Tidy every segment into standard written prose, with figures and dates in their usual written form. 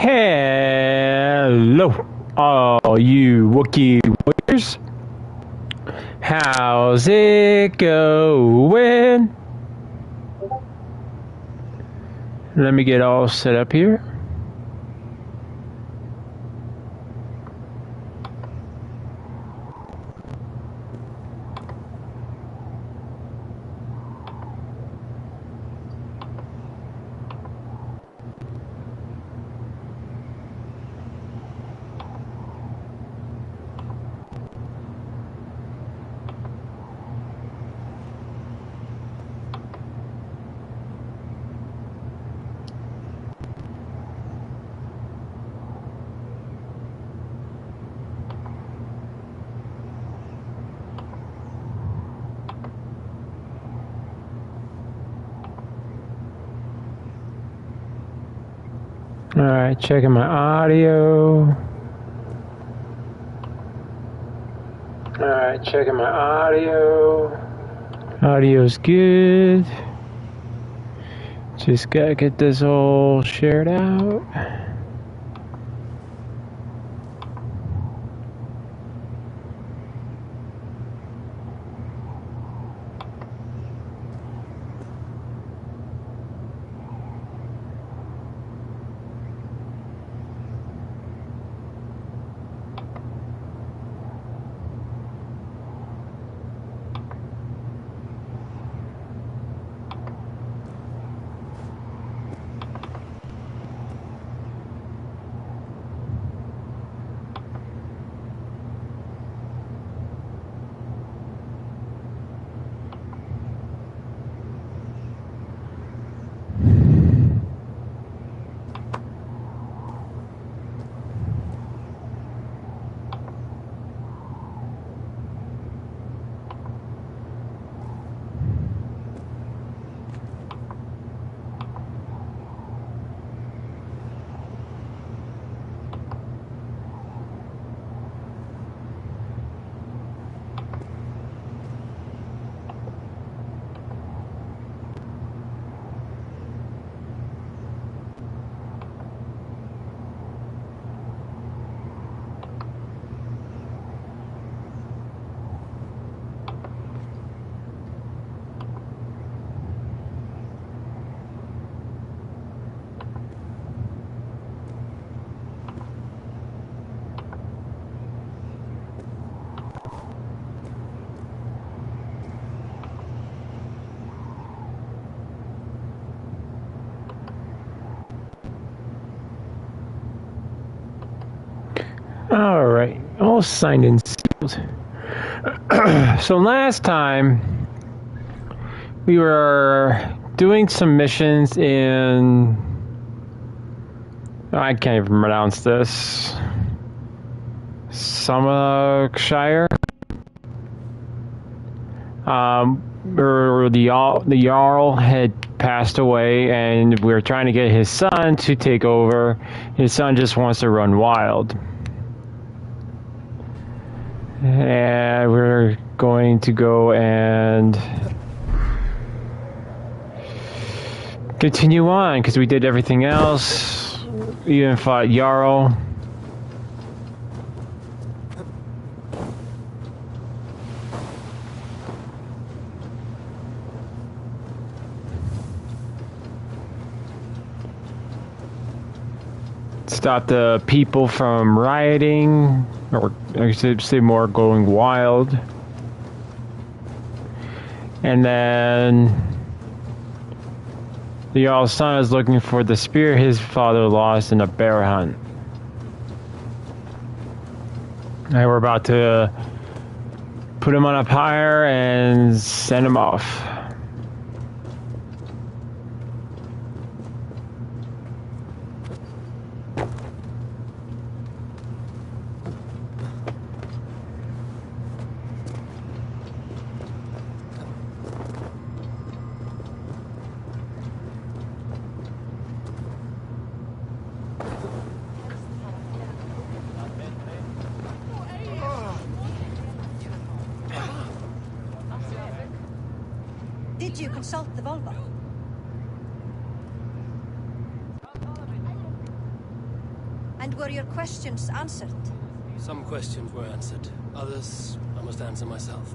Hello, all you Wookiee warriors. How's it going? Let me get all set up here. Alright, checking my audio. Alright, checking my audio. Audio's good. Just gotta get this all shared out. Alright, all signed and sealed. So last time we were doing some missions in, I can't even pronounce this, Somersetshire, where the Jarl had passed away and we were trying to get his son to take over. His son just wants to run wild. And we're going to go and continue on because we did everything else. We even fought Jarl. Stop the people from rioting, or I should say more going wild. And then the Jarl's son is looking for the spear his father lost in a bear hunt. And we're about to put him on a pyre and send him off. Did you consult the Volvo? And were your questions answered? Some questions were answered. Others, I must answer myself.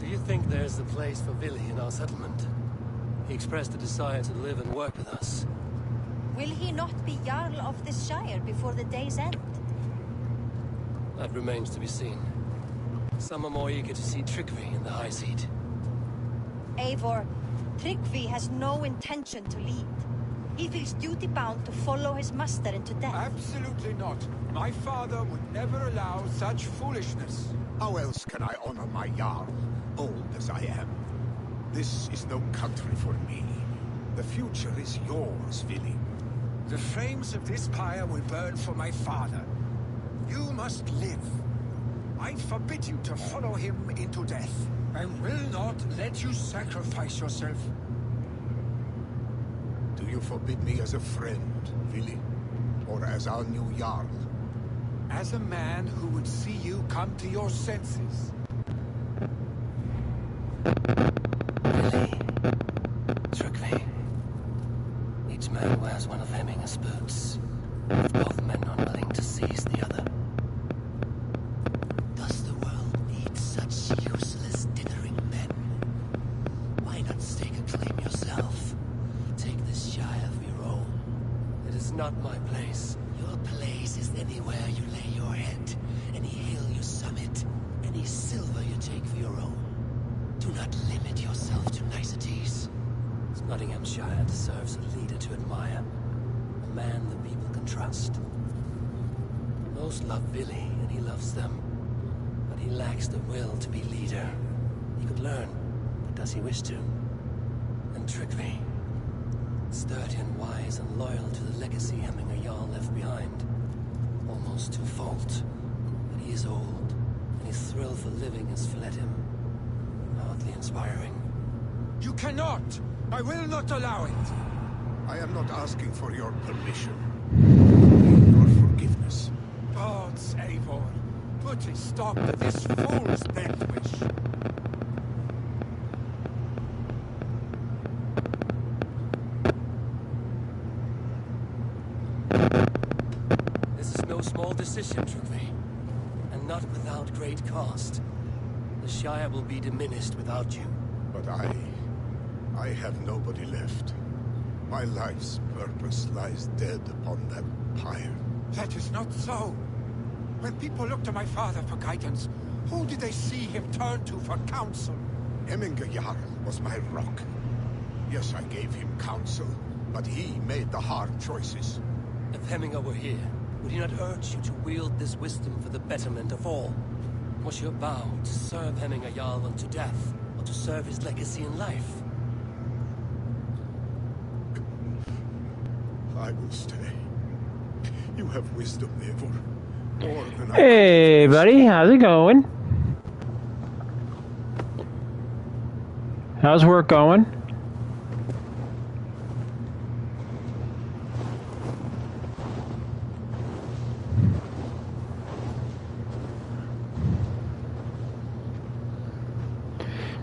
Do you think there's a place for Willy in our settlement? He expressed a desire to live and work with us. Will he not be Jarl of this shire before the day's end? That remains to be seen. Some are more eager to see Tryggvi in the high seat. Eivor, Tryggvi has no intention to lead. He feels duty-bound to follow his master into death. Absolutely not. My father would never allow such foolishness. How else can I honor my Jarl, old as I am? This is no country for me. The future is yours, Willy. The flames of this pyre will burn for my father. You must live. I forbid you to follow him into death. I will not let you sacrifice yourself. Do you forbid me as a friend, Willy? Or as our new Jarl? As a man who would see you come to your senses. Willy. Tryggvi. Each man wears one of Hemminger's boots. With both men unwilling to seize the other. Does the world need such useless dithering men? Why not stake a claim yourself? Take this shire of your own. It is not my place. Your place is anywhere you lay your head, any hill you summit, any silver you take for your own. Do not limit yourself to niceties. Nottinghamshire deserves a leader to admire. A man the people can trust. Most love Willy, and he loves them. But he lacks the will to be leader. He could learn, but does he wish to? And Tryggvi. Sturdy and wise and loyal to the legacy Hemminger Jarl left behind. Almost to a fault. But he is old, and his thrill for living has fled him. Hardly inspiring. You cannot! I will not allow it! I am not asking for your permission. Only your forgiveness. Gods, Eivor, put a stop to this fool's death wish. This is no small decision, Tryggvi. And not without great cost. The Shire will be diminished without you. But I have nobody left. My life's purpose lies dead upon that pyre. That is not so. When people look to my father for guidance, who did they see him turn to for counsel? Hemminger Jarl was my rock. Yes, I gave him counsel, but he made the hard choices. If Hemminger were here, would he not urge you to wield this wisdom for the betterment of all? Was your vow to serve Hemminger Jarl unto death, or to serve his legacy in life? I will stay. You have wisdom, Eivor. More than I Hey, buddy, how's it going? How's work going?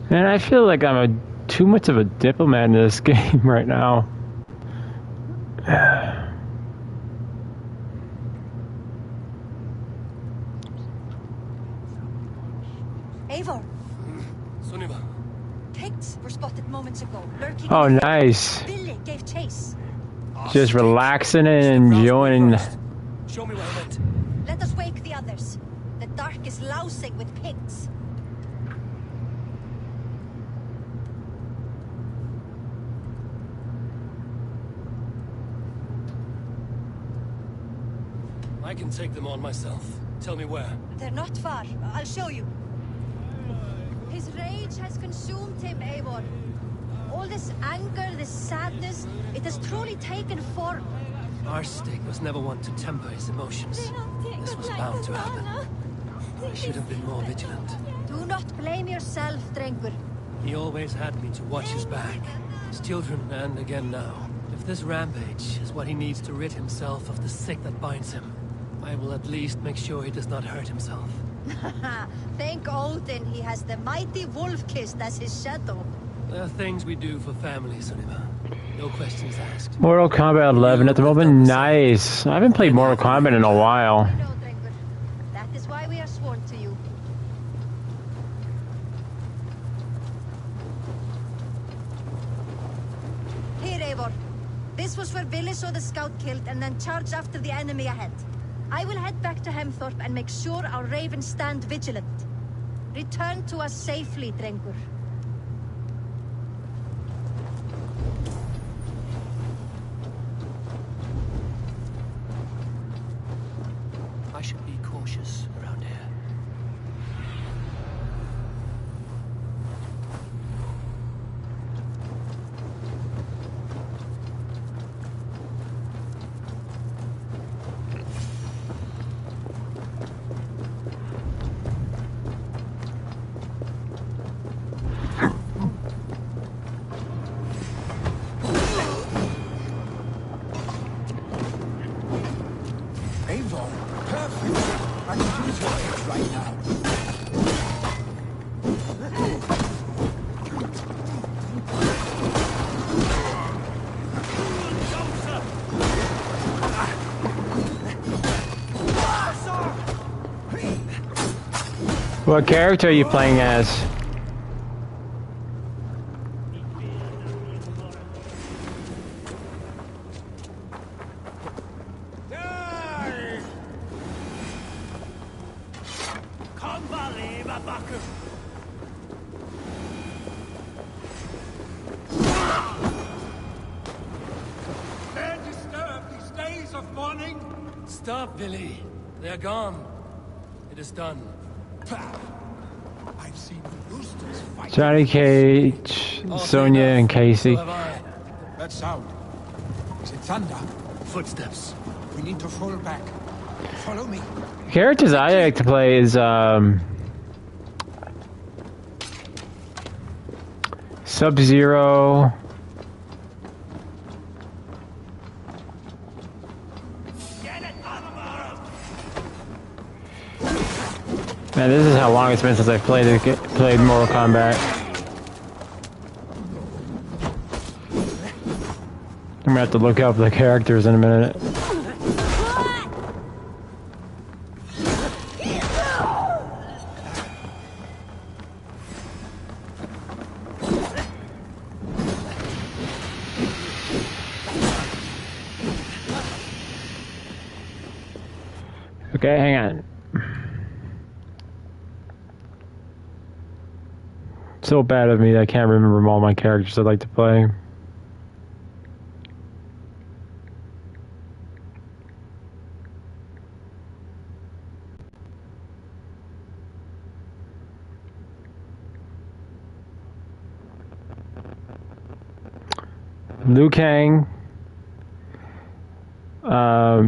Man, I feel like I'm too much of a diplomat in this game right now. Eivor, Sunniva. pigs were spotted moments ago, lurking. Oh, in the nice. Billy gave chase. Just relaxing and enjoying. Show me where I went. Let us wake the others. The dark is lousing with pigs. I can take them on myself. Tell me where. They're not far. I'll show you. His rage has consumed him, Eivor. All this anger, this sadness, it has truly taken form. Our stake was never one to temper his emotions. This was bound to happen. I should have been more vigilant. Do not blame yourself, Drengur. He always had me to watch his back. His children, and again now. If this rampage is what he needs to rid himself of the sick that binds him, I will at least make sure he does not hurt himself. Thank Odin he has the mighty Wolf-Kissed as his shadow. There are things we do for family, Sunniva. No questions asked. Mortal Kombat 11 at the moment. Nice. I haven't played Mortal Kombat in a while. No, Drengur. That is why we are sworn to you. Here, Eivor. This was where Billy saw the scout killed and then charged after the enemy ahead. I will head back to Hemthorpe and make sure our ravens stand vigilant. Return to us safely, Drengur. I should be cautious around here. Eivor, perfect. I can use your head right now. What character are you playing as? Dare disturb these days of mourning? Stop, Billy. They're gone. It is done. I've seen roosters fight. Johnny Cage, Sonya, and Casey. So have I. That sound. Is it thunder? Footsteps. We need to fall back. Follow me. Characters I like to play is Sub-Zero. Man, this is how long it's been since I've played Mortal Kombat. I'm gonna have to look up the characters in a minute. Okay, hang on. So bad of me that I can't remember all my characters I'd like to play. Liu Kang,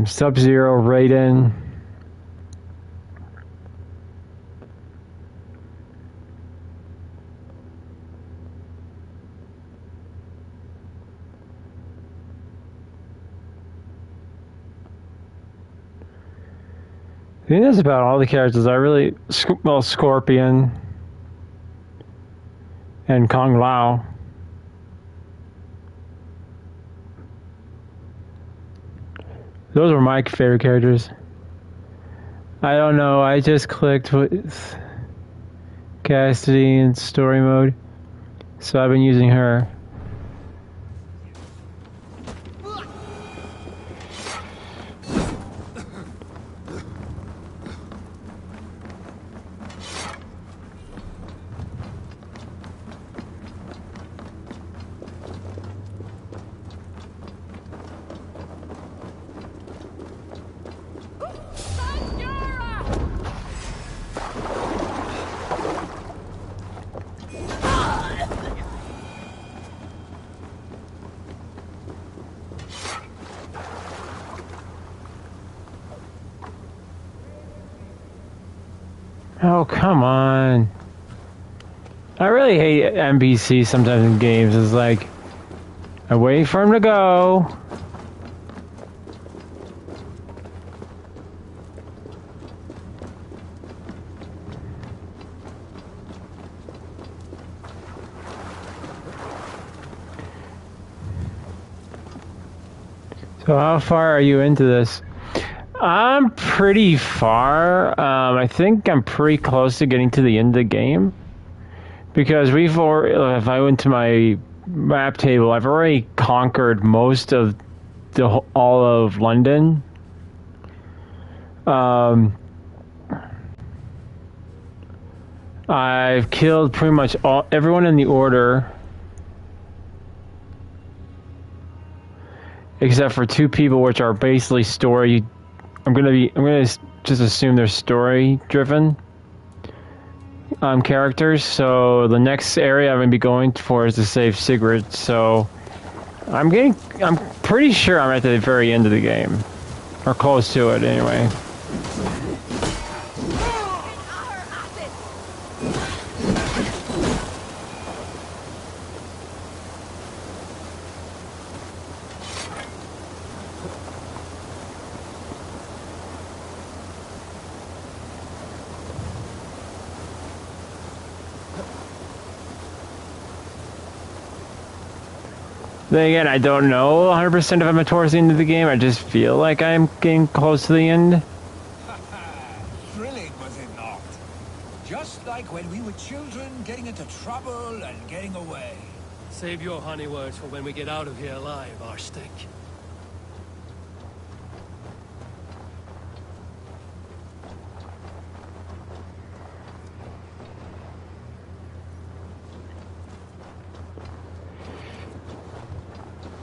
Sub-Zero, Raiden. I think that's about all the characters I really... Well, Scorpion and Kung Lao. Those were my favorite characters. I don't know, I just clicked with Cassidy in story mode, so I've been using her. Oh, come on. I really hate NPCs sometimes in games. It's like, I wait for him to go. So how far are you into this? I'm pretty far. I think I'm pretty close to getting to the end of the game. Because we've already, if I went to my map table, I've already conquered most of all of London. I've killed pretty much everyone in the order, except for 2 people, which are basically story. I'm gonna just assume they're story driven. Characters. So the next area I'm gonna be going for is to save Sigrid. So I'm pretty sure I'm at the very end of the game, or close to it anyway. Then again, I don't know 100% if I'm towards the end of the game. I just feel like I'm getting close to the end. Thrilling, was it not? Just like when we were children, getting into trouble and getting away. Save your honey words for when we get out of here alive, Arstick.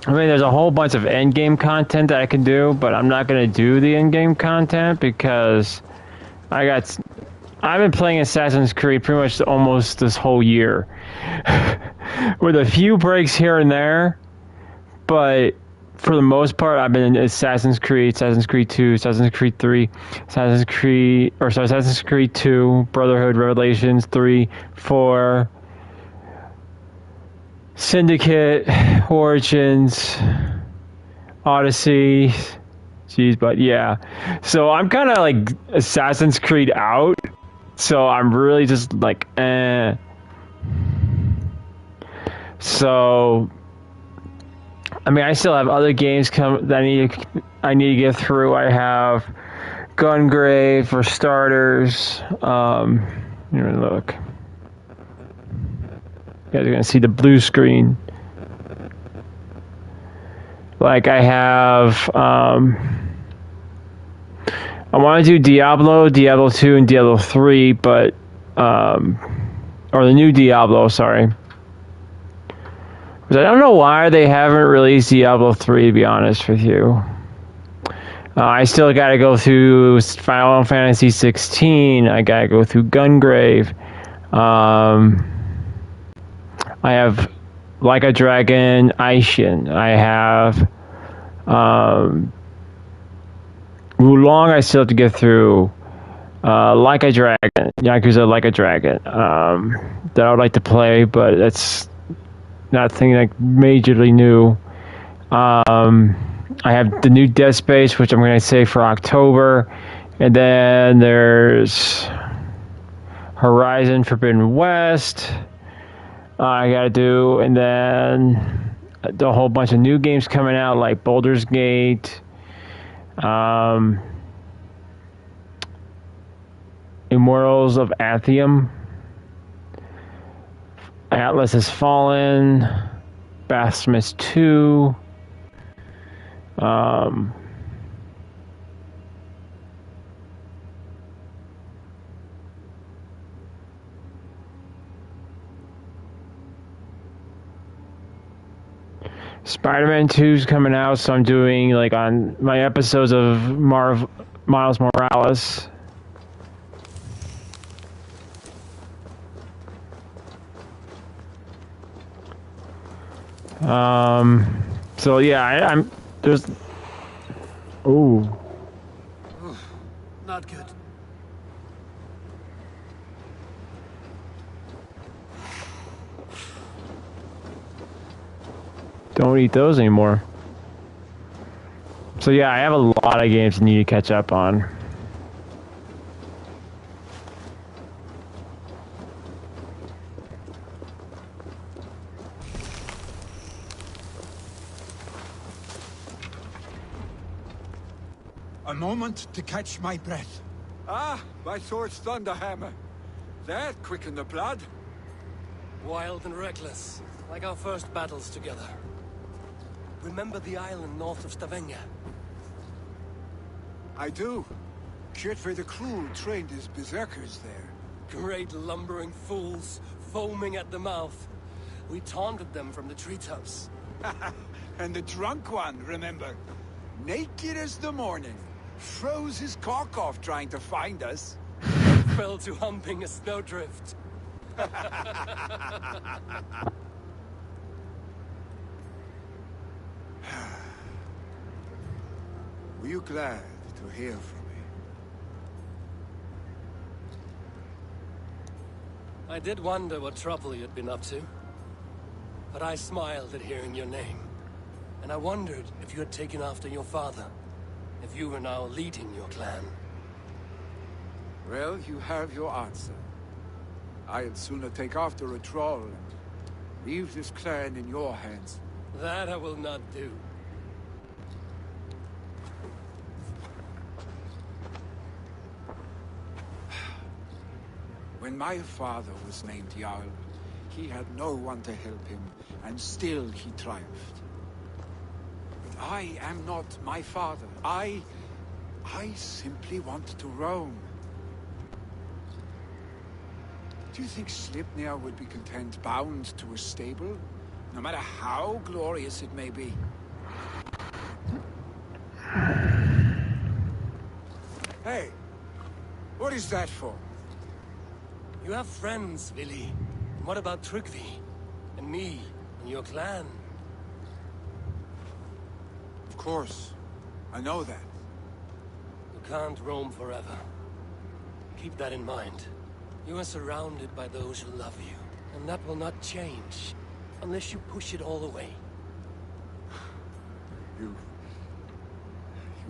I mean, there's a whole bunch of endgame content that I can do, but I'm not going to do the endgame content because I've been playing Assassin's Creed pretty much almost this whole year. With a few breaks here and there, but for the most part, I've been in Assassin's Creed 2, Assassin's Creed 3, Assassin's Creed 2, Brotherhood, Revelations 3, 4, Syndicate, Origins, Odyssey. Jeez, but yeah. So I'm kind of like Assassin's Creed out. So I'm really just like, eh. So, I mean, I still have other games that I need to get through. I have Gungrave for starters. Look. You guys are gonna see the blue screen. Like I have, I want to do Diablo 2, and Diablo 3, but, or the new Diablo, sorry. Because I don't know why they haven't released Diablo 3, to be honest with you. I still gotta go through Final Fantasy 16. I gotta go through Gungrave. I have Like a Dragon, Aishin. I have Wulong I still have to get through. Like a Dragon, Yakuza Like a Dragon. That I would like to play, but it's nothing like majorly new. I have the new Dead Space, which I'm going to say for October. And then there's Horizon Forbidden West. I gotta do, and then a whole bunch of new games coming out like Baldur's Gate, Immortals of Athium, Atlas Has Fallen, Blasphemous 2, Spider-Man 2's coming out, so I'm doing like on my episodes of Miles Morales. So yeah, I'm there's. Ooh. Not good. Don't eat those anymore. So yeah, I have a lot of games I need to catch up on. A moment to catch my breath. Ah, my sword's thunderhammer. That quickened the blood. Wild and reckless, like our first battles together. Remember the island north of Stavanger? I do. Kjotve the Cruel trained his berserkers there. Great lumbering fools, foaming at the mouth. We taunted them from the treetops. And the drunk one, remember? Naked as the morning. Froze his cock off trying to find us. Fell to humping a snowdrift. Were you glad to hear from me? I did wonder what trouble you'd been up to. But I smiled at hearing your name. And I wondered if you had taken after your father. If you were now leading your clan. Well, you have your answer. I'd sooner take after a troll and leave this clan in your hands. That I will not do. When my father was named Jarl, he had no one to help him, and still he triumphed. But I am not my father. I simply want to roam. Do you think Sleipnir would be content bound to a stable? No matter how glorious it may be? Hey, what is that for? You have friends, Vili. What about Tryggvi? And me? And your clan? Of course. I know that. You can't roam forever. Keep that in mind. You are surrounded by those who love you. And that will not change. Unless you push it all away. You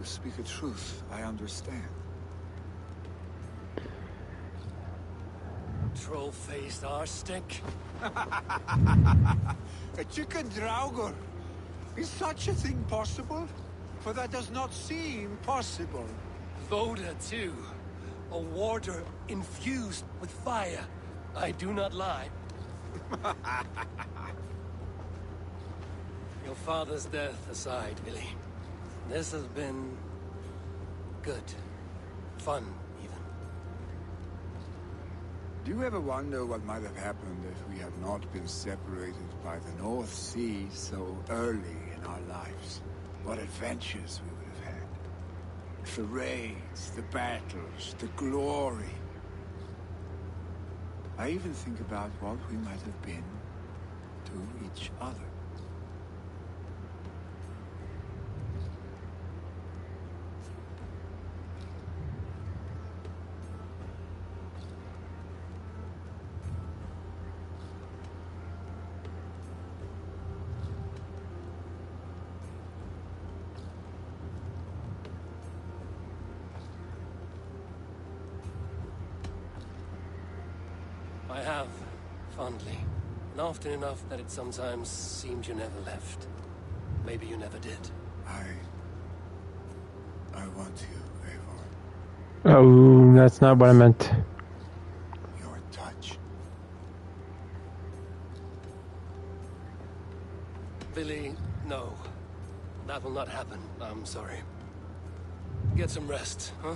speak a truth. I understand. Troll-faced arse-stick. A chicken draugur. Is such a thing possible? For that does not seem possible. Voda, too. A warder infused with fire. I do not lie. Your father's death aside, Vili. This has been... good. Fun, even. Do you ever wonder what might have happened if we had not been separated by the North Sea so early in our lives? What adventures we would have had. The raids, the battles, the glory. I even think about what we might have been to each other. I have, fondly. And often enough that it sometimes seemed you never left. Maybe you never did. I want you, Eivor. Oh, that's not what I meant. Your touch. Vili, no. That will not happen. I'm sorry. Get some rest, huh?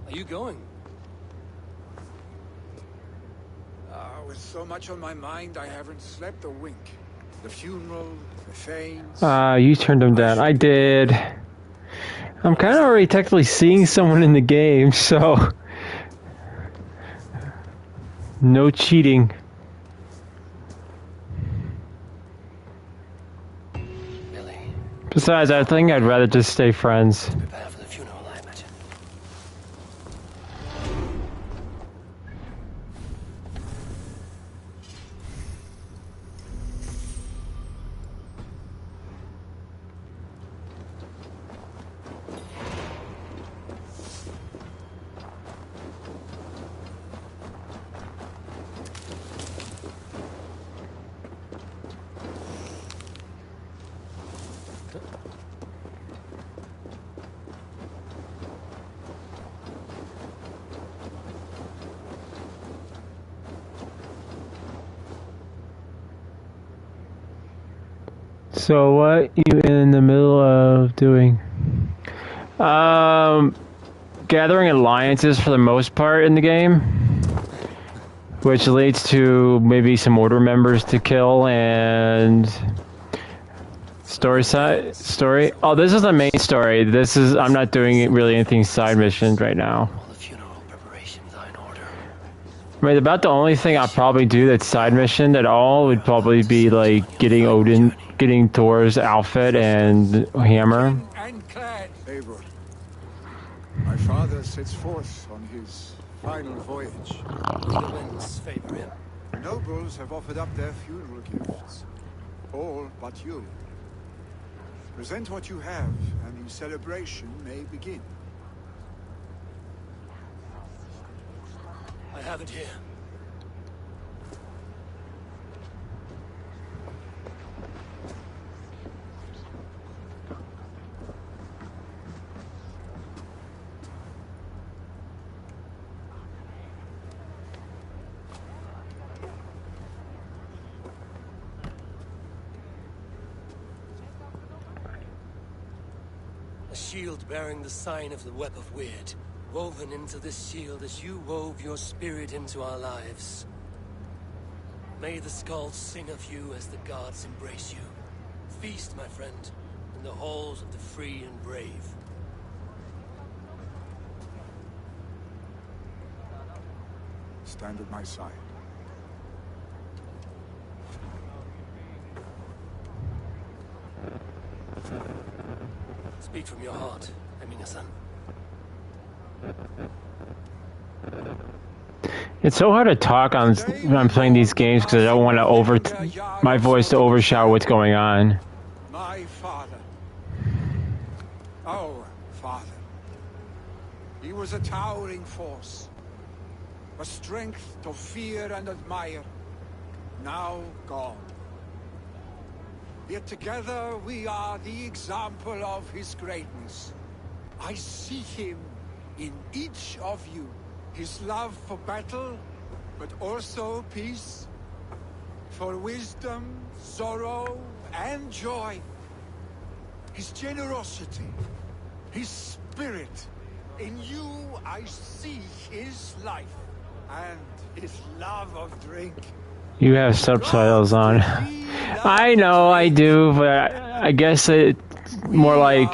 Are you going? With so much on my mind, I haven't slept a wink. The funeral, the thanes... You turned him down. I did. I'm kind of already technically seeing someone in the game, so... No cheating. Billy. Besides, I think I'd rather just stay friends. Prepare for the funeral, I imagine. So what you in the middle of doing? Gathering alliances for the most part in the game, which leads to maybe some order members to kill and story. Oh, this is the main story. This is I'm not doing really anything side missions right now. All the funeral preparations are in order. I mean, about the only thing I'll probably do that's side mission at all would probably be like getting Thor's outfit and hammer. Kin and clan. Eivor, my father sets forth on his final voyage. The winds favor him. Nobles have offered up their funeral gifts. All but you. Present what you have, and the celebration may begin. I have it here. A shield bearing the sign of the Web of Weird, woven into this shield as you wove your spirit into our lives. May the skulls sing of you as the gods embrace you. Feast, my friend, in the halls of the free and brave. Stand at my side. Speak from your heart, Emina-san. It's so hard to talk when I'm playing these games because I don't want to my voice to overshadow what's going on. My father. Our father. He was a towering force. A strength to fear and admire. Now gone. Yet together we are the example of his greatness. I see him in each of you. His love for battle, but also peace. For wisdom, sorrow, and joy. His generosity, his spirit. In you I see his life, and his love of drink. You have subtitles on. I know I do, but I guess it's more like,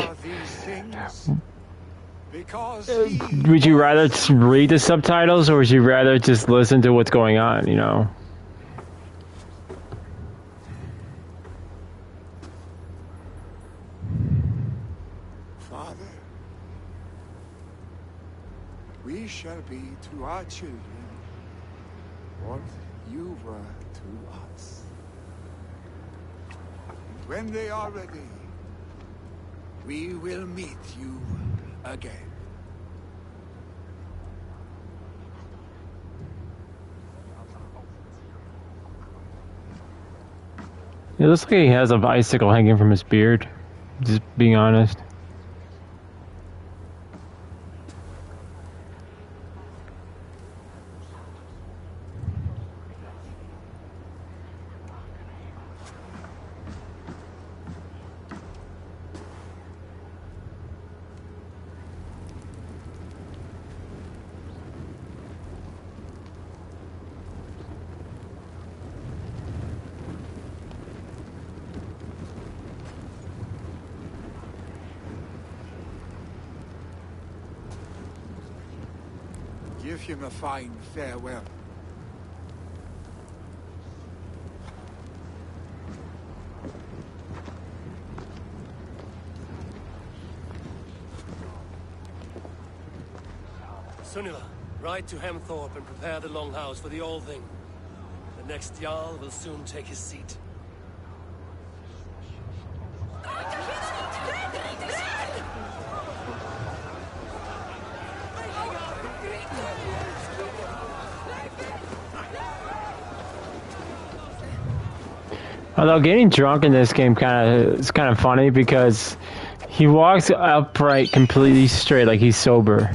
would you rather read the subtitles or would you rather just listen to what's going on, you know? Father, we shall be to our children what you were to us. And when they are ready, we will meet you again. It looks like he has a bicycle hanging from his beard, just being honest. Give him a fine farewell. Sunila, ride to Hemthorpe and prepare the Longhouse for the All Thing. The next Jarl will soon take his seat. Although getting drunk in this game is kind of funny because he walks upright completely straight like he's sober.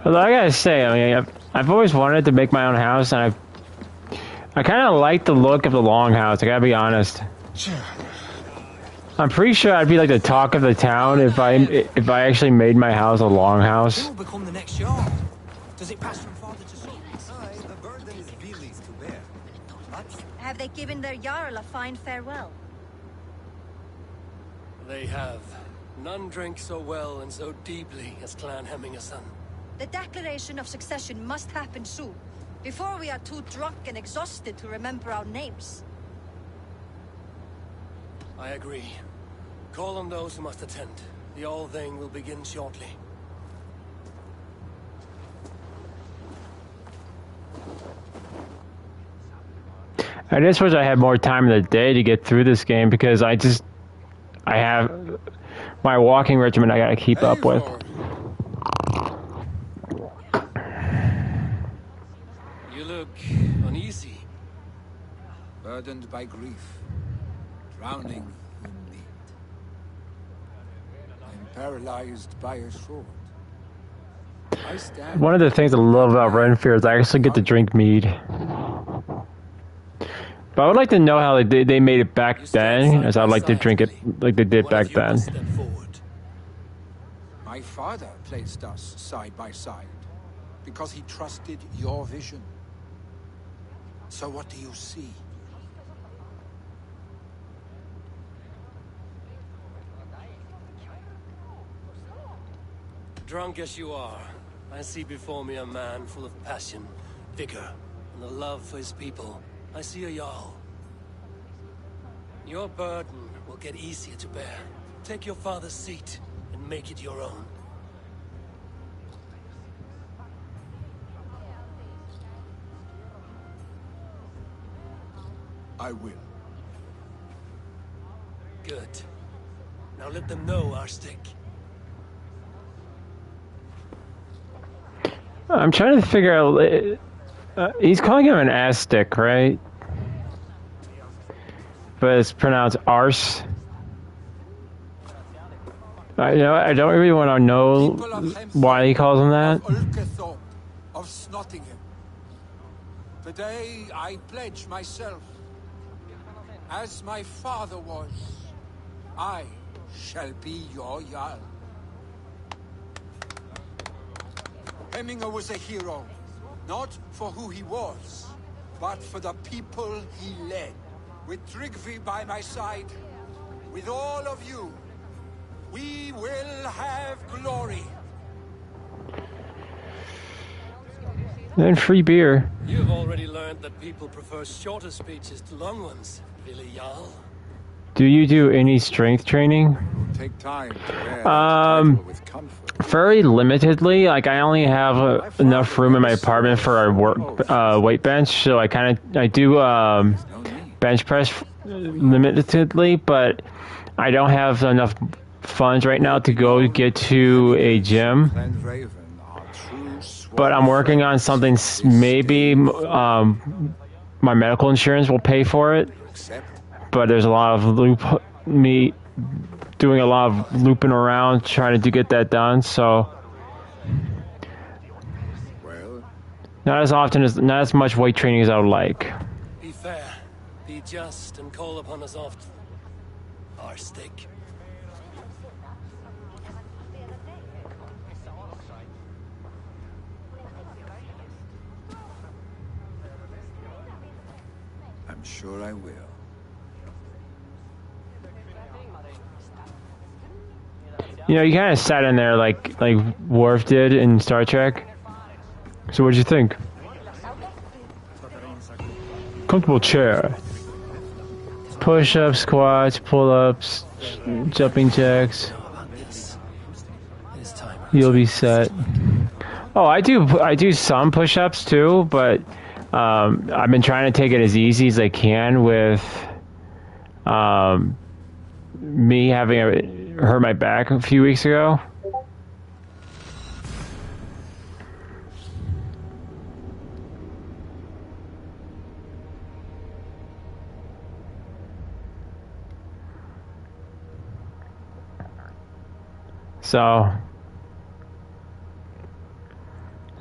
Although I gotta say, I mean, I've always wanted to make my own house, and I kind of like the look of the longhouse. I gotta be honest. I'm pretty sure I'd be like the talk of the town if I actually made my house a longhouse. Who will become the next Jarl? Does it pass from father to son? Aye, the burden is Billy's to bear. But Have they given their Jarl a fine farewell? They have. None drink so well and so deeply as Clan Hemmingason. The declaration of succession must happen soon, before we are too drunk and exhausted to remember our names. I agree. Call on those who must attend. The All-Thing will begin shortly. I just wish I had more time in the day to get through this game because I have my walking regimen I gotta keep up with. You look uneasy. Burdened by grief, drowning in need. I'm paralyzed by a sword. I stand. One of the things I love about Renfear is I actually get to drink mead. But I would like to know how they made it back then, as I'd like to drink it like they did back then. My father placed us side by side because he trusted your vision. So what do you see? Drunk as you are, I see before me a man full of passion, vigor, and a love for his people. I see a Jarl. Your burden will get easier to bear. Take your father's seat and make it your own. I will. Good. Now let them know our stick. I'm trying to figure out. He's calling him an Aztec, right? But it's pronounced arse. I don't really want to know why he calls him that. Of Snottingham. Today I pledge myself. As my father was, I shall be your Jarl. Hemminger was a hero, not for who he was, but for the people he led. With Tryggvi by my side, with all of you, we will have glory. And free beer. You've already learned that people prefer shorter speeches to long ones, Billy Jarl. Do you do any strength training? Take time to bear that title with comfort. Very limitedly. Like I only have enough room in my apartment for a weight bench, so I do bench press limitedly, but I don't have enough funds right now to go get to a gym. But I'm working on something. Maybe my medical insurance will pay for it. But there's a lot of me doing a lot of looping around trying to get that done. So not as much weight training as I would like. Be fair, be just, and call upon us often. Our stick. I'm sure I will. You know, you kind of sat in there like Worf did in Star Trek. So what did you think? Comfortable chair. Push-ups, squats, pull-ups, jumping jacks. You'll be set. Oh, I do some push-ups too, but I've been trying to take it as easy as I can with me having hurt my back a few weeks ago. So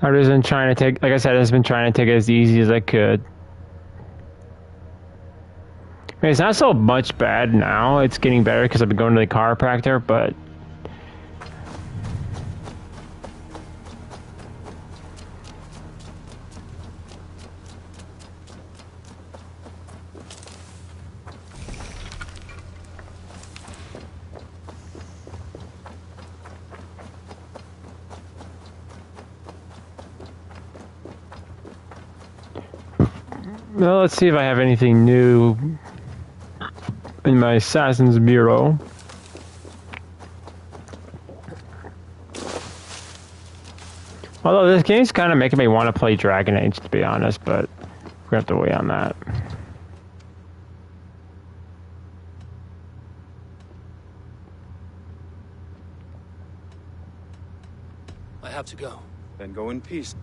I've just been trying to take, like I said, I've just been trying to take it as easy as I could. I mean, it's not so much bad now. It's getting better because I've been going to the chiropractor, but well, let's see if I have anything new in my Assassin's Bureau. Although this game's kind of making me want to play Dragon Age, to be honest, but we're gonna have to wait on that. I have to go. Then go in peace.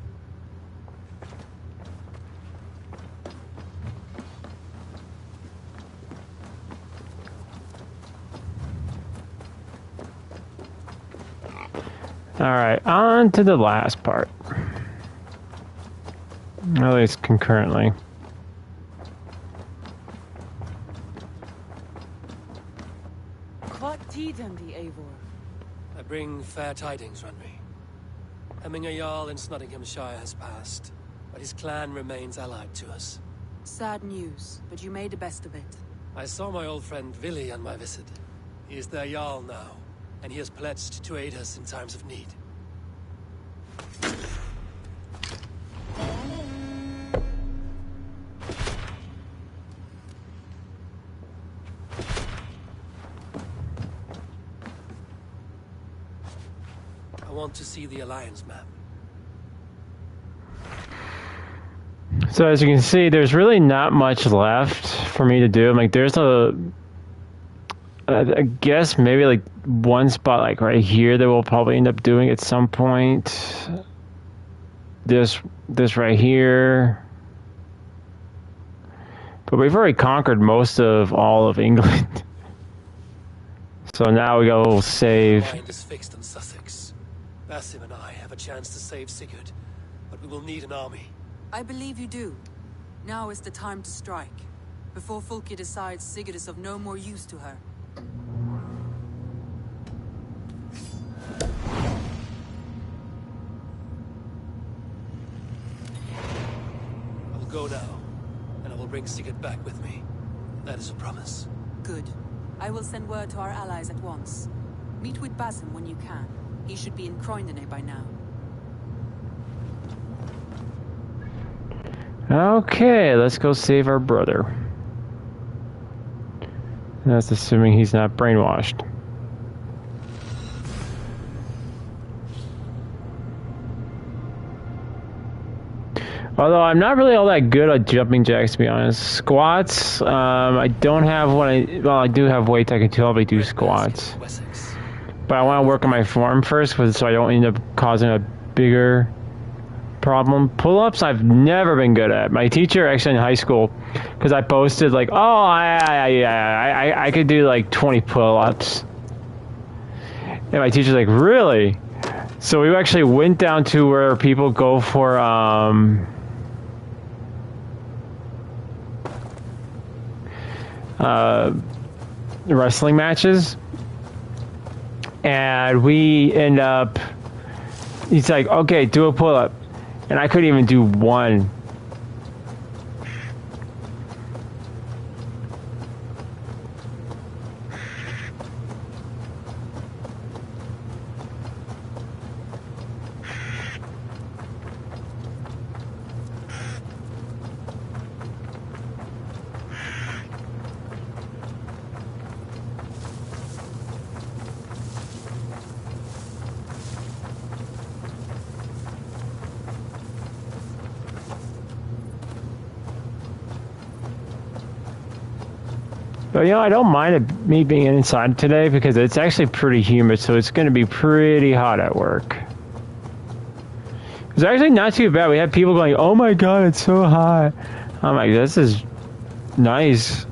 Alright, on to the last part. At least concurrently. I bring fair tidings, Runry. Hemminger Jarl in Nottinghamshire has passed, but his clan remains allied to us. Sad news, but you made the best of it. I saw my old friend Vili on my visit. He is their Jarl now, and he has pledged to aid us in times of need. I want to see the Alliance map. So as you can see, there's really not much left for me to do. Like there's I guess maybe like one spot like right here that we'll probably end up doing at some point. This right here. But we've already conquered most of all of England. So now we go save. My mind is fixed on Sussex. Basim and I have a chance to save Sigurd, but we will need an army. I believe you do. Now is the time to strike, before Fulke decides Sigurd is of no more use to her. I will go now, and I will bring Sigurd back with me. That is a promise. Good. I will send word to our allies at once. Meet with Basim when you can. He should be in Croydon by now. Okay, let's go save our brother. That's assuming he's not brainwashed. Although I'm not really all that good at jumping jacks, to be honest. Squats, I don't have well, I do have weights I can probably do squats. But I want to work on my form first, so I don't end up causing a bigger problem. Pull-ups I've never been good at. My teacher actually in high school, because I posted like, oh, I could do like 20 pull-ups. And my teacher's like, really? So we actually went down to where people go for wrestling matches, and we end up, he's like, okay, do a pull-up, and I couldn't even do one. But you know, I don't mind me being inside today because it's actually pretty humid, so it's going to be pretty hot at work. It's actually not too bad. We had people going, oh my god, it's so hot. I'm like, this is nice.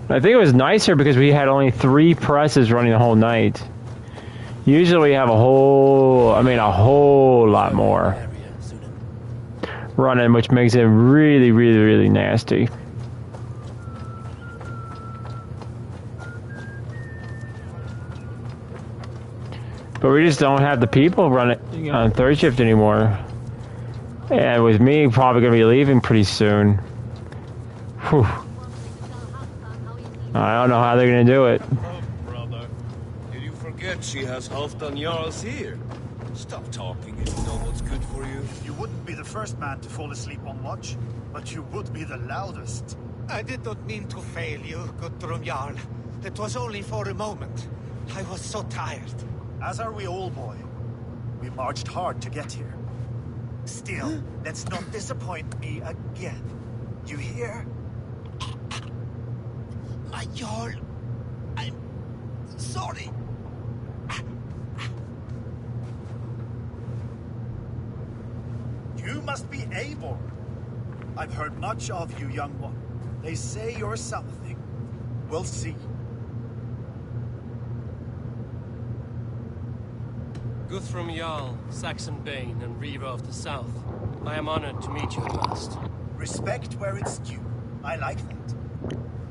I think it was nicer because we had only 3 presses running the whole night. Usually we have a whole lot more. running, which makes it really, really, really nasty. But we just don't have the people running on third shift anymore. And with me probably going to be leaving pretty soon. Whew. I don't know how they're going to do it. Oh, brother. Did you forget she has Halfdan Jarls here? Stop talking if you know what's good for you. You wouldn't be the first man to fall asleep on watch, but you would be the loudest. I did not mean to fail you, Guthrum Jarl. It was only for a moment. I was so tired. As are we all, boy. We marched hard to get here. Still, let's not disappoint me again. You hear? My Jarl, I'm sorry. You must be Eivor. I've heard much of you, young one. They say you're something. We'll see. Guthrum Jarl, Saxon Bane, and Reaver of the South. I am honored to meet you at last. Respect where it's due. I like that.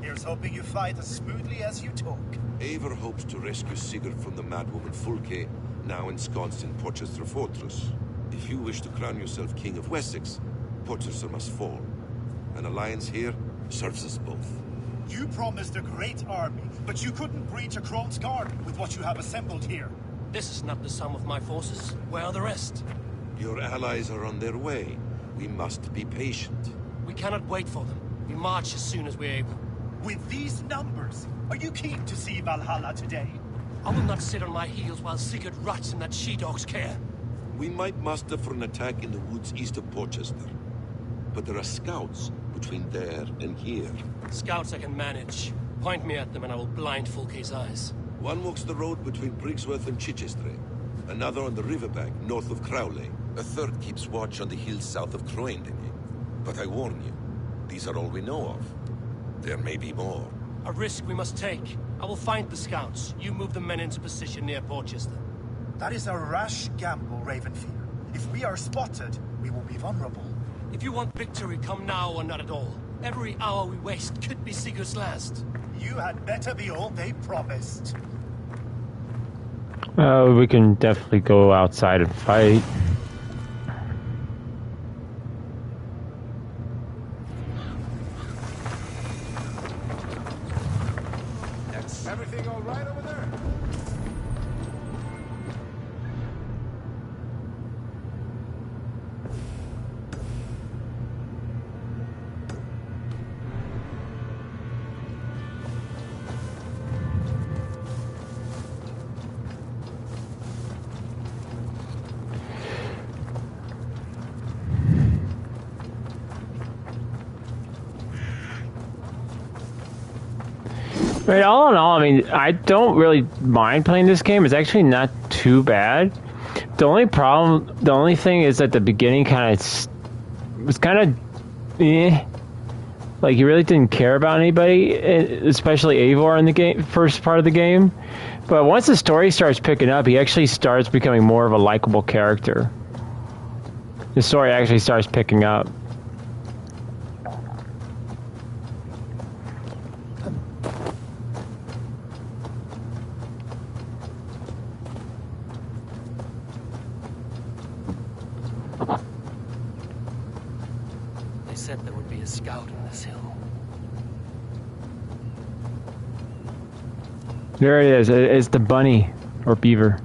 Here's hoping you fight as smoothly as you talk. Eivor hopes to rescue Sigurd from the madwoman Fulke, now ensconced in Porchester Fortress. If you wish to crown yourself King of Wessex, Porchester must fall. An alliance here serves us both. You promised a great army, but you couldn't breach a Krone's Garden with what you have assembled here. This is not the sum of my forces. Where are the rest? Your allies are on their way. We must be patient. We cannot wait for them. We march as soon as we're able. With these numbers, are you keen to see Valhalla today? I will not sit on my heels while Sigurd rots in that she-dog's care. We might muster for an attack in the woods east of Porchester. But there are scouts between there and here. Scouts I can manage. Point me at them and I will blind Fulke's eyes. One walks the road between Briggsworth and Chichester. Another on the riverbank north of Crowley. A third keeps watch on the hills south of Croendene. But I warn you, these are all we know of. There may be more. A risk we must take. I will find the scouts. You move the men into position near Porchester. That is a rash gamble, Ravenfear. If we are spotted, we will be vulnerable. If you want victory, come now or not at all. Every hour we waste could be Sigurd's last. You had better be all they promised. We can definitely go outside and fight. Everything all right over there? Right, all in all, I mean, I don't really mind playing this game. It's actually not too bad. The only thing is at the beginning was kind of, like you really didn't care about anybody, especially Eivor in the first part of the game. But once the story starts picking up, he actually starts becoming more of a likable character. The story actually starts picking up. They said there would be a scout on this hill. There it is. It's the bunny or beaver.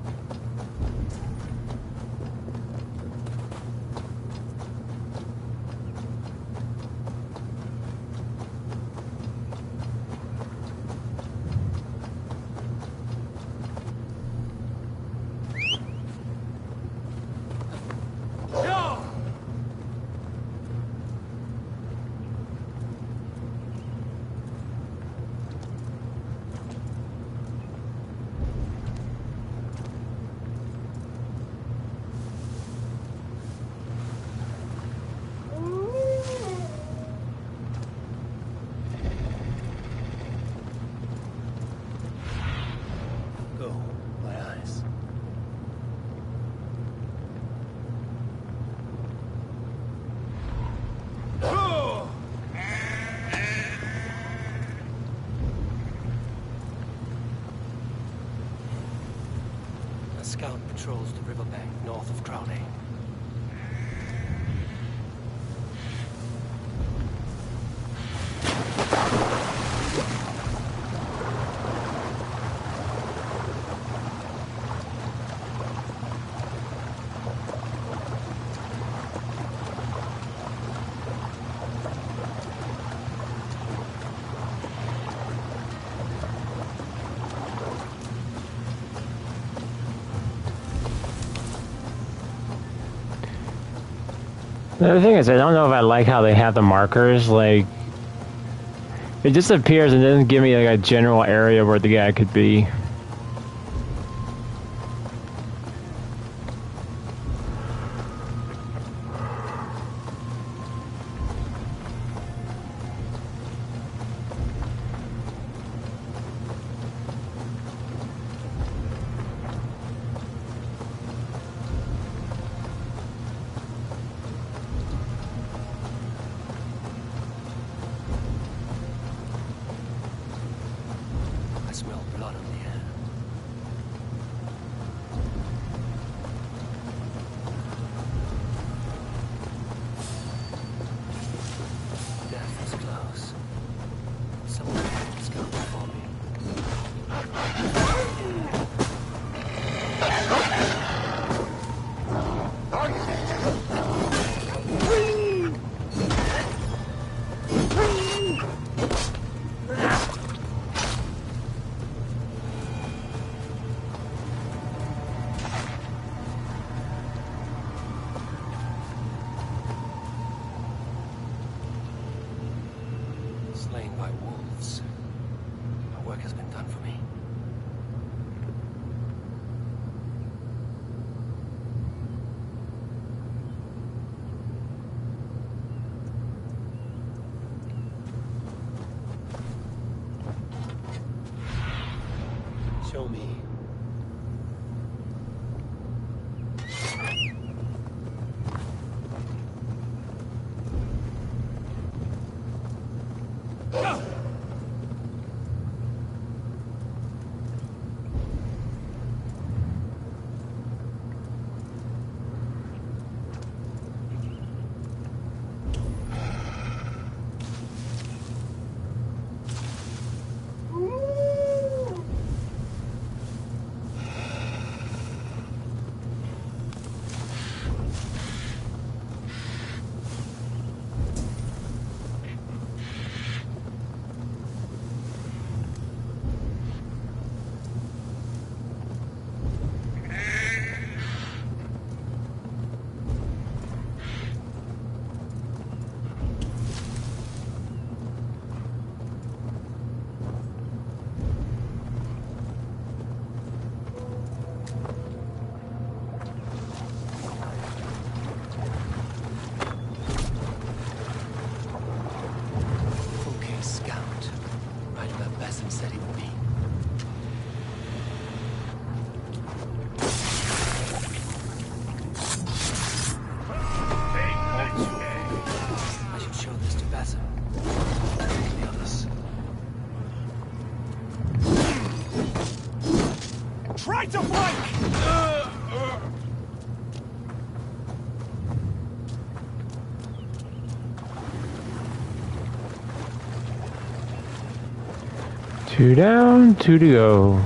scout patrols the riverbank north of Crowley. The other thing is, I don't know if I like how they have the markers. Like, it just appears and doesn't give me like a general area where the guy could be. I smell blood on the air. Death is close. Someone is coming for me. Slain by wolves. My work has been done for me. Show me. Okay, scout. Right where Basim said he would be. I should show this to Basim. The others. Try to flank! Two down, two to go.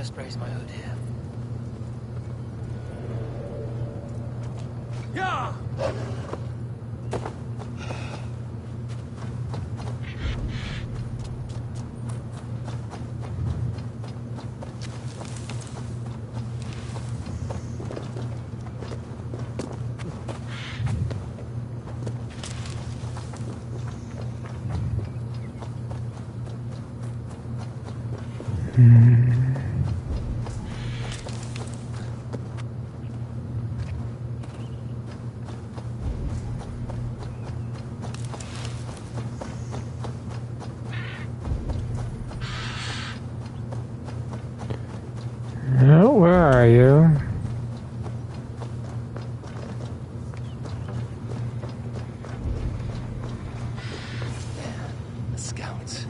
best raise my hood here. Yeah! Oh, where are you? The scouts.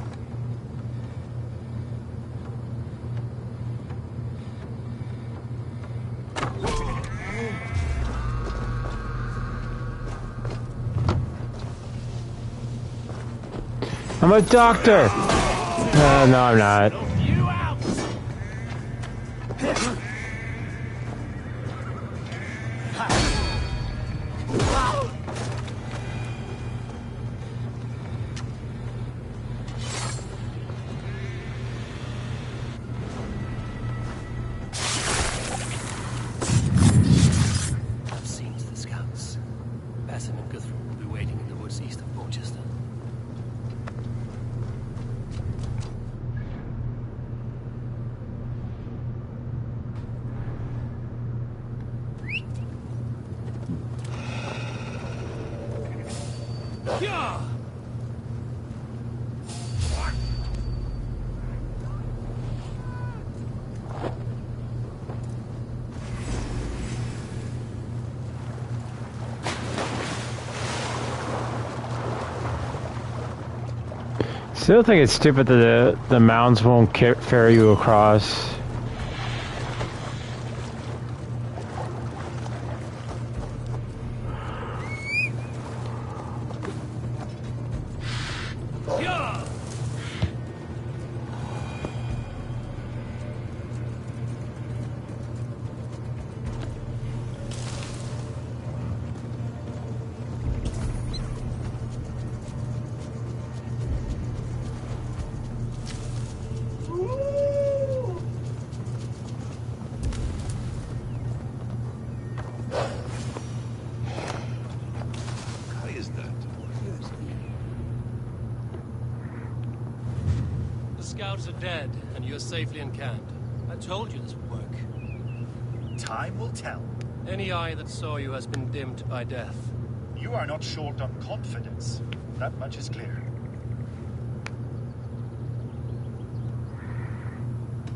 I'm a doctor! No, I'm not. I've seen to the scouts. Basim and Guthrum will be waiting in the woods east of Porchester. Yeah! Still think it's stupid that the mounds won't ferry you across. Scouts are dead, and you're safely encamped. I told you this would work. Time will tell. Any eye that saw you has been dimmed by death. You are not short on confidence. That much is clear.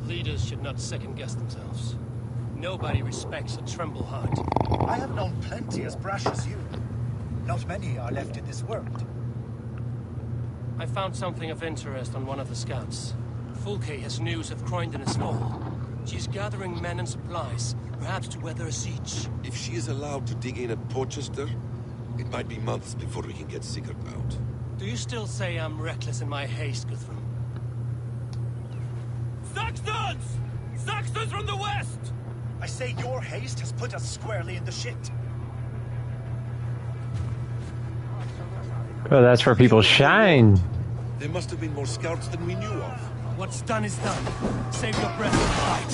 Leaders should not second-guess themselves. Nobody respects a tremble heart. I have known plenty as brash as you. Not many are left in this world. I found something of interest on one of the scouts. Fulke has news of Croydon's fall. She's gathering men and supplies, perhaps to weather a siege. If she is allowed to dig in at Porchester, it might be months before we can get Sigurd out. Do you still say I'm reckless in my haste, Guthrum? Saxons! Saxons from the west! I say your haste has put us squarely in the shit. Oh, that's where people shine. There must have been more scouts than we knew of. What's done is done. Save your breath and fight.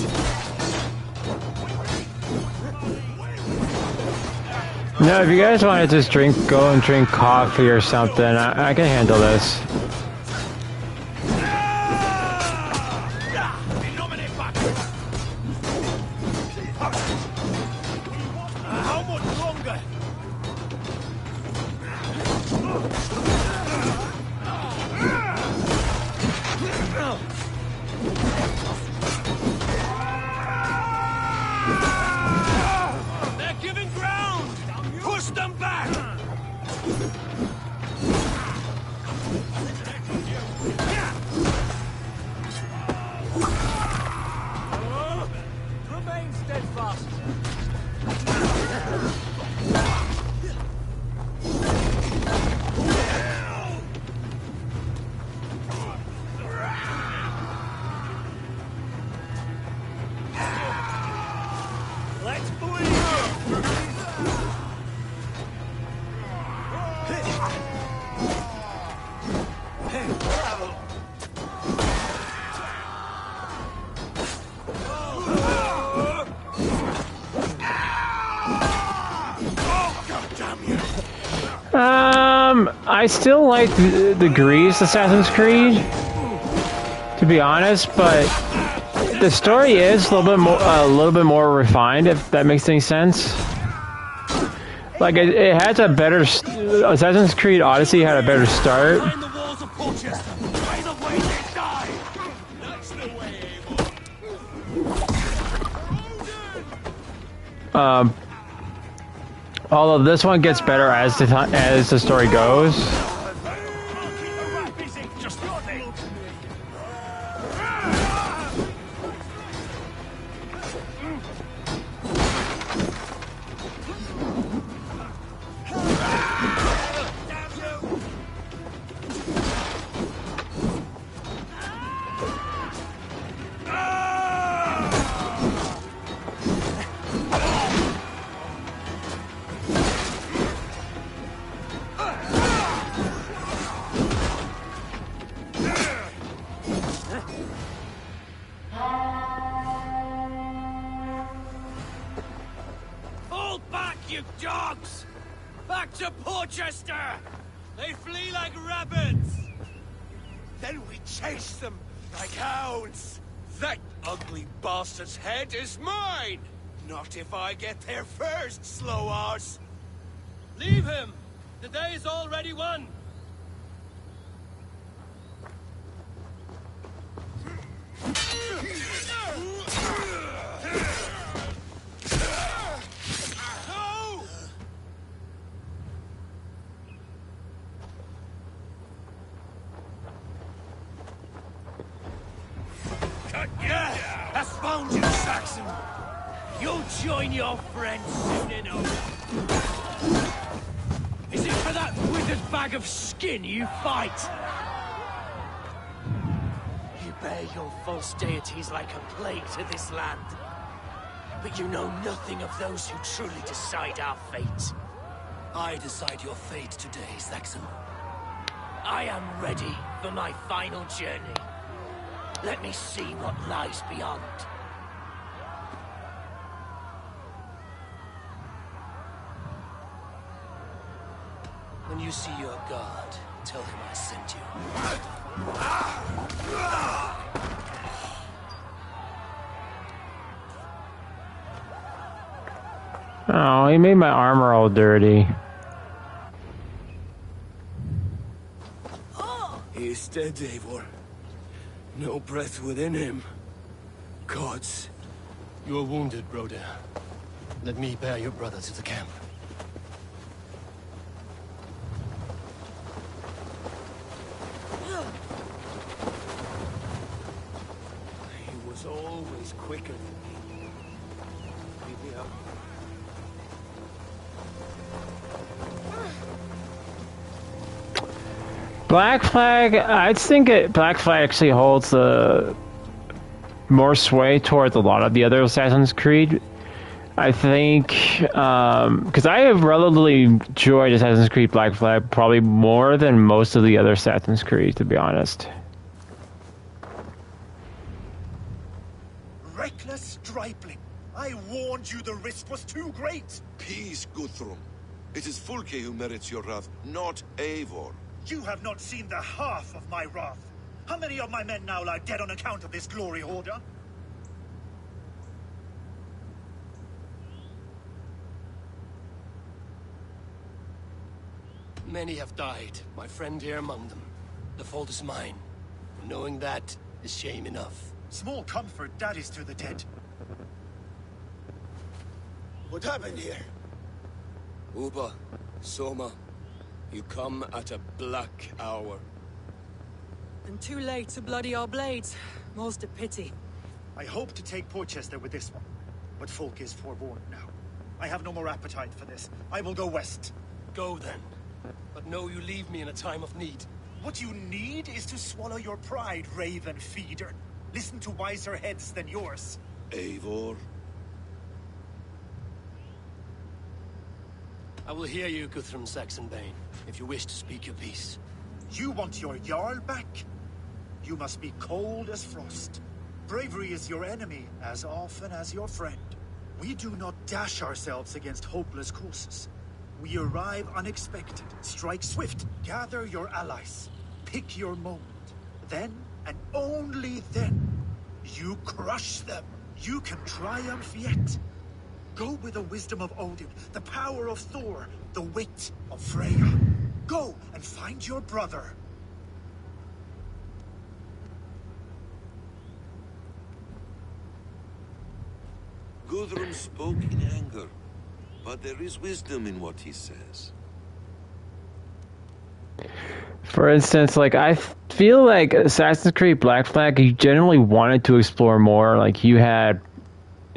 No, if you guys want to just go and drink coffee or something, I can handle this. How much longer? They're giving ground! Push them back! Remain steadfast. I still like the Greece Assassin's Creed, to be honest, but the story is a little bit more refined, if that makes any sense. Like it has a better Assassin's Creed Odyssey had a better start. Although this one gets better as the story goes. You dogs! Back to Porchester! They flee like rabbits! Then we chase them like hounds! That ugly bastard's head is mine! Not if I get there first, slow arse! Leave him! The day is already won! I found you, Saxon! You'll join your friends soon enough! Is it for that withered bag of skin you fight? You bear your false deities like a plague to this land. But you know nothing of those who truly decide our fate. I decide your fate today, Saxon. I am ready for my final journey. Let me see what lies beyond. When you see your god, tell him I sent you. Oh, he made my armor all dirty. He is dead, Eivor. No breath within him. Gods. You are wounded, Broder. Let me bear your brother to the camp. He was always quicker than me. Leave me out. Black Flag, I think Black Flag actually holds more sway towards a lot of the other Assassin's Creed. I think, because I have relatively enjoyed Assassin's Creed Black Flag probably more than most of the other Assassin's Creed, to be honest. Reckless stripling! I warned you the risk was too great! Peace, Guthrum. It is Fulke who merits your wrath, not Eivor. You have not seen the half of my wrath. How many of my men now lie dead on account of this glory order? Many have died, my friend here among them. The fault is mine. Knowing that is shame enough. Small comfort that is to the dead. What happened here? Uba, Soma, you come at a black hour. And too late to bloody our blades. Most a pity. I hope to take Porchester with this one, but Folk is forewarned now. I have no more appetite for this. I will go west. Go then. But know you leave me in a time of need. What you need is to swallow your pride, raven feeder. Listen to wiser heads than yours. Eivor? I will hear you, Guthrum Saxonbane, if you wish to speak your piece. You want your Jarl back? You must be cold as frost. Bravery is your enemy as often as your friend. We do not dash ourselves against hopeless courses. We arrive unexpected. Strike swift. Gather your allies. Pick your moment. Then, and only then, you crush them. You can triumph yet. Go with the wisdom of Odin, the power of Thor, the wit of Freya. Go and find your brother. Guthrum spoke in anger, but there is wisdom in what he says. For instance, like I feel like Assassin's Creed Black Flag, you generally wanted to explore more. Like you had,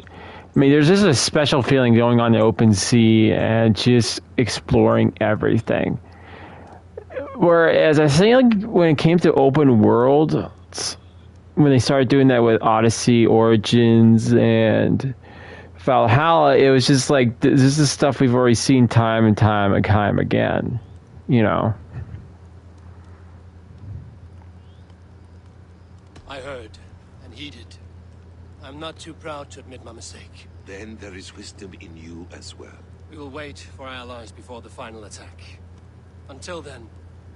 I mean, there's just a special feeling going on in the open sea and just exploring everything. Whereas I think when it came to open world, when they started doing that with Odyssey, Origins, and Valhalla, it was just like, this is stuff we've already seen time and time and time again, you know? I heard and heeded. I'm not too proud to admit my mistake. Then there is wisdom in you as well. We will wait for our allies before the final attack. Until then,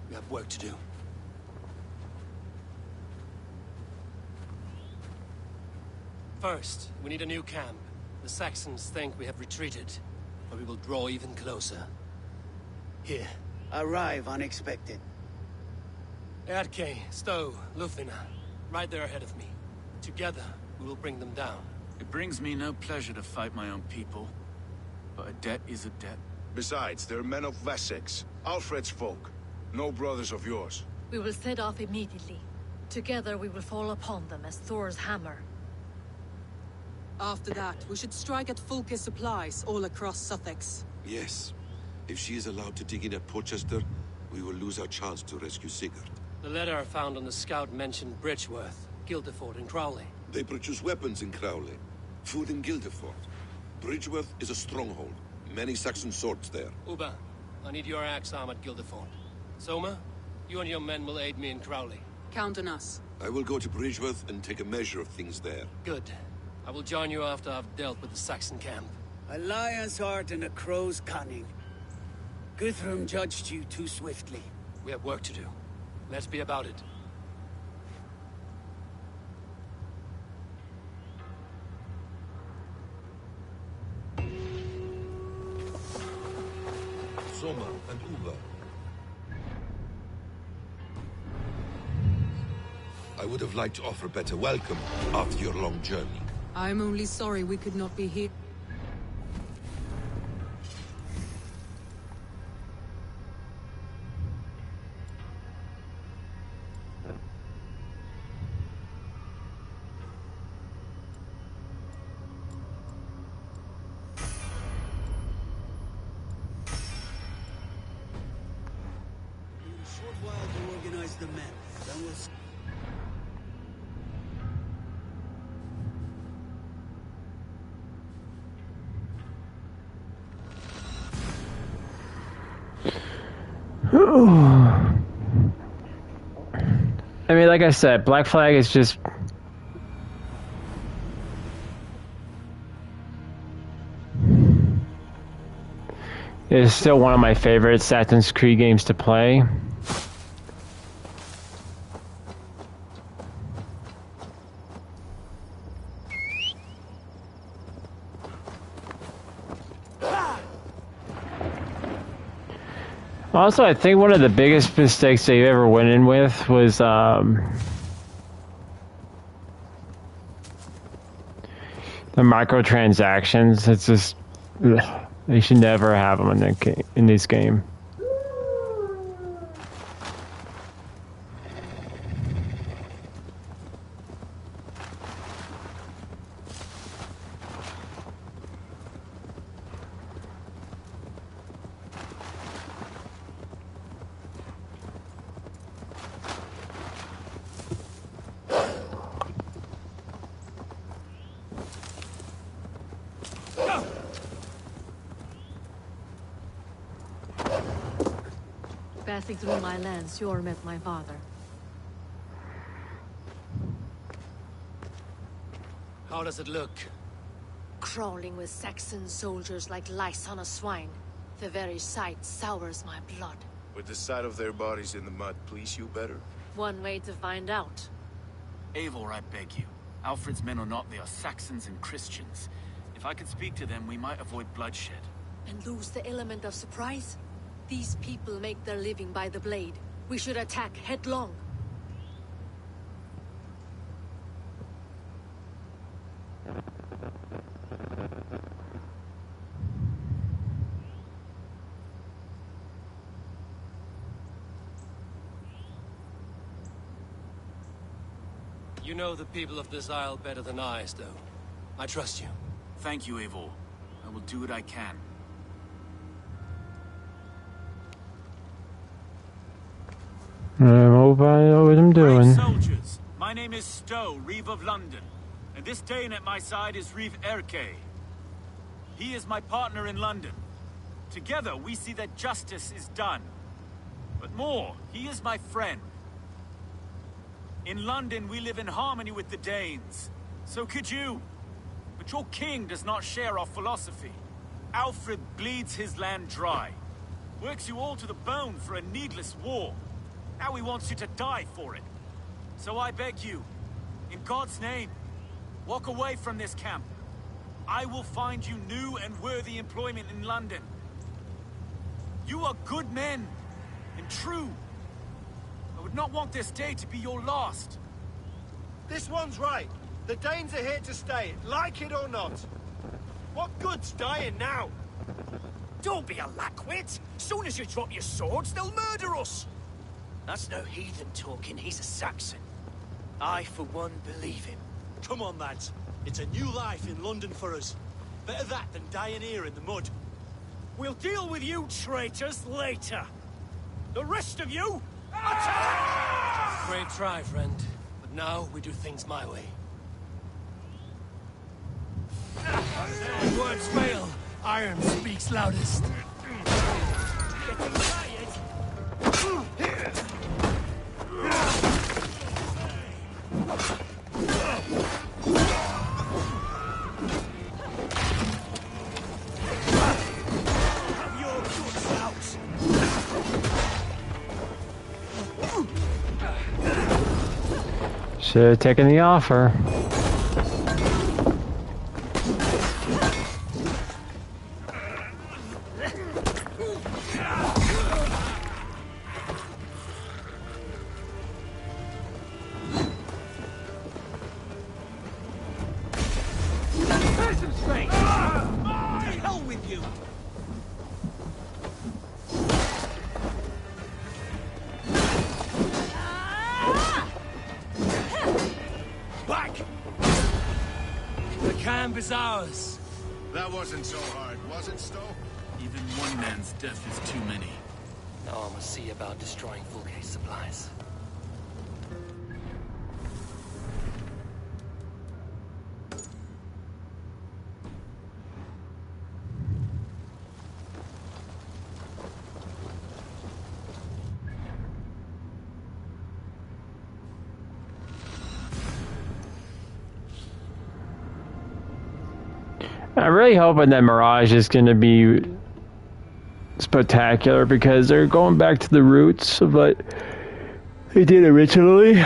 we have work to do. First, we need a new camp. The Saxons think we have retreated, but we will draw even closer. Here. Arrive unexpected. Erke, Stowe, Lufina. Right there ahead of me. Together, we will bring them down. It brings me no pleasure to fight my own people. But a debt is a debt. Besides, they're men of Wessex, Alfred's folk. No brothers of yours. We will set off immediately. Together we will fall upon them as Thor's hammer. After that, we should strike at Fulke's supplies all across Sussex. Yes. If she is allowed to dig in at Portchester, we will lose our chance to rescue Sigurd. The letter I found on the scout mentioned Bridgeworth, Guildeford, and Crowley. They produce weapons in Crowley, food in Guildeford. Bridgeworth is a stronghold. Many Saxon swords there. Uba, I need your axe arm at Guildeford. Soma, you and your men will aid me in Crowley. Count on us. I will go to Bridgeworth and take a measure of things there. Good. I will join you after I've dealt with the Saxon camp. A lion's heart and a crow's cunning. Guthrum judged you too swiftly. We have work to do. Let's be about it. Soma and Uva. I would have liked to offer a better welcome after your long journey. I'm only sorry we could not be here. The men. Then we'll... I mean, like I said, Black Flag is just... It's still one of my favorite Assassin's Creed games to play. Also, I think one of the biggest mistakes they ever went in with was the microtransactions. It's just they should never have them in this game. Passing through my lands, Yor met my father. How does it look? Crawling with Saxon soldiers like lice on a swine. The very sight sours my blood. Would the sight of their bodies in the mud please you better? One way to find out. Eivor, I beg you. Alfred's men are not, they are Saxons and Christians. If I could speak to them, we might avoid bloodshed. And lose the element of surprise? These people make their living by the blade. We should attack headlong. You know the people of this isle better than I, Stowe. I trust you. Thank you, Eivor. I will do what I can. I'm hoping I know what I'm doing. Brave soldiers, my name is Stowe, Reeve of London, and this Dane at my side is Reeve Erke. He is my partner in London. Together, we see that justice is done. But more, he is my friend. In London, we live in harmony with the Danes. So could you. But your king does not share our philosophy. Alfred bleeds his land dry. Works you all to the bone for a needless war. Now he wants you to die for it. So I beg you, in God's name, walk away from this camp. I will find you new and worthy employment in London. You are good men, and true. I would not want this day to be your last. This one's right. The Danes are here to stay, like it or not. What good's dying now? Don't be a lackwit. Soon as you drop your swords, they'll murder us. That's no heathen talking, he's a Saxon. I, for one, believe him. Come on, lads. It's a new life in London for us. Better that than dying here in the mud. We'll deal with you traitors later. The rest of you, attack! Great try, friend. But now we do things my way. When words fail, iron speaks loudest. Getting tired? Have your guts out. Should have taken the offer. Is ours. That wasn't so hard, was it, Stowe? Even one man's death is too many. Now I must see about destroying Wookiees supplies. I'm really hoping that Mirage is going to be spectacular because they're going back to the roots of what they did originally.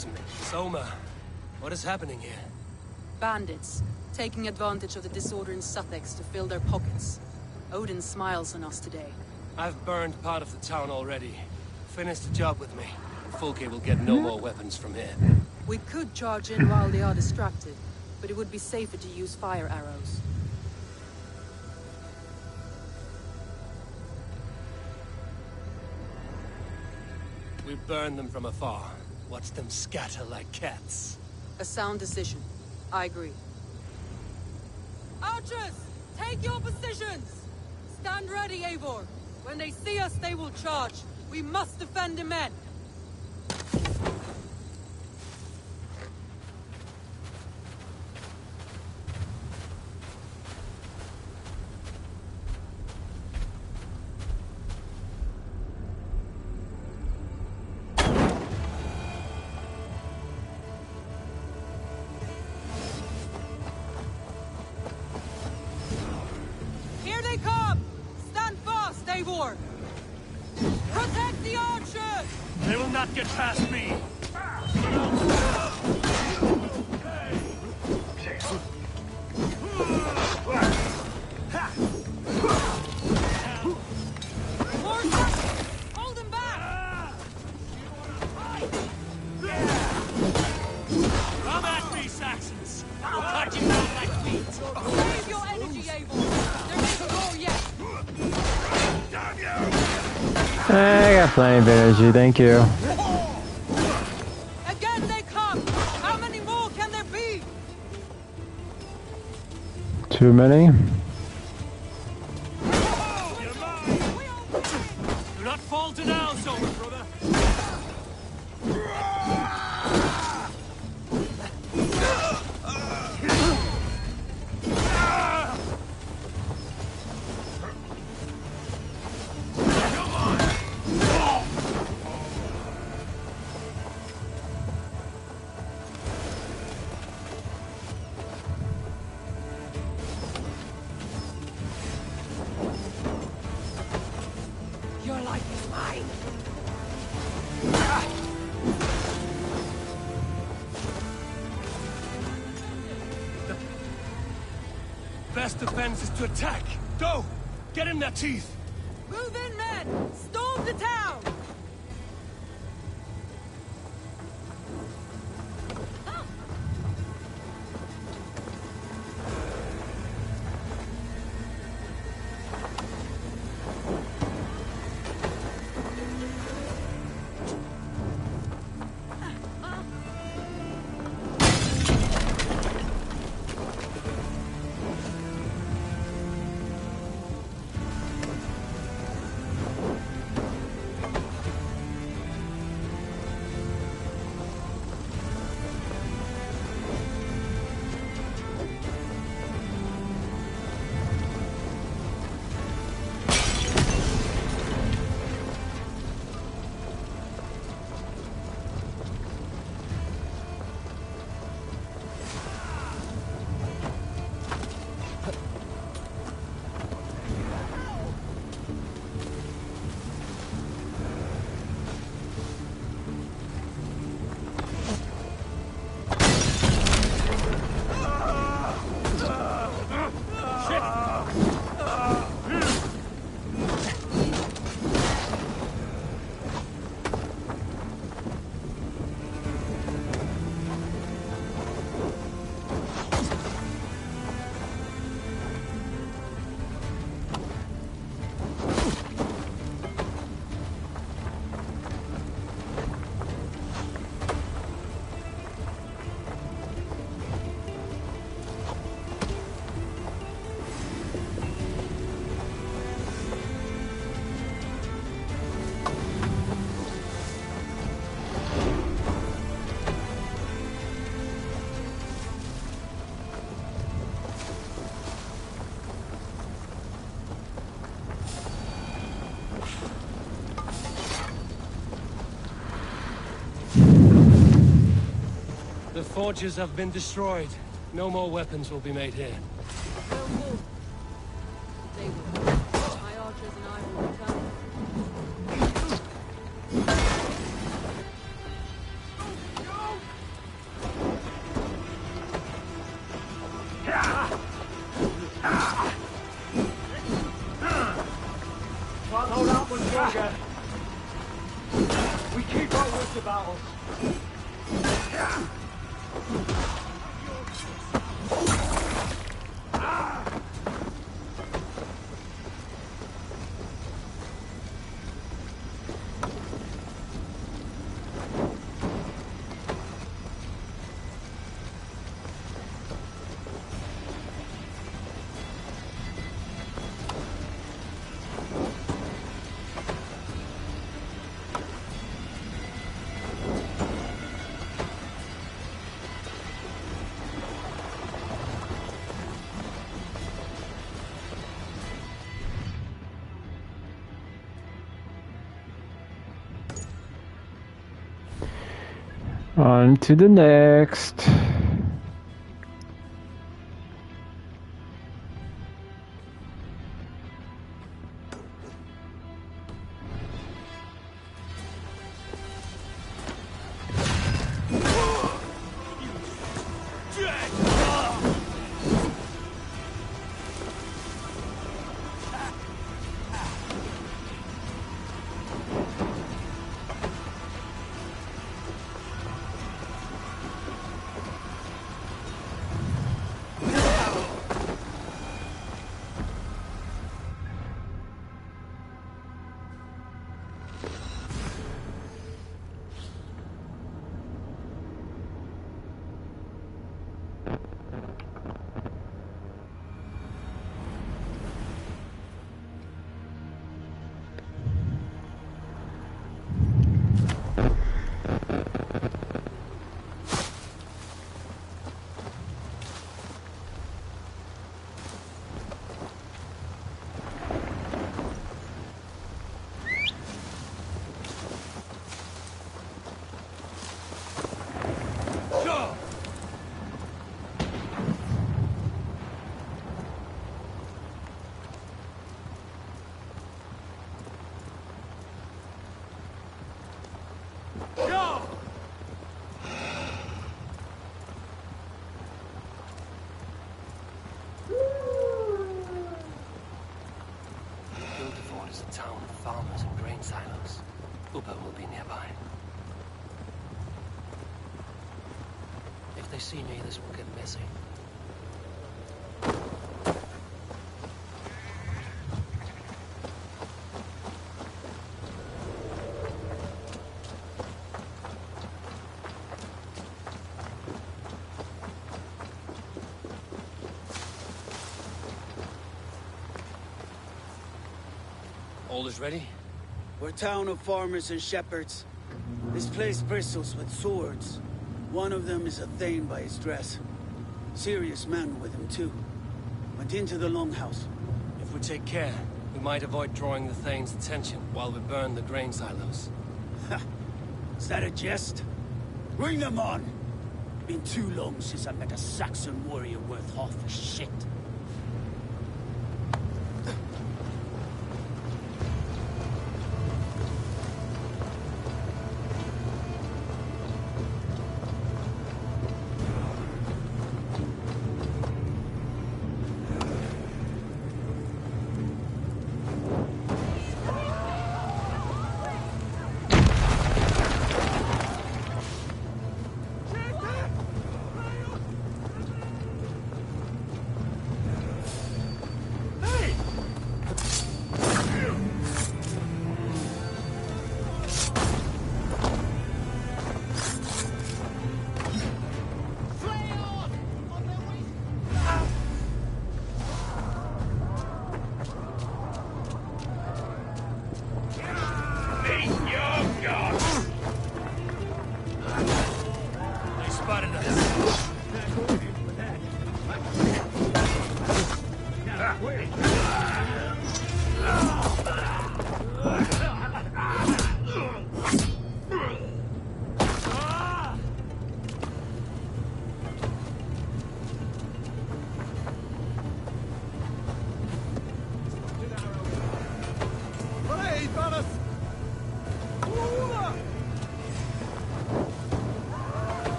these men? Soma, what is happening here? Bandits, taking advantage of the disorder in Sussex to fill their pockets. Odin smiles on us today. I've burned part of the town already. Finish the job with me. Fulke will get no more weapons from here. We could charge in while they are distracted, but it would be safer to use fire arrows. We burn them from afar. Watch them scatter like cats. A sound decision. I agree. Archers! Take your positions! Stand ready, Eivor. When they see us, they will charge. We must defend the men. Here they come! Stand fast, Eivor! Protect the archers! They will not get past me! Hold them back! Come at me, Saxons! I'll cut you down like meat! Save your energy, Eivor! There may be more yet! I got plenty of energy, thank you. Again they come! How many more can there be? Too many? Do not falter now, Soma, brother! Your life is mine. Best defense is to attack. Go! Get in their teeth! Move in, men! Storm the town! The forges have been destroyed. No more weapons will be made here. They will. My archers and I will return. Go! stronger. We keep our wits about us. On to the next. Is a town of farmers and grain silos. Uber will be nearby. If they see me, this will get messy. All is ready? We're a town of farmers and shepherds. This place bristles with swords. One of them is a Thane by his dress. Serious man with him, too. Went into the longhouse. If we take care, we might avoid drawing the Thane's attention while we burn the grain silos. Ha! Is that a jest? Bring them on! Been too long since I met a Saxon warrior worth half a shit.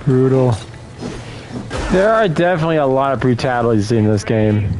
Brutal. There are definitely a lot of brutalities in this game.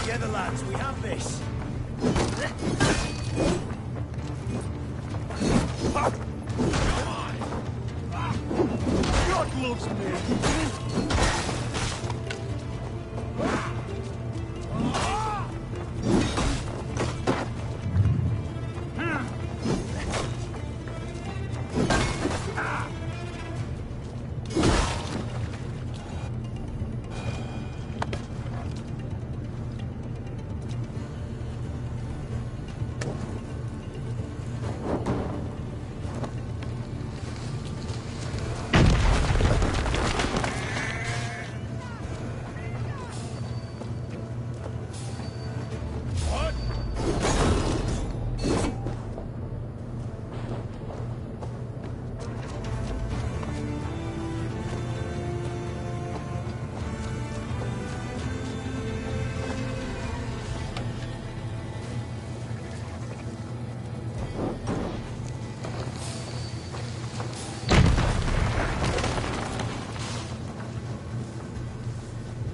Together, lads, we have this. God loves me.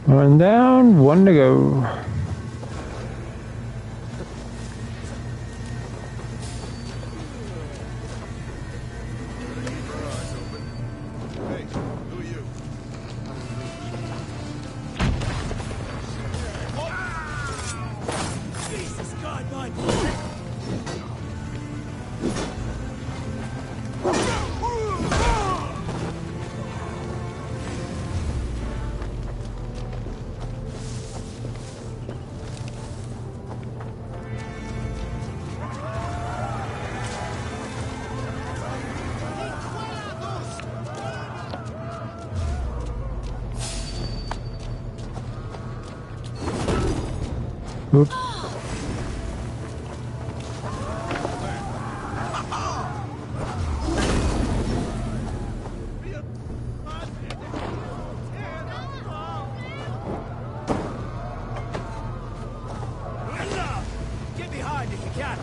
One down, one to go. Jesus God, my Oops. Get behind if you can.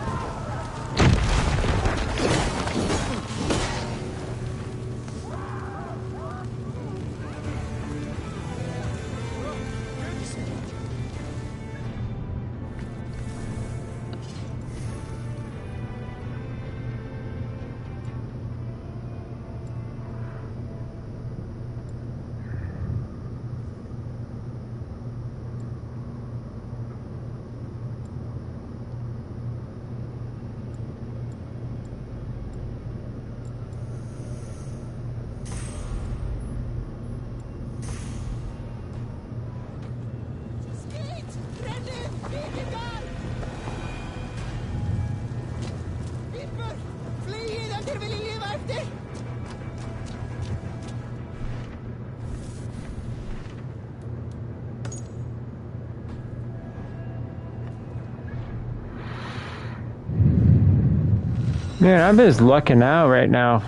Man, I'm just lucking out right now.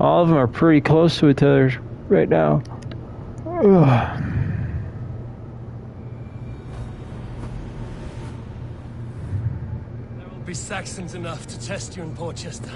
All of them are pretty close to each other right now. Ugh. be Saxons enough to test you in Portchester.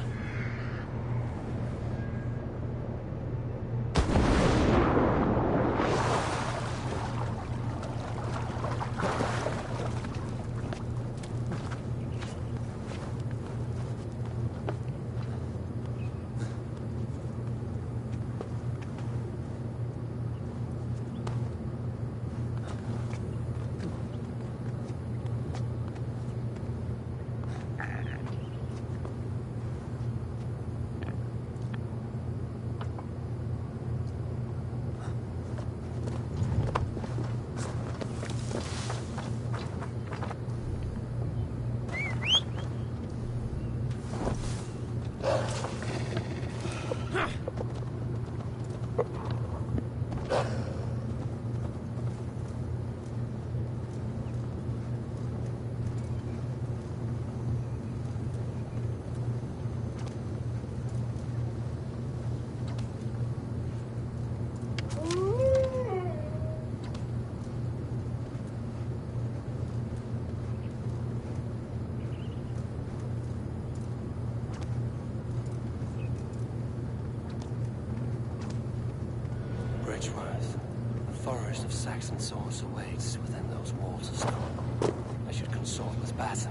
The forest of Saxon swords awaits within those walls of stone. I should consult with Batten.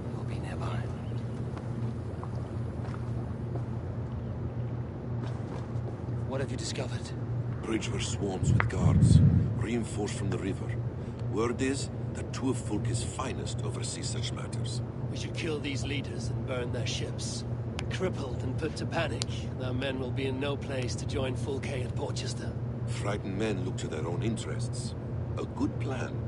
He will be nearby. What have you discovered? Bridge were swarms with guards, reinforced from the river. Word is that two of Fulke's finest oversee such matters. We should kill these leaders and burn their ships. Crippled and put to panic, our men will be in no place to join Fulke at Portchester. Frightened men look to their own interests. A good plan.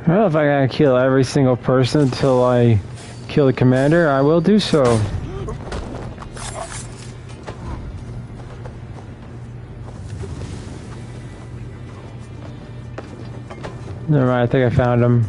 Well, if I gotta kill every single person until I kill the commander, I will do so. Never mind, I think I found him.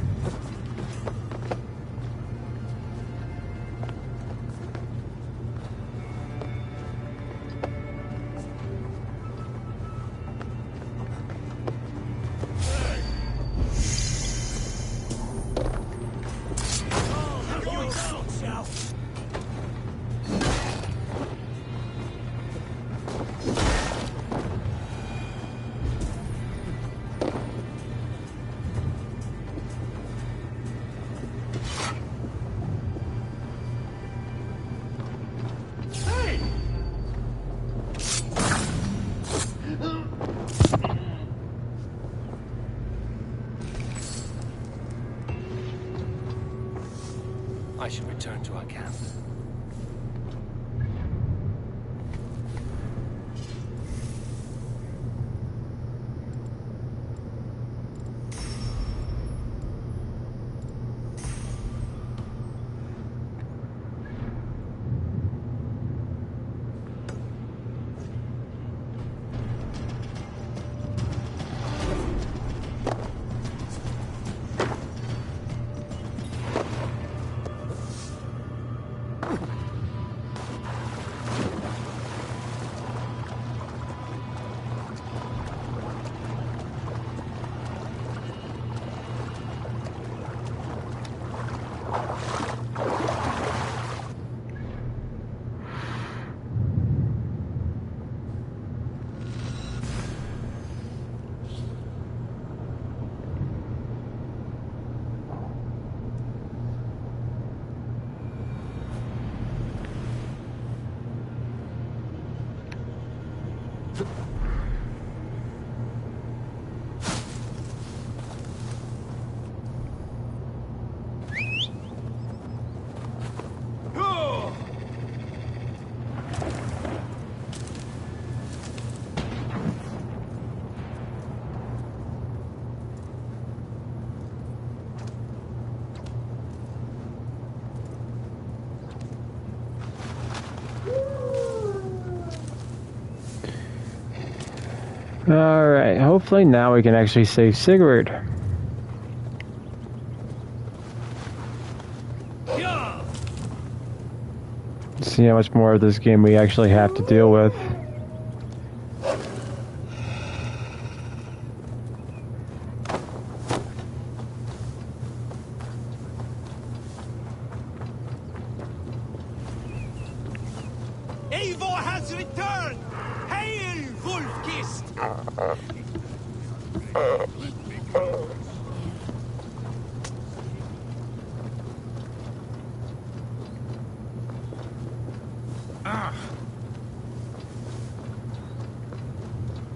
I should return to our camp. Alright, hopefully now we can actually save Sigurd. See how much more of this game we actually have to deal with. Eivor has returned! Hail, Wookiees!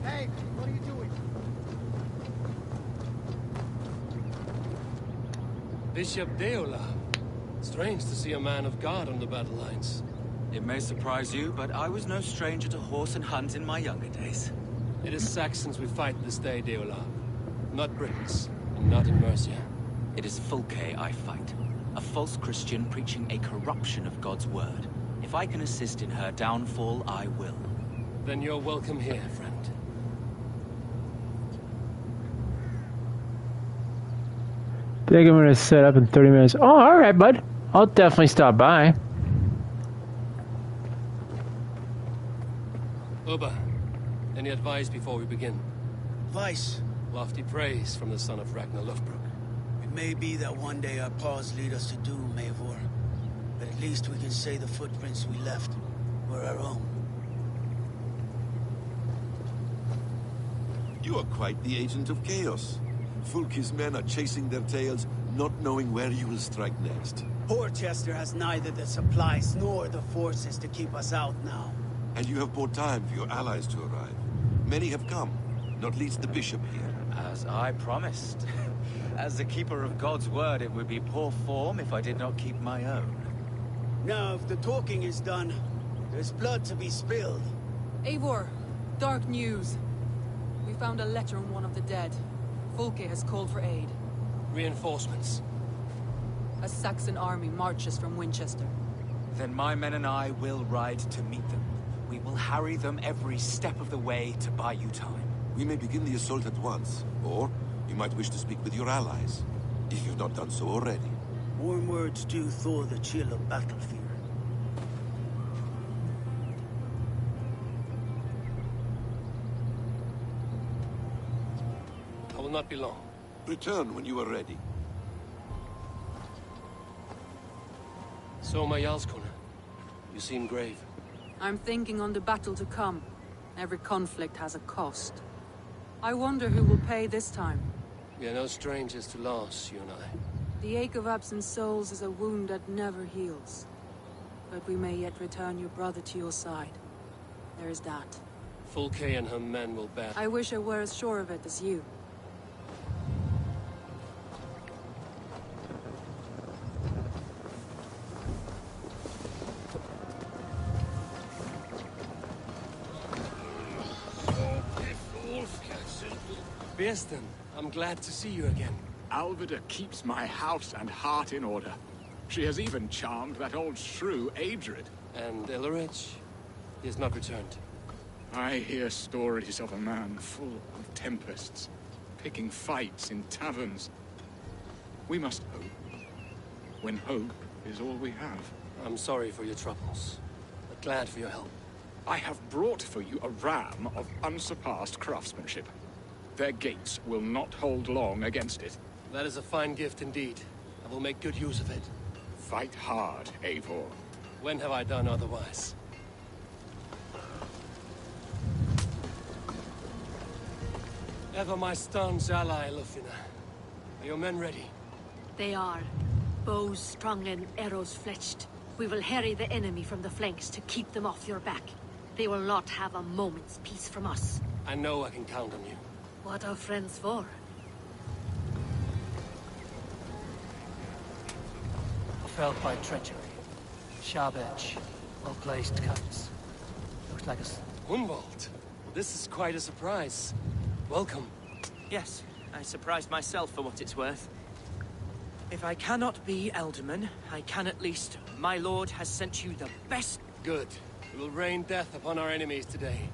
Hey, what are you doing? Bishop Deola. Strange to see a man of God on the battle lines. It may surprise you, but I was no stranger to horse and hunt in my younger days. It is Saxons we fight this day, Deola. Not Britons, and not in Mercia. It is Fulke I fight. A false Christian preaching a corruption of God's word. If I can assist in her downfall, I will. Then you're welcome here, friend. Think I'm gonna set up in 30 minutes. Oh, alright, bud. I'll definitely stop by. Oba, any advice before we begin? Vice. Lofty praise from the son of Ragnar Lothbrok. It may be that one day our paths lead us to doom, Eivor. But at least we can say the footprints we left were our own. You are quite the agent of chaos. Fulke's men are chasing their tails, not knowing where you will strike next. Porchester has neither the supplies nor the forces to keep us out now. And you have bought time for your allies to arrive. Many have come, not least the bishop here. As I promised. As the keeper of God's word, it would be poor form if I did not keep my own. Now, if the talking is done, there's blood to be spilled. Eivor, dark news. We found a letter on one of the dead. Fulke has called for aid. Reinforcements. A Saxon army marches from Winchester. Then my men and I will ride to meet them. We will harry them every step of the way to buy you time. We may begin the assault at once, or you might wish to speak with your allies, if you've not done so already. Warm words do thaw the chill of battle fear. I will not be long. Return when you are ready. So, my Jarlskona, you seem grave. I'm thinking on the battle to come. Every conflict has a cost. I wonder who will pay this time. We are no strangers to loss, you and I. The ache of absent souls is a wound that never heals. But we may yet return your brother to your side. There is that. Fulke and her men will bear. I wish I were as sure of it as you. Birsten, I'm glad to see you again. Alvida keeps my house and heart in order. She has even charmed that old shrew, Adrid. And Illerich? He has not returned. I hear stories of a man full of tempests, picking fights in taverns. We must hope, when hope is all we have. I'm sorry for your troubles, but glad for your help. I have brought for you a ram of unsurpassed craftsmanship. Their gates will not hold long against it. That is a fine gift indeed. I will make good use of it. Fight hard, Eivor. When have I done otherwise? Ever my staunch ally, Lufina. Are your men ready? They are. Bows strung and arrows fletched. We will harry the enemy from the flanks to keep them off your back. They will not have a moment's peace from us. I know I can count on you. What are friends for? Felled by treachery. Sharp edge. Well-placed cuts. Looks like a... Humboldt! This is quite a surprise. Welcome. Yes, I surprised myself for what it's worth. If I cannot be Alderman, I can at least... My lord has sent you the best... Good. We will rain death upon our enemies today.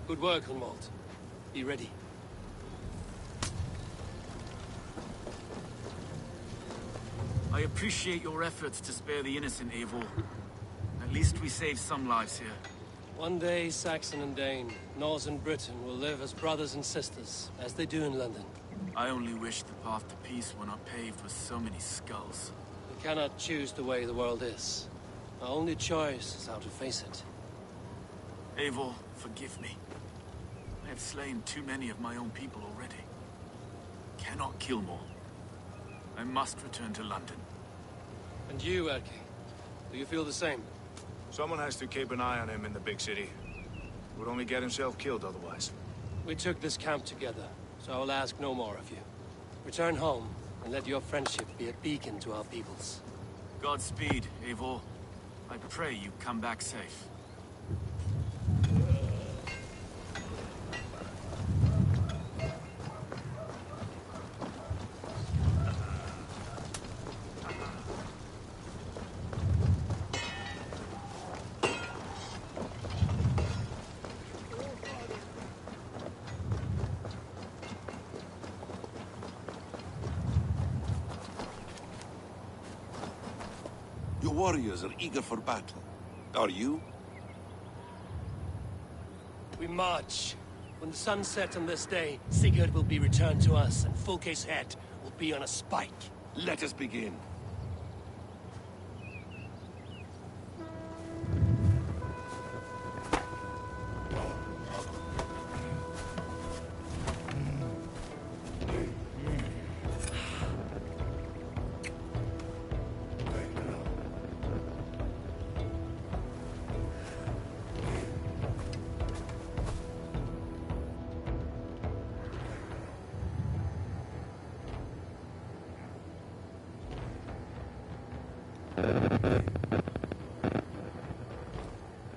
Good work, Humboldt. Be ready. I appreciate your efforts to spare the innocent, Eivor. At least we saved some lives here. One day, Saxon and Dane, Norse and Briton will live as brothers and sisters, as they do in London. I only wish the path to peace were not paved with so many skulls. We cannot choose the way the world is. Our only choice is how to face it. Eivor, forgive me. I have slain too many of my own people already. Cannot kill more. I must return to London. And you, Erke? Do you feel the same? Someone has to keep an eye on him in the big city. Would only get himself killed otherwise. We took this camp together, so I will ask no more of you. Return home, and let your friendship be a beacon to our peoples. Godspeed, Eivor. I pray you come back safe. Your warriors are eager for battle. Are you? We march. When the sun sets on this day, Sigurd will be returned to us, and Fulke's head will be on a spike. Let us begin.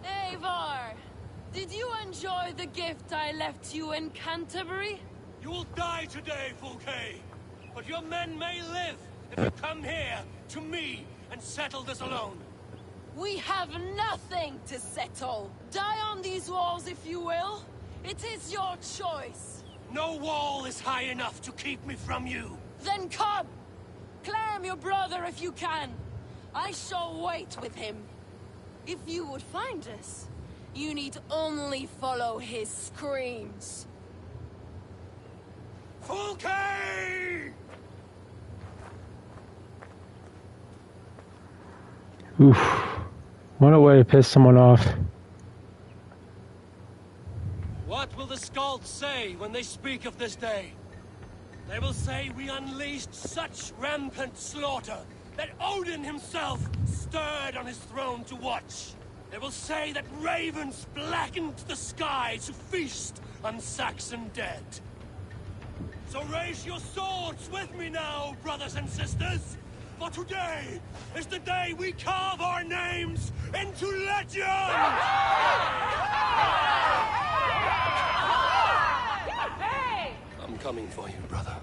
Eivor! Did you enjoy the gift I left you in Canterbury? You will die today, Fulke! but your men may live if you come here to me and settle this alone. We have nothing to settle. Die on these walls if you will. It is your choice. No wall is high enough to keep me from you. Then come! Claim your brother if you can. I shall wait with him. If you would find us, you need only follow his screams. Fulke! Oof. What a way to piss someone off. What will the Skalds say when they speak of this day? They will say we unleashed such rampant slaughter that Odin himself stirred on his throne to watch. They will say that ravens blackened the sky to feast on Saxon dead. So raise your swords with me now, brothers and sisters! For today is the day we carve our names into legend! I'm coming for you, brother.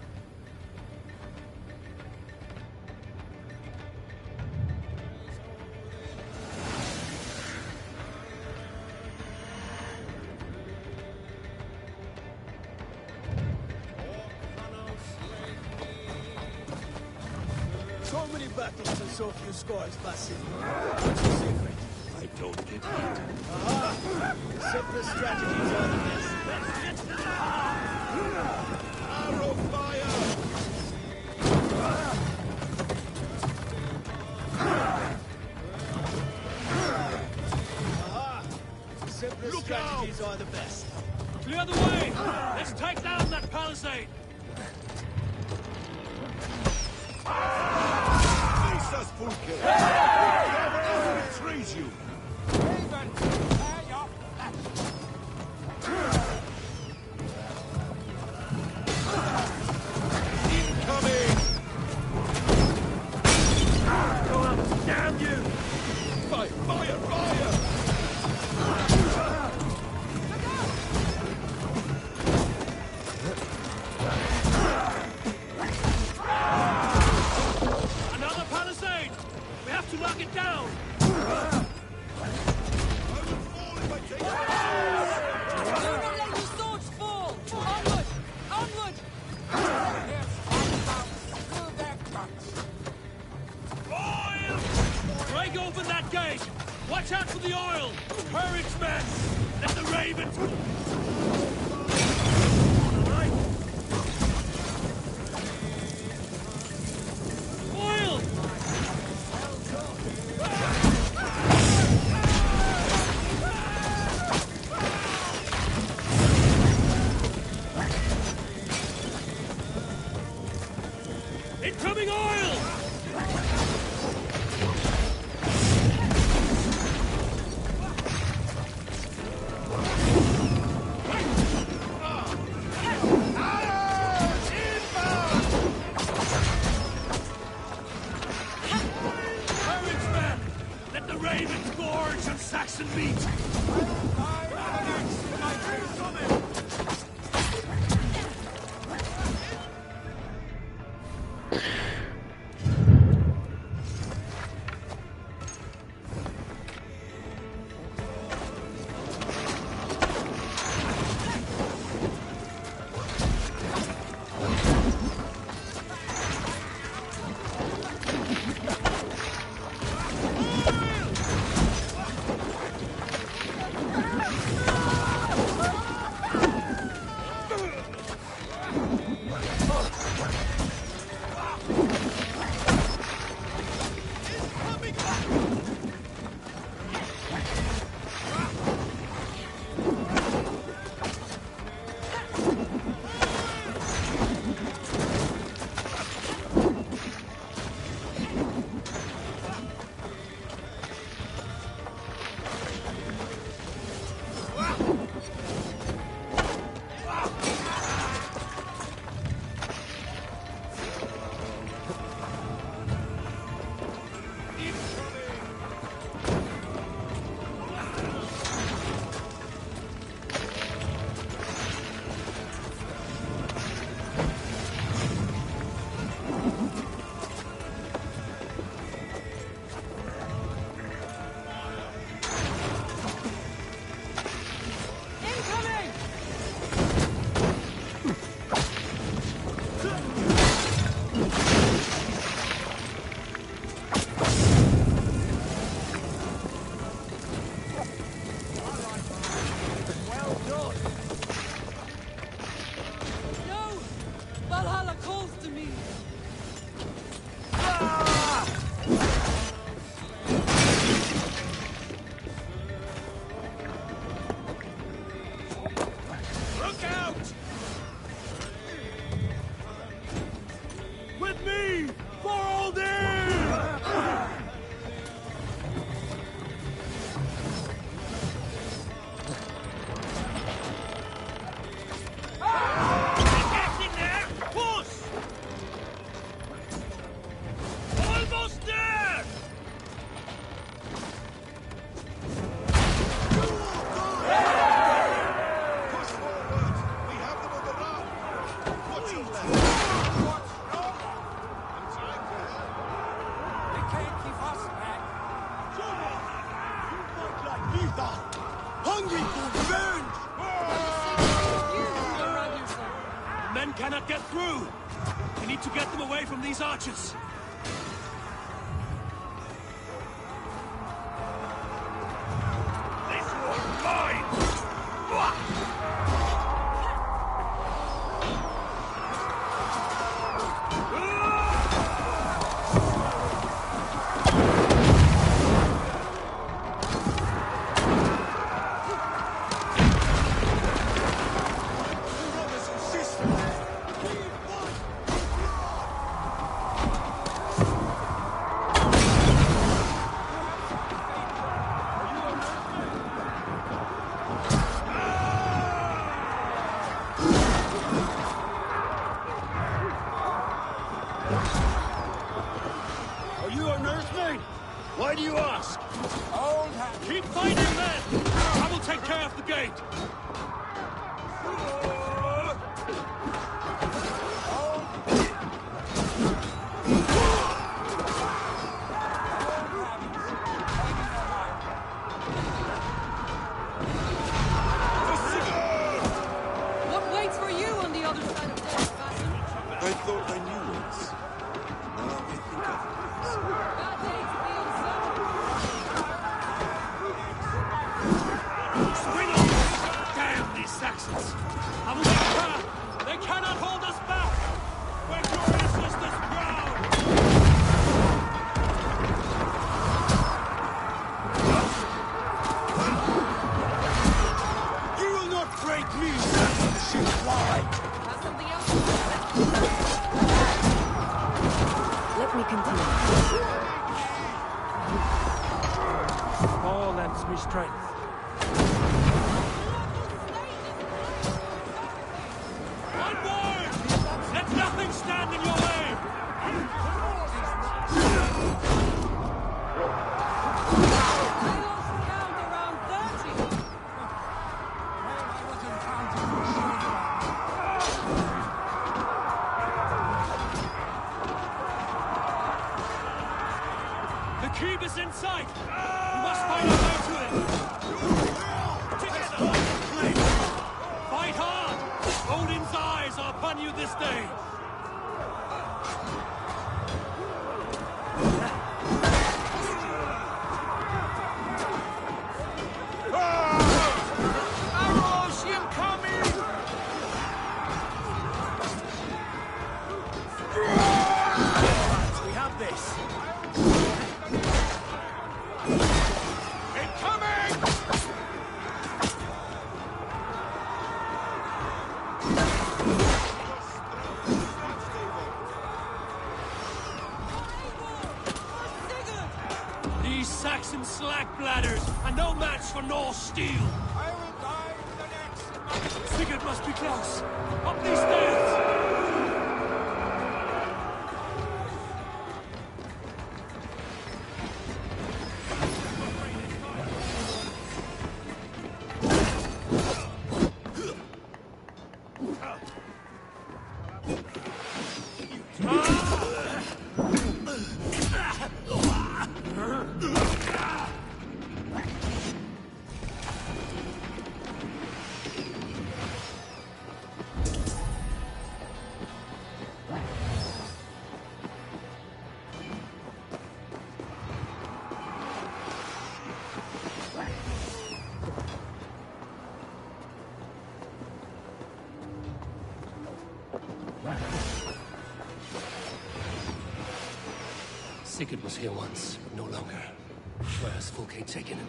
So many battles and so few scores, Basim. What's the secret? I don't get it. Aha! Simple strategies are the best. Arrow fire! Aha! Simple strategies are the best. Clear the way! Let's take down that palisade! Face us, Fulke! Whoever betrays you! Raven, prepare your Incoming! Go up, damn you! Fire! Fire! Fire! Another palisade! We have to knock it down! Do not let your swords fall! Onward! Onward! Oil! Break open that gate! Watch out for the oil! Courage, men! Let the ravens... Oil! Incoming oil! Courage, men! Let the ravens gorge on Saxon meat! Look out! With me! For Odin! Get in there! Push! Almost there! Push forward! We have them on the run! Watch your left! They can't keep us back. You fight like neither! Hungry for revenge! The men cannot get through! We need to get them away from these archers! This one's mine! Brothers and sisters! Are you our nursemaid? Why do you ask? Old hat. Keep fighting, men! I will take care of the gate! What waits for you on the other side of death, Basim? I thought I knew once. Now I think otherwise. Bad days be uncertain. Spring on! Damn these Saxons! I will get back! They cannot hold us back! We're glorious as this proud! You will not break me, Saxon ship fly! Have something else? Let me continue. All lends me strength. Onward! Let nothing stand in your way! I lost count around 30. I wasn't counting for sure. The keep is in sight! We must find our way to it! Together! Fight hard! Odin's eyes are upon you this day! Arrows incoming! We have this. Incoming! These Saxon slack bladders are no match for Norse steel! I will die the next. Sigurd must be close! Up these stairs! Sigurd was here once, but no longer. Where has Fulke taken him?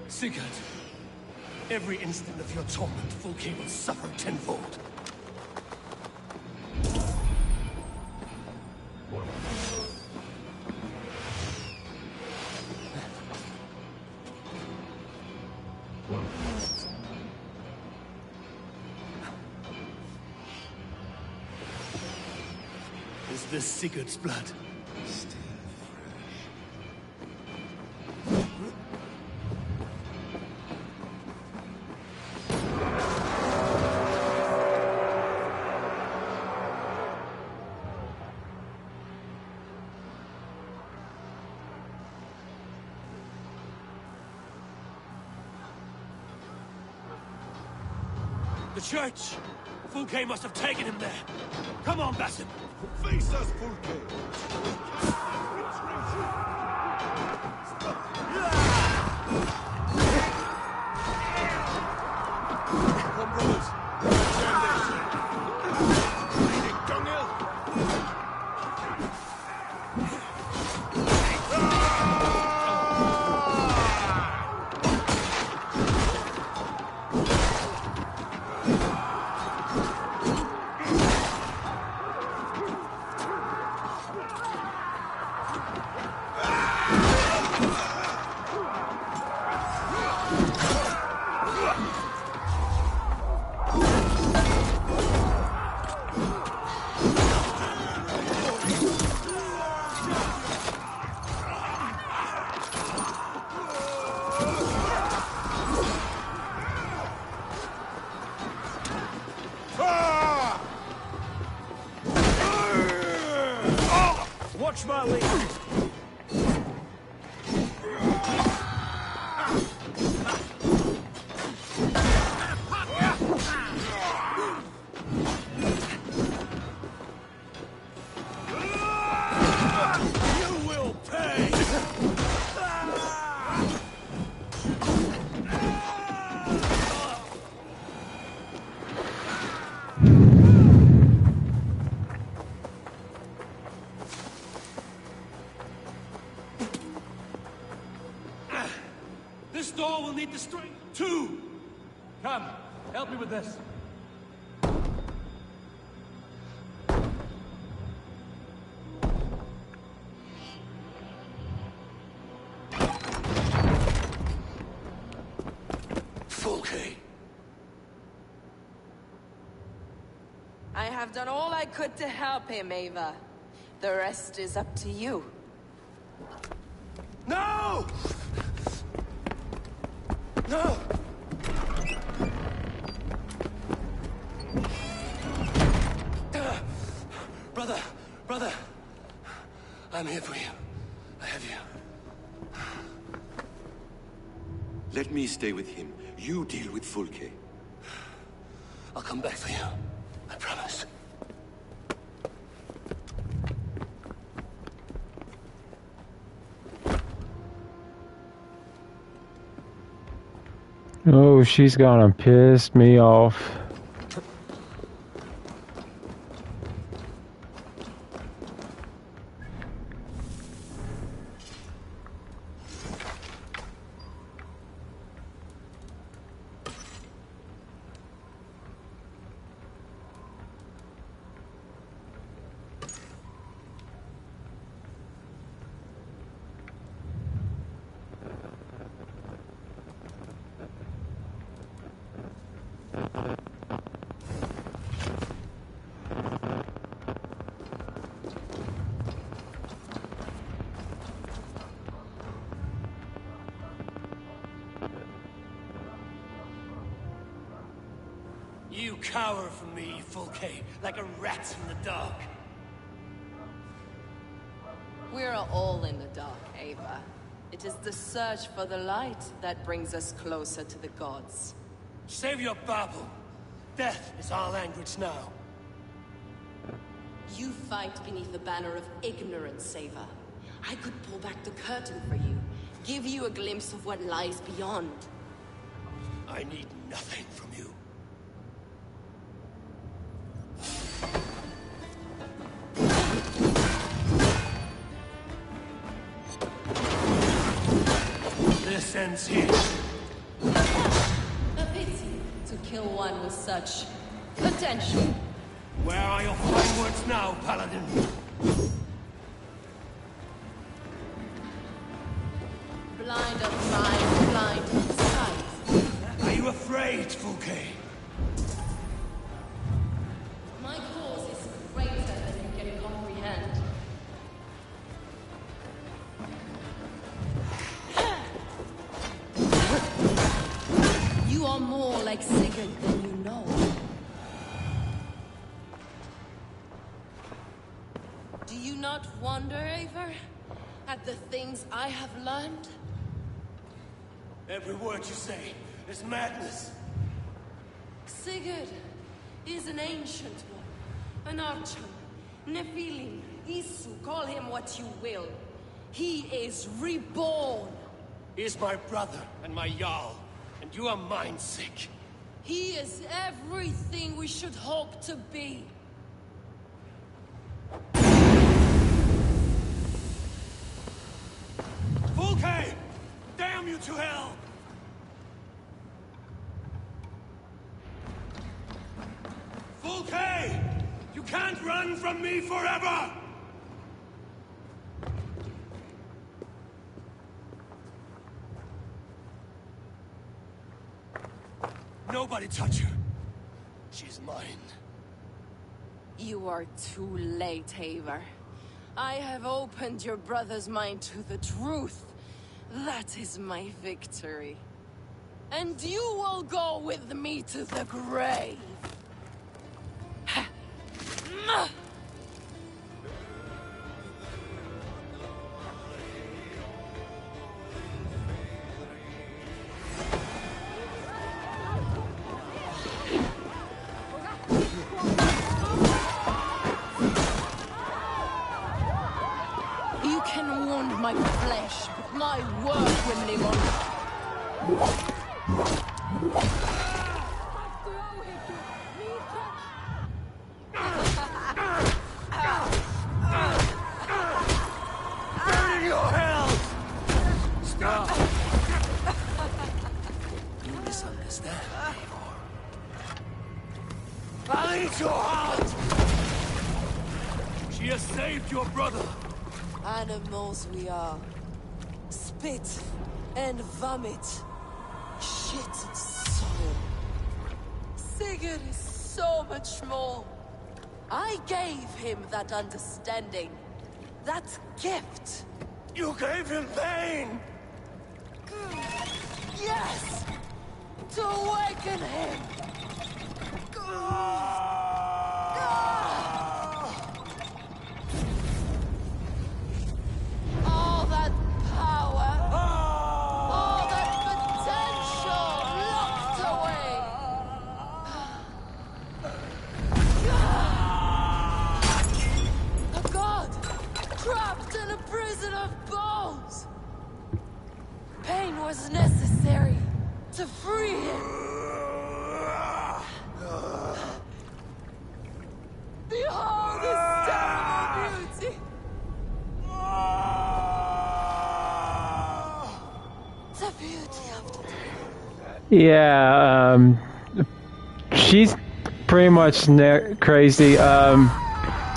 Sigurd! Every instant of your torment, Fulke will suffer tenfold. Is this Sigurd's blood? The church! Fulke must have taken him there. Come on, Basim. Face us, Fulke! Come, brothers. Turn this. Bleeding dunghill. Watch my lead! You will pay! This door will need the strength too! Come, help me with this. Fulke! I have done all I could to help him, Ava. The rest is up to you. No! No! Brother! I'm here for you. I have you. Let me stay with him. You deal with Fulke. I'll come back for you. I promise. Oh, she's gonna piss me off. You cower from me, Fulke, like a rat in the dark. We're all in the dark, Ava. It is the search for the light that brings us closer to the gods. Save your babble. Death is our language now. You fight beneath the banner of ignorance, Ava. I could pull back the curtain for you, give you a glimpse of what lies beyond. I need nothing from you. This ends here. A pity to kill one with such potential. Where are your fine words now, Paladin? Blind of mind, blind of sight. Are you afraid, Wookiee? My cause is greater than you can comprehend. You are more like Sigurd than you know. Do you not wonder, Eivor, at the things I have learned? Every word you say is madness. Sigurd is an ancient one, an archer, Nephilim, Isu, call him what you will. He is reborn. He is my brother and my Jarl, and you are mind sick. He is everything we should hope to be. Wookiee! Damn you to hell! Wookiee! You can't run from me forever! Nobody touch her. She's mine. You are too late, Eivor. I have opened your brother's mind to the truth. That is my victory. And you will go with me to the grave. You can wound my flesh, but my work will live on. Burn in your hell! Stop! You misunderstand, Eivor. I'll eat your heart! She has saved your brother! Animals we are. Spit and vomit. Shit and soul. Sigurd is so much more. I gave him that understanding. That gift. You gave him pain! Yes! To awaken him! All that power, all that potential locked away. A god trapped in a prison of bones. Pain was necessary to free him. Behold his terrible beauty. The beauty of the Yeah, she's pretty much crazy.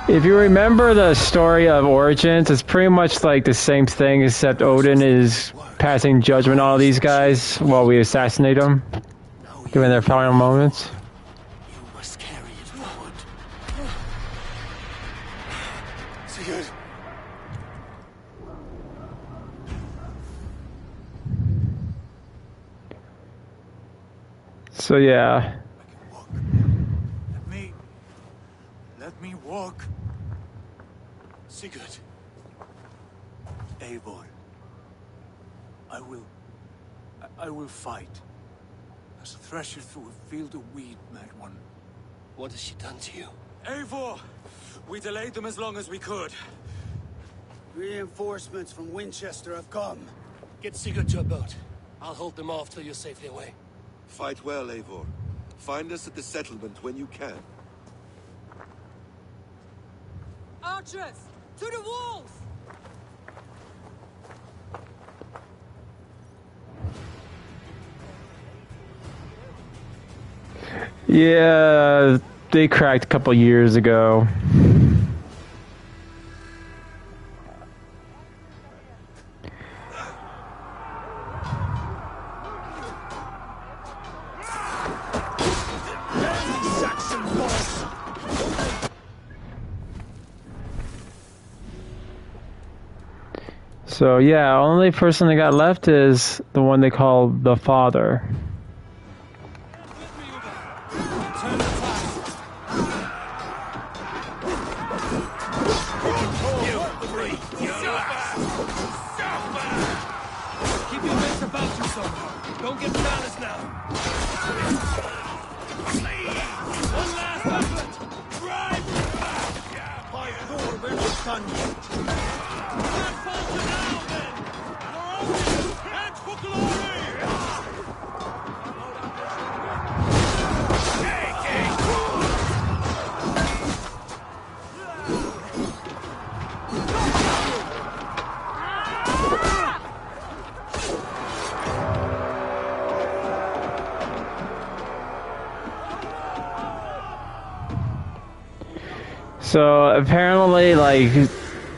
If you remember the story of Origins, it's pretty much like the same thing, except Odin is passing judgment on all these guys while we assassinate them during their final moments. You must carry it forward. Sigurd! So yeah. Let me walk. Sigurd. Eivor. I will fight. As a thresher through a field of wheat, mad one. What has she done to you? Eivor! We delayed them as long as we could. Reinforcements from Winchester have come. Get Sigurd to a boat. I'll hold them off till you're safely away. Fight well, Eivor. Find us at the settlement when you can. Archers! To the walls! Yeah, they cracked a couple years ago. So yeah, only person that got left is the one they call the father. Keep your wits about you, son. Don't get malice now. One last effort. Drive back. By Thor, we're not done yet. Not falter now, then. You're only and for glory. So apparently, like,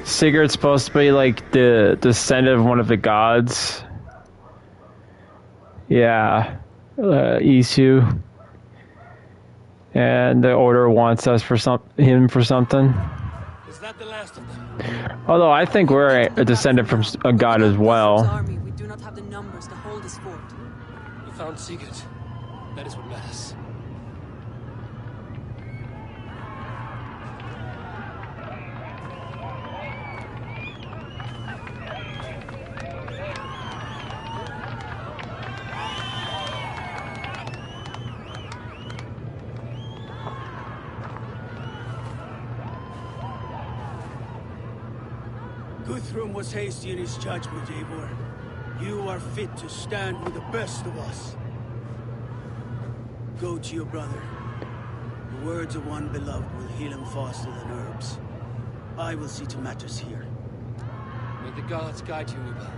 Sigurd's supposed to be like the descendant of one of the gods. Yeah, Isu. And the Order wants us for him for something. Is that the last of them? Although I think we're a descendant from a god as well. Army, we do not have the numbers to hold this fort. You found Sigurd. That is what matters. Guthrum was hasty in his judgment, Eivor. You are fit to stand with the best of us. Go to your brother. The words of one beloved will heal him faster than herbs. I will see to matters here. May the gods guide you, Uba.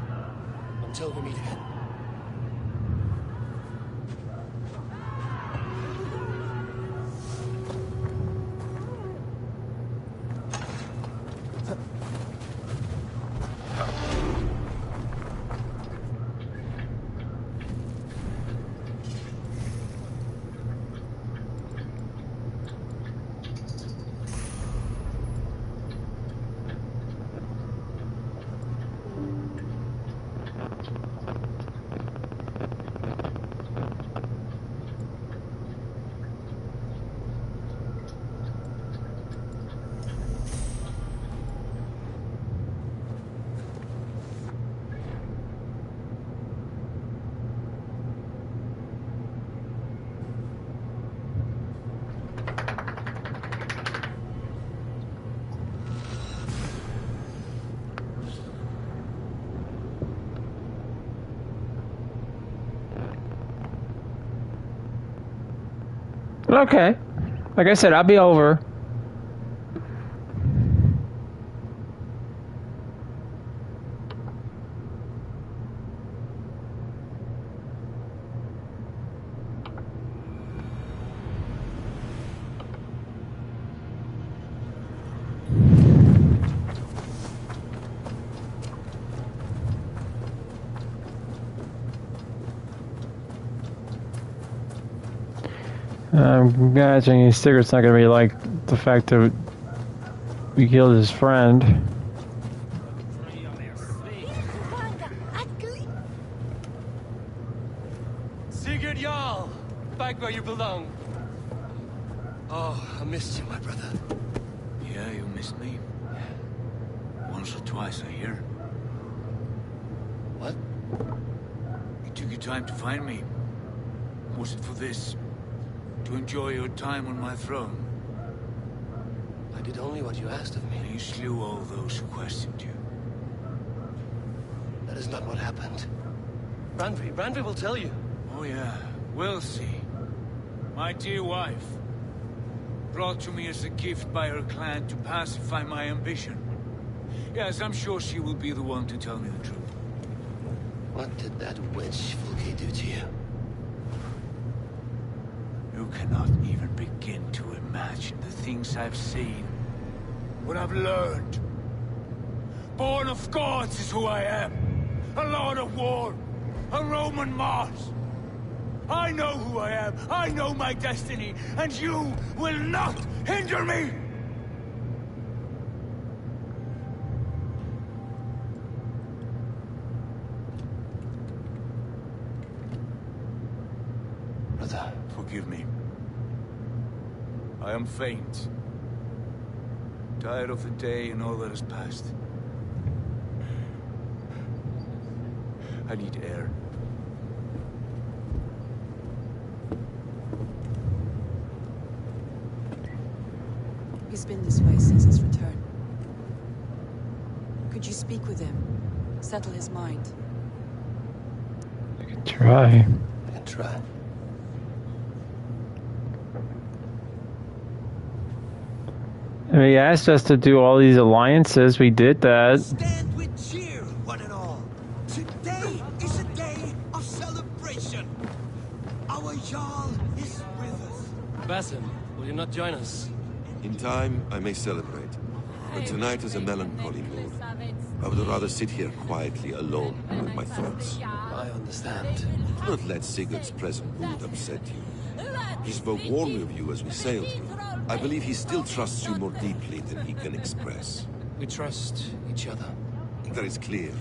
Until we meet again. Okay. Like I said, I'll be over. I'm imagining Sigurd's not going to be like the fact that we killed his friend. Sigurd Jarl! Back where you belong. Oh, I missed you, my brother. Yeah, you missed me. Once or twice, I hear. What? You took your time to find me. Was it for this? To enjoy your time on my throne? I did only what you asked of me. You slew all those who questioned you. is not what happened. Randvi will tell you. Oh yeah, we'll see. My dear wife, brought to me as a gift by her clan to pacify my ambition. Yes, I'm sure she will be the one to tell me the truth. What did that witch Wookieee do to you? You cannot even begin to imagine the things I've seen. What I've learned. Born of gods is who I am. A lord of war. A Roman Mars. I know who I am. I know my destiny. And you will not hinder me! Brother. Forgive me. I am faint. Tired of the day and all that has passed. I need air. He's been this way since his return. Could you speak with him? Settle his mind? I can try. I can try. I mean, he asked us to do all these alliances. We did that. Stand with cheer, one and all. Today is a day of celebration. Our Jarl is with us. Basim, will you not join us? In time, I may celebrate. But tonight is a melancholy mood. I would rather sit here quietly alone with my thoughts. I understand. Do not let Sigurd's present mood upset you. He spoke warmly of you as we sailed here. I believe he still trusts you more deeply than he can express. We trust each other. That is clear.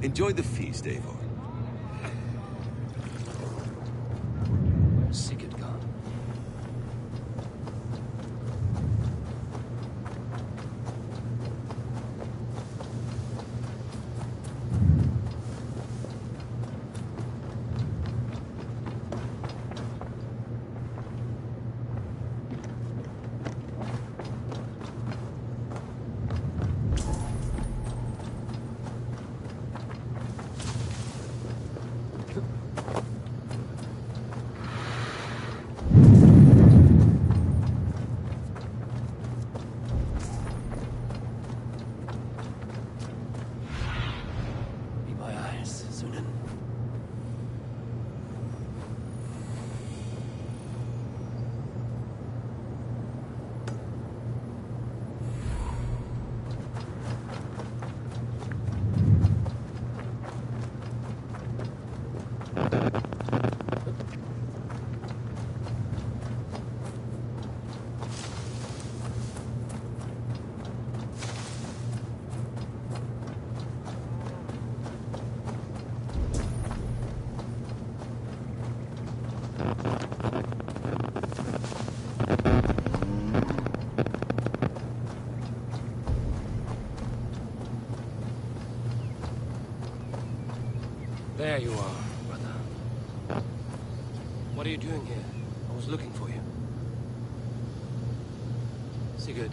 Enjoy the feast, Eivor. Sigurd gone. There you are, brother. What are you doing here? I was looking for you. Sigurd.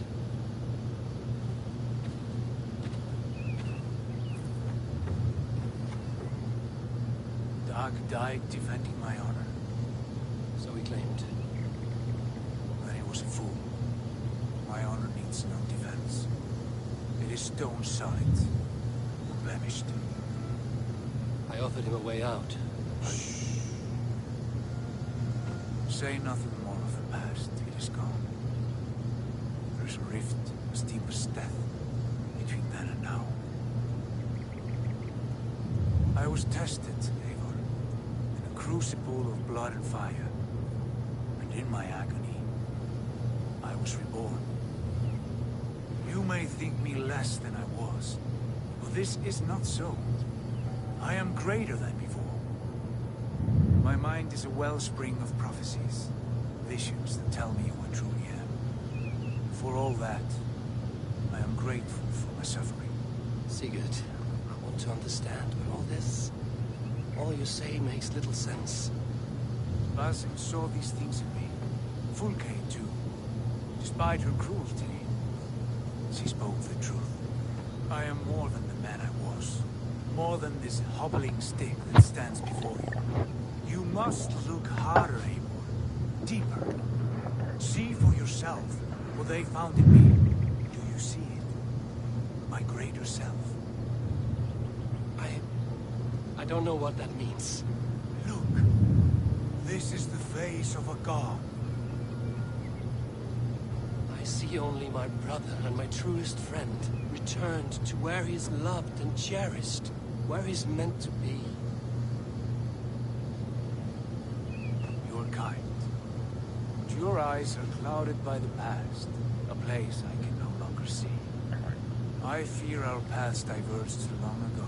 Dag died defending my honor. So he claimed. Then he was a fool. My honor needs no defense. It is stone solid. Unblemished. I offered him a way out. Say nothing more of the past. It is gone. There is a rift as deep as death between then and now. I was tested, Eivor, in a crucible of blood and fire. And in my agony, I was reborn. You may think me less than I was, but this is not so. I am greater than before. My mind is a wellspring of prophecies, visions that tell me who I truly am. For all that, I am grateful for my suffering. Sigurd, I want to understand, but all you say makes little sense. Basim saw these things in me. Fulke, too. Despite her cruelty, she spoke the truth. I am more than the man I was. more than this hobbling stick that stands before you. You must look harder, Eivor. Deeper. See for yourself what they found in me. Do you see it? My greater self. I don't know what that means. Look. This is the face of a god. I see only my brother and my truest friend returned to where he is loved and cherished, where he's meant to be. You're kind. But your eyes are clouded by the past, a place I can no longer see. I fear our paths diverged long ago.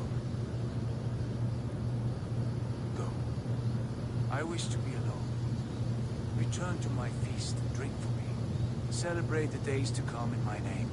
Go. I wish to be alone. Return to my feast and drink for me. Celebrate the days to come in my name.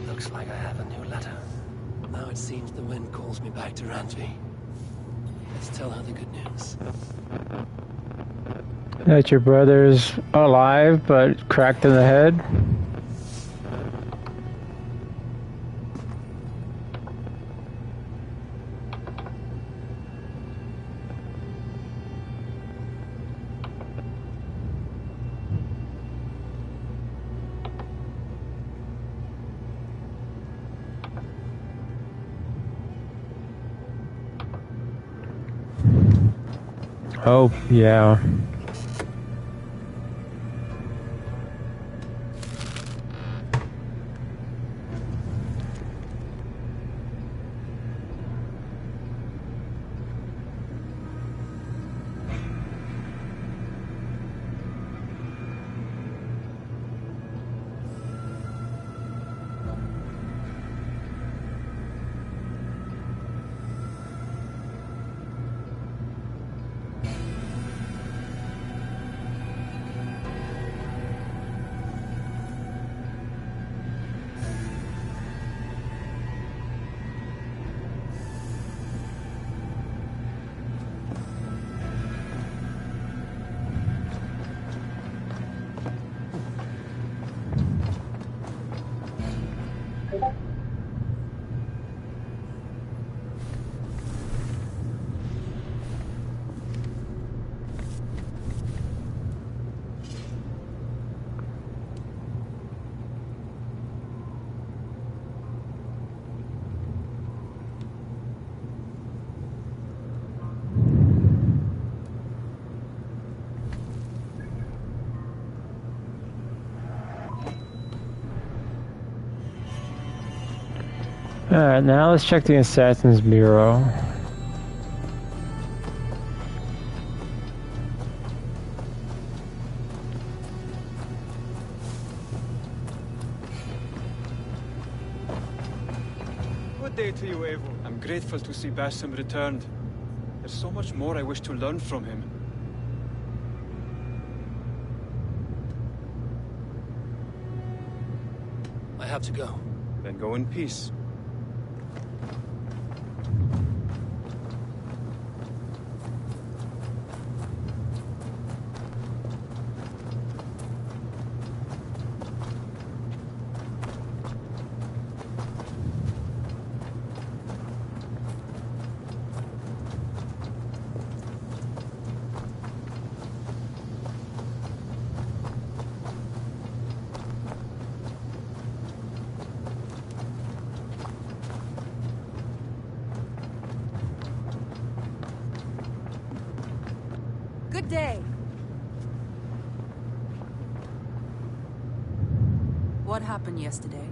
Looks like I have a new letter. Now it seems the wind calls me back to Randvi. Let's tell her the good news. That your brother's alive, but cracked in the head. Oh, yeah. Alright, now let's check the Assassin's Bureau. Good day to you, Eivor. I'm grateful to see Basim returned. There's so much more I wish to learn from him. I have to go. Then go in peace. Good day. What happened yesterday?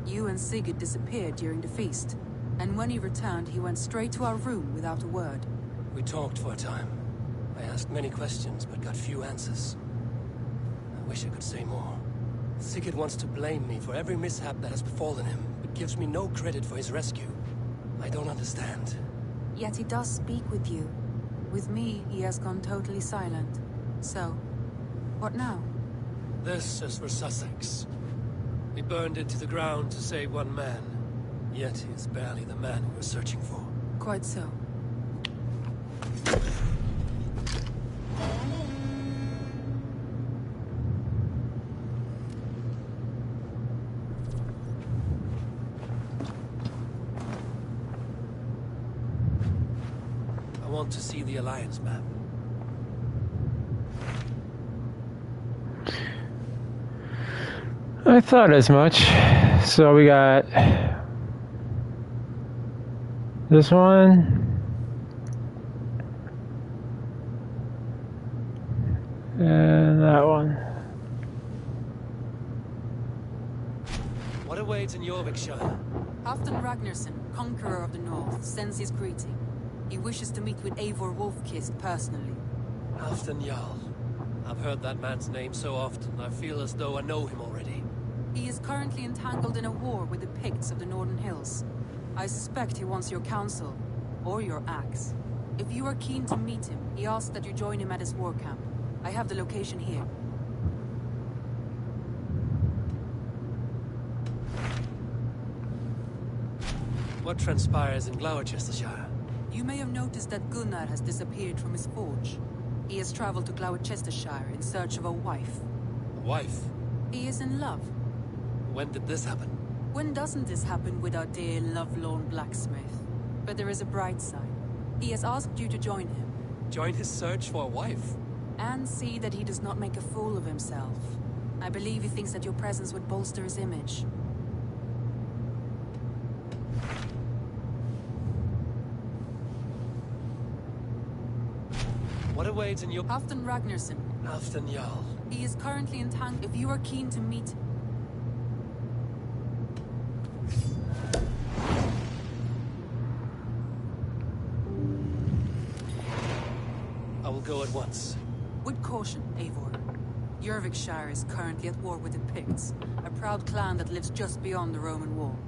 You and Sigurd disappeared during the feast. And when he returned, he went straight to our room without a word. We talked for a time. I asked many questions, but got few answers. Wish I could say more. Sigurd wants to blame me for every mishap that has befallen him, but gives me no credit for his rescue. I don't understand. Yet he does speak with you. With me, he has gone totally silent. So, what now? This is for Sussex. We burned it to the ground to save one man. Yet he is barely the man we were searching for. Quite so. I want to see the Alliance map. I thought as much. So we got this one. And that one. What awaits in Jorvikshire? Halfdan Ragnarsson, conqueror of the north, sends his greeting. He wishes to meet with Eivor Wolf-Kissed personally. Halfdan Jarl. I've heard that man's name so often, I feel as though I know him already. He is currently entangled in a war with the Picts of the Northern Hills. I suspect he wants your counsel, or your axe. If you are keen to meet him, he asks that you join him at his war camp. I have the location here. What transpires in Gloucestershire? You may have noticed that Gunnar has disappeared from his forge. He has traveled to Gloucestershire in search of a wife. A wife? He is in love. When did this happen? When doesn't this happen with our dear lovelorn blacksmith? But there is a bright side. He has asked you to join him. Join his search for a wife? And see that he does not make a fool of himself. I believe he thinks that your presence would bolster his image. What awaits in your... Halfdan Ragnarsson. Halfdan Jarl. He is currently entangled. If you are keen to meet... I will go at once. With caution, Eivor. Jorvikshire is currently at war with the Picts, a proud clan that lives just beyond the Roman wall.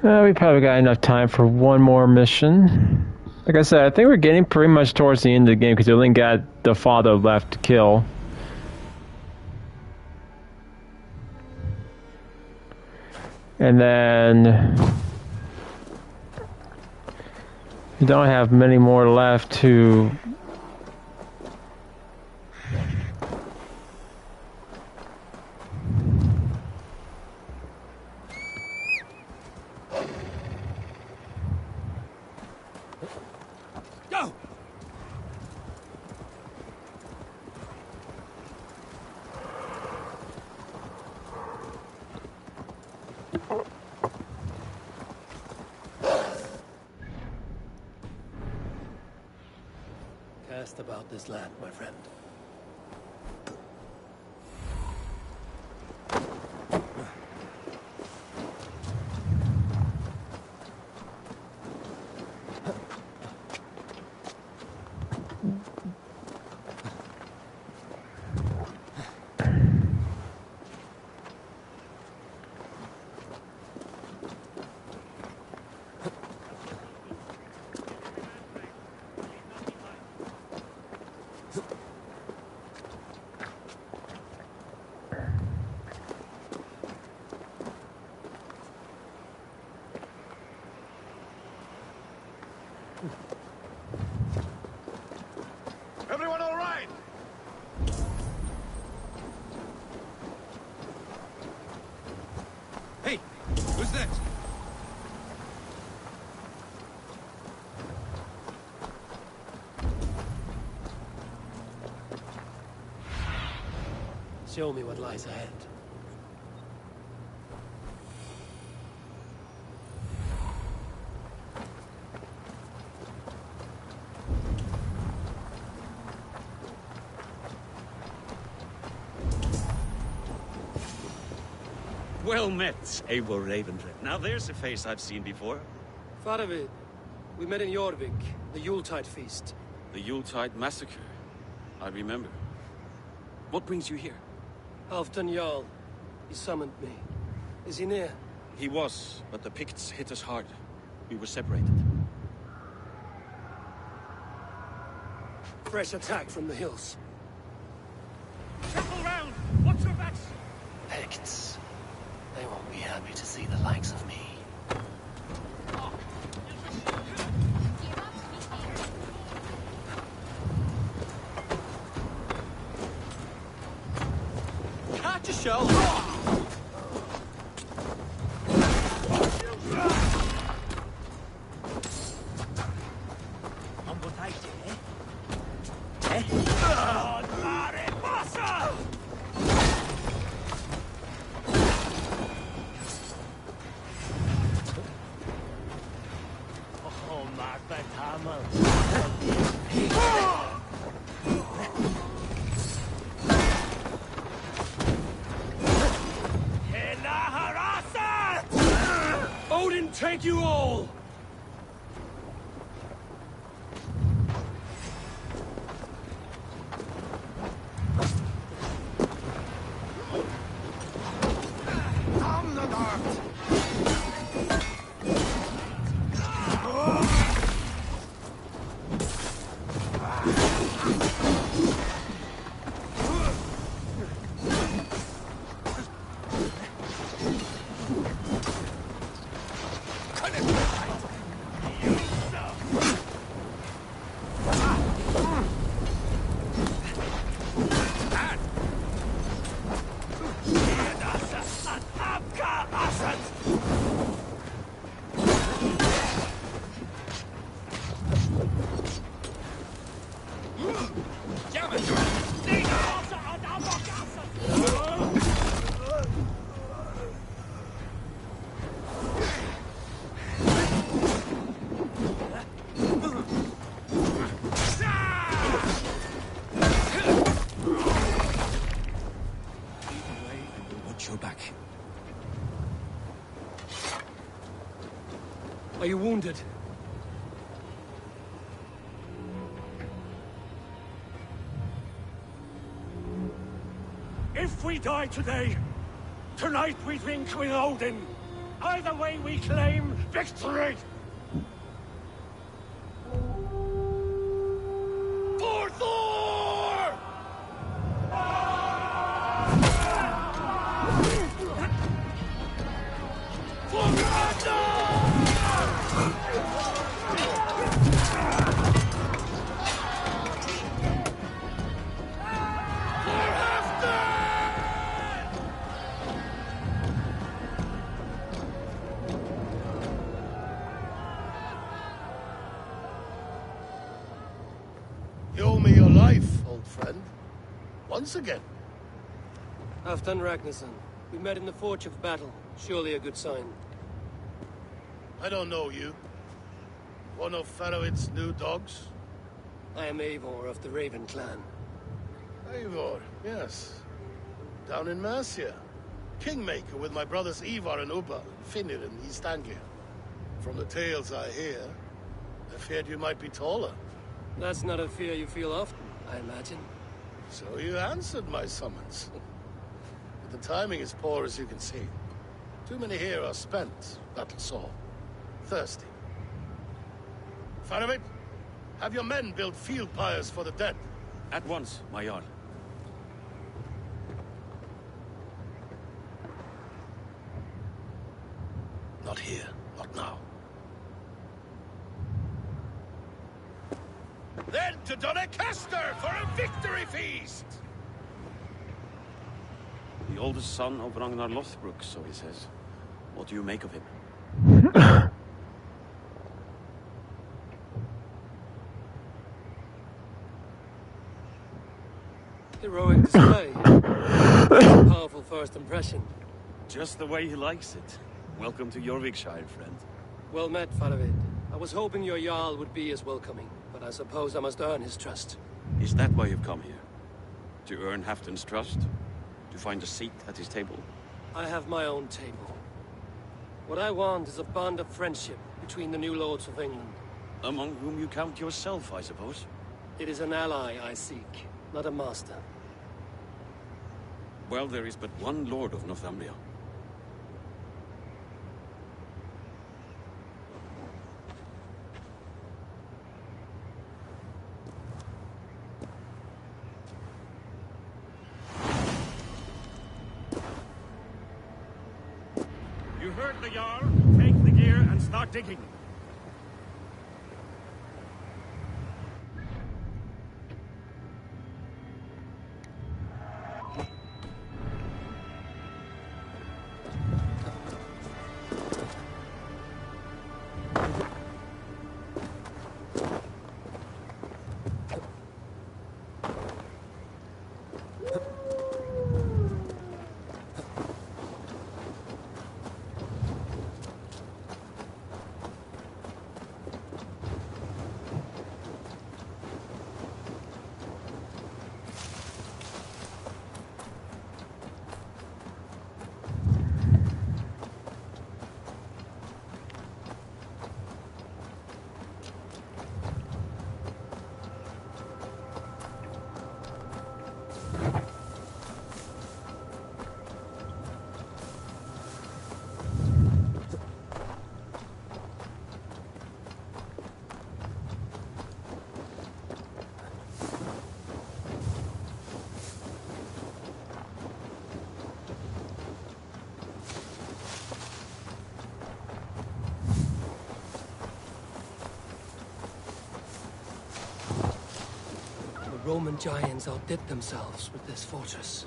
We probably got enough time for one more mission. Like I said, I think we're getting pretty much towards the end of the game because we only got the father left to kill. And then we don't have many more left to go. Cast about this land, my friend. Everyone all right? Hey, who's that? Show me what lies ahead. Well met, Eivor Ravenred. Now there's a face I've seen before. Faravid, we met in Jorvik, the Yuletide feast. The Yuletide massacre. I remember. What brings you here? Halfdan Jarl. He summoned me. Is he near? He was, but the Picts hit us hard. We were separated. Fresh attack from the hills. Circle round! Watch your backs! Picts. They won't be happy to see the likes of me. Catch a shell! Odin, take you all! Are you wounded? If we die today, tonight we drink with Odin. Either way, we claim victory! For Thor! For You owe me your life, old friend. Once again. Halfdan Ragnarsson. We met in the Forge of Battle. Surely a good sign. I don't know you. One of Faroid's new dogs? I am Eivor of the Raven clan. Eivor, yes. Down in Mercia. Kingmaker with my brothers Ivar and Ubba, Finnr in East Anglia. From the tales I hear, I feared you might be taller. That's not a fear you feel often, I imagine. So you answered my summons. But the timing is poor, as you can see. Too many here are spent, battle-sore, thirsty. Faroid, have your men build field pyres for the dead. At once, my Jarl. Not here, not now. Then to Doncaster for a victory feast! The oldest son of Ragnar Lothbrok, so he says. What do you make of him? Heroic display. Powerful first impression. Just the way he likes it. Welcome to Jorvikshire, friend. Well met, Faroid. I was hoping your Jarl would be as welcoming, but I suppose I must earn his trust. Is that why you've come here? To earn Halfdan's trust? To find a seat at his table? I have my own table. What I want is a bond of friendship between the new lords of England. Among whom you count yourself, I suppose? It is an ally I seek, not a master. Well, there is but one lord of Northumbria. You heard the Jarl. Take the gear and start digging. The Roman giants outdid themselves with this fortress.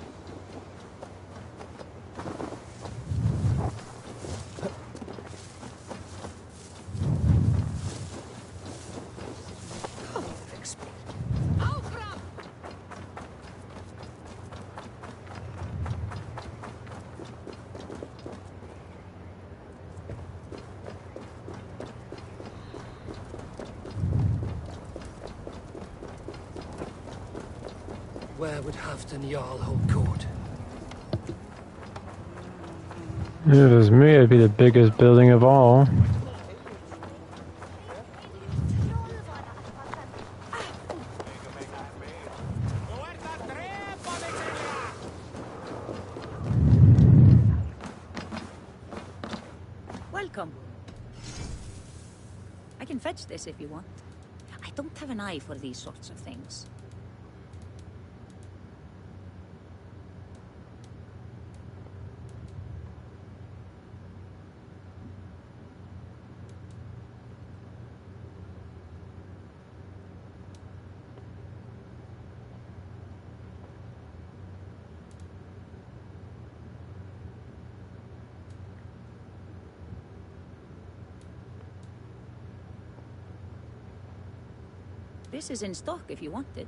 Where would Halfdan Jarl hold court? If it was me, it'd be the biggest building of all. Welcome. I can fetch this if you want. I don't have an eye for these sorts of things. This is in stock if you want it.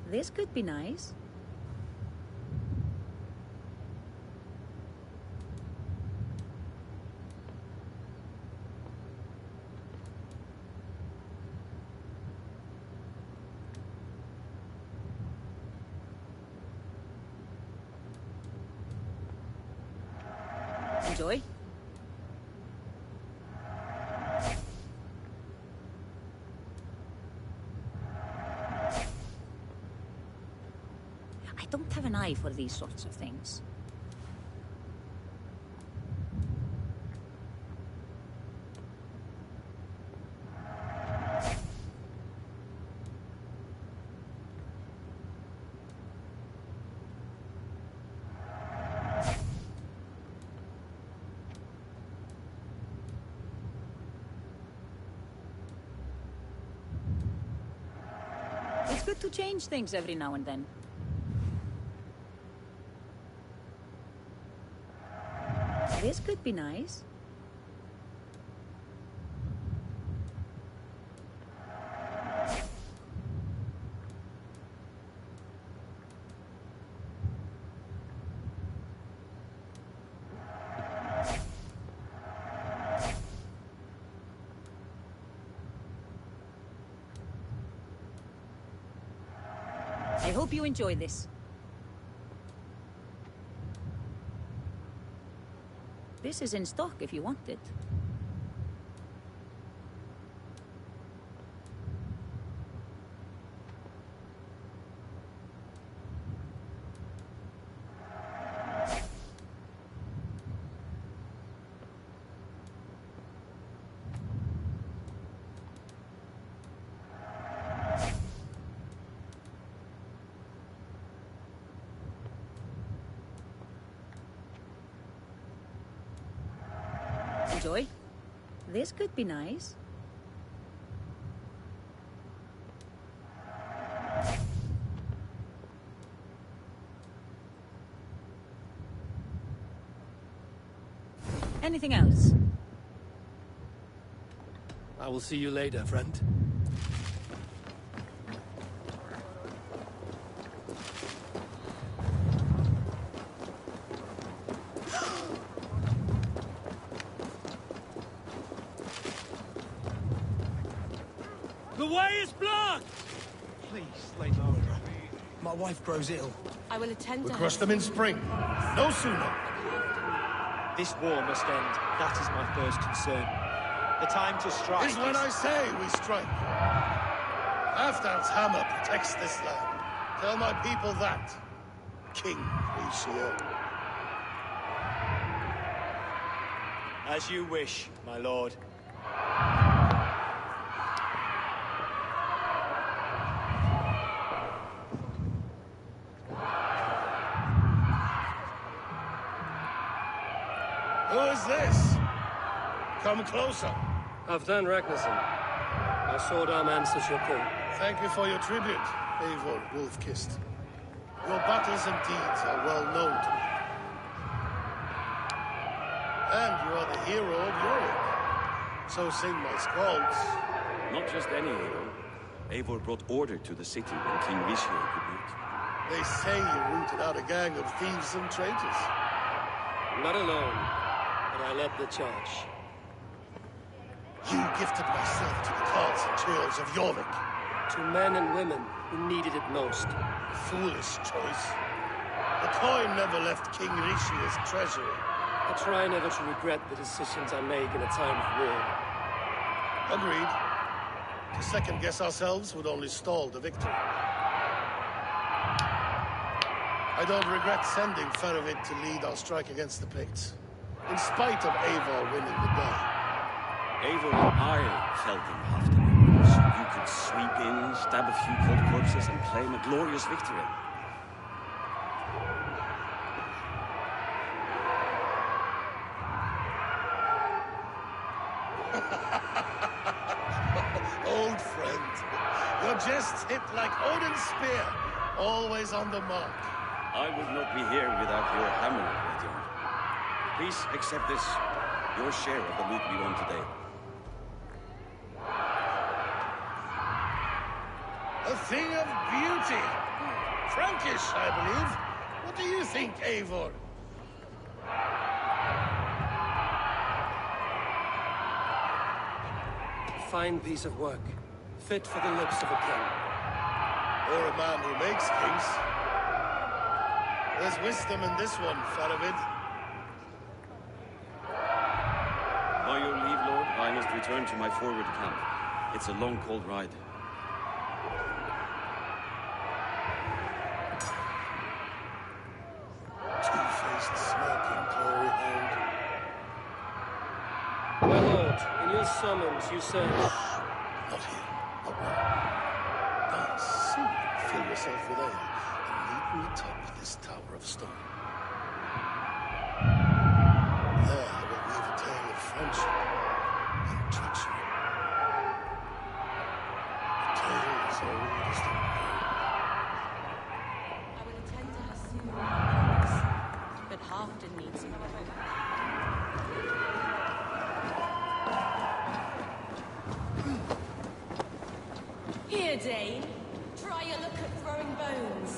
This could be nice. Enjoy. I don't have an eye for these sorts of things. It's good to change things every now and then. This could be nice. I hope you enjoy this. This is in stock if you want it. Enjoy. This could be nice. Anything else? I will see you later, friend. The way is blocked! Please, Lady Mordra. My wife grows ill. I will attend We to crush her. them in spring. No sooner. This war must end. That is my first concern. The time to strike Is when I say we strike. Halfdan's hammer protects this land. Tell my people that, King Richelieu. As you wish, my lord. Who is this? Come closer. Halfdan Ragnarsson. Our sword arm answers your call. Thank you for your tribute, Eivor Wolf-Kissed. Your battles and deeds are well known to me. And you are the hero of Europe. So sing my skalds. Not just any hero. Eivor brought order to the city when King Richelieu could not. They say you rooted out a gang of thieves and traitors. Not alone, but I led the charge. You gifted myself to the gods and churls of Jorvik. To men and women who needed it most. Foolish choice. The coin never left King Rishia's treasury. I try never to regret the decisions I make in a time of war. Agreed. To second-guess ourselves would only stall the victory. I don't regret sending Faravid to lead our strike against the Picts, in spite of Eivor winning the day. Eivor and I felt them afterwards. You could sweep in, stab a few cold corpses, and claim a glorious victory. Old friend, your jests hit like Odin's spear, always on the mark. I would not be here without your hammer, Rudyard. Please accept this, your share of the loot we won today. A thing of beauty. Frankish, I believe. What do you think, Eivor? A fine piece of work. Fit for the lips of a king. Or a man who makes kings. There's wisdom in this one, Faravid. By your leave, Lord, I must return to my forward camp. It's a long, cold ride. Two-faced, smirking glory hound. My lord, in your summons you said... Not here. Not now. Dance, sing, fill yourself with ale, and meet me atop this tower of stone. There I will weave a tale of friendship and treachery. A tale as old as the world. I will attend to her soon, but Halfdan needs me. Here, Dane. Try a look at throwing bones.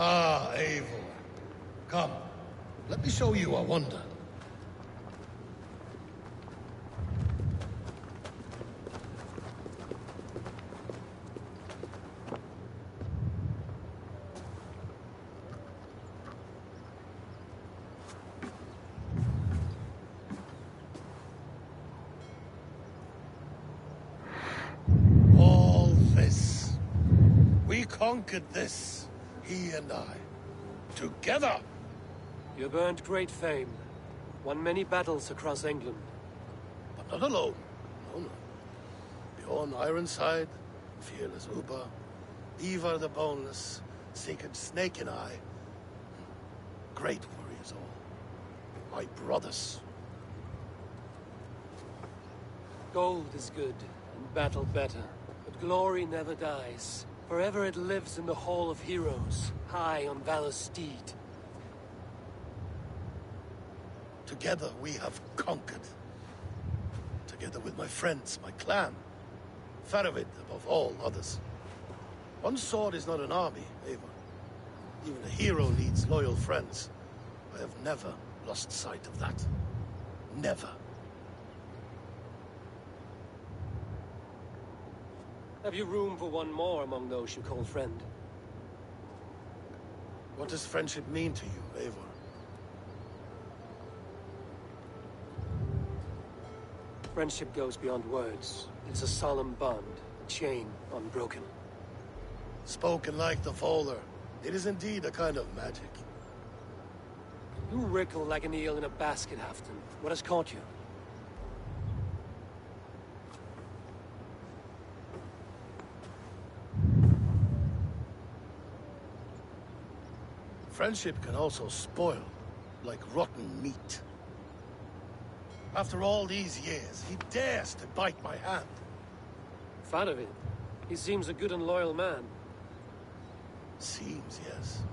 Ah, Eivor. Come, let me show you a wonder. All this. We conquered this. He and I. Together! You've earned great fame. Won many battles across England. But not alone. No, no. Bjorn Ironside, fearless Uber, Ivar the Boneless, Sigurd Snake and I. Great warriors all. My brothers. Gold is good, and battle better. But glory never dies. Forever it lives in the Hall of Heroes, high on Valor's steed. Together we have conquered. Together with my friends, my clan. Faravid above all others. One sword is not an army, Eivor. Even a hero needs loyal friends. I have never lost sight of that. Never. Have you room for one more among those you call friend? What does friendship mean to you, Eivor? Friendship goes beyond words. It's a solemn bond, a chain unbroken. Spoken like the Fowler. It is indeed a kind of magic. You wrinkle like an eel in a basket, Halfton. What has caught you? Friendship can also spoil, like rotten meat. After all these years, he dares to bite my hand. Fan of it. He seems a good and loyal man. Seems, yes.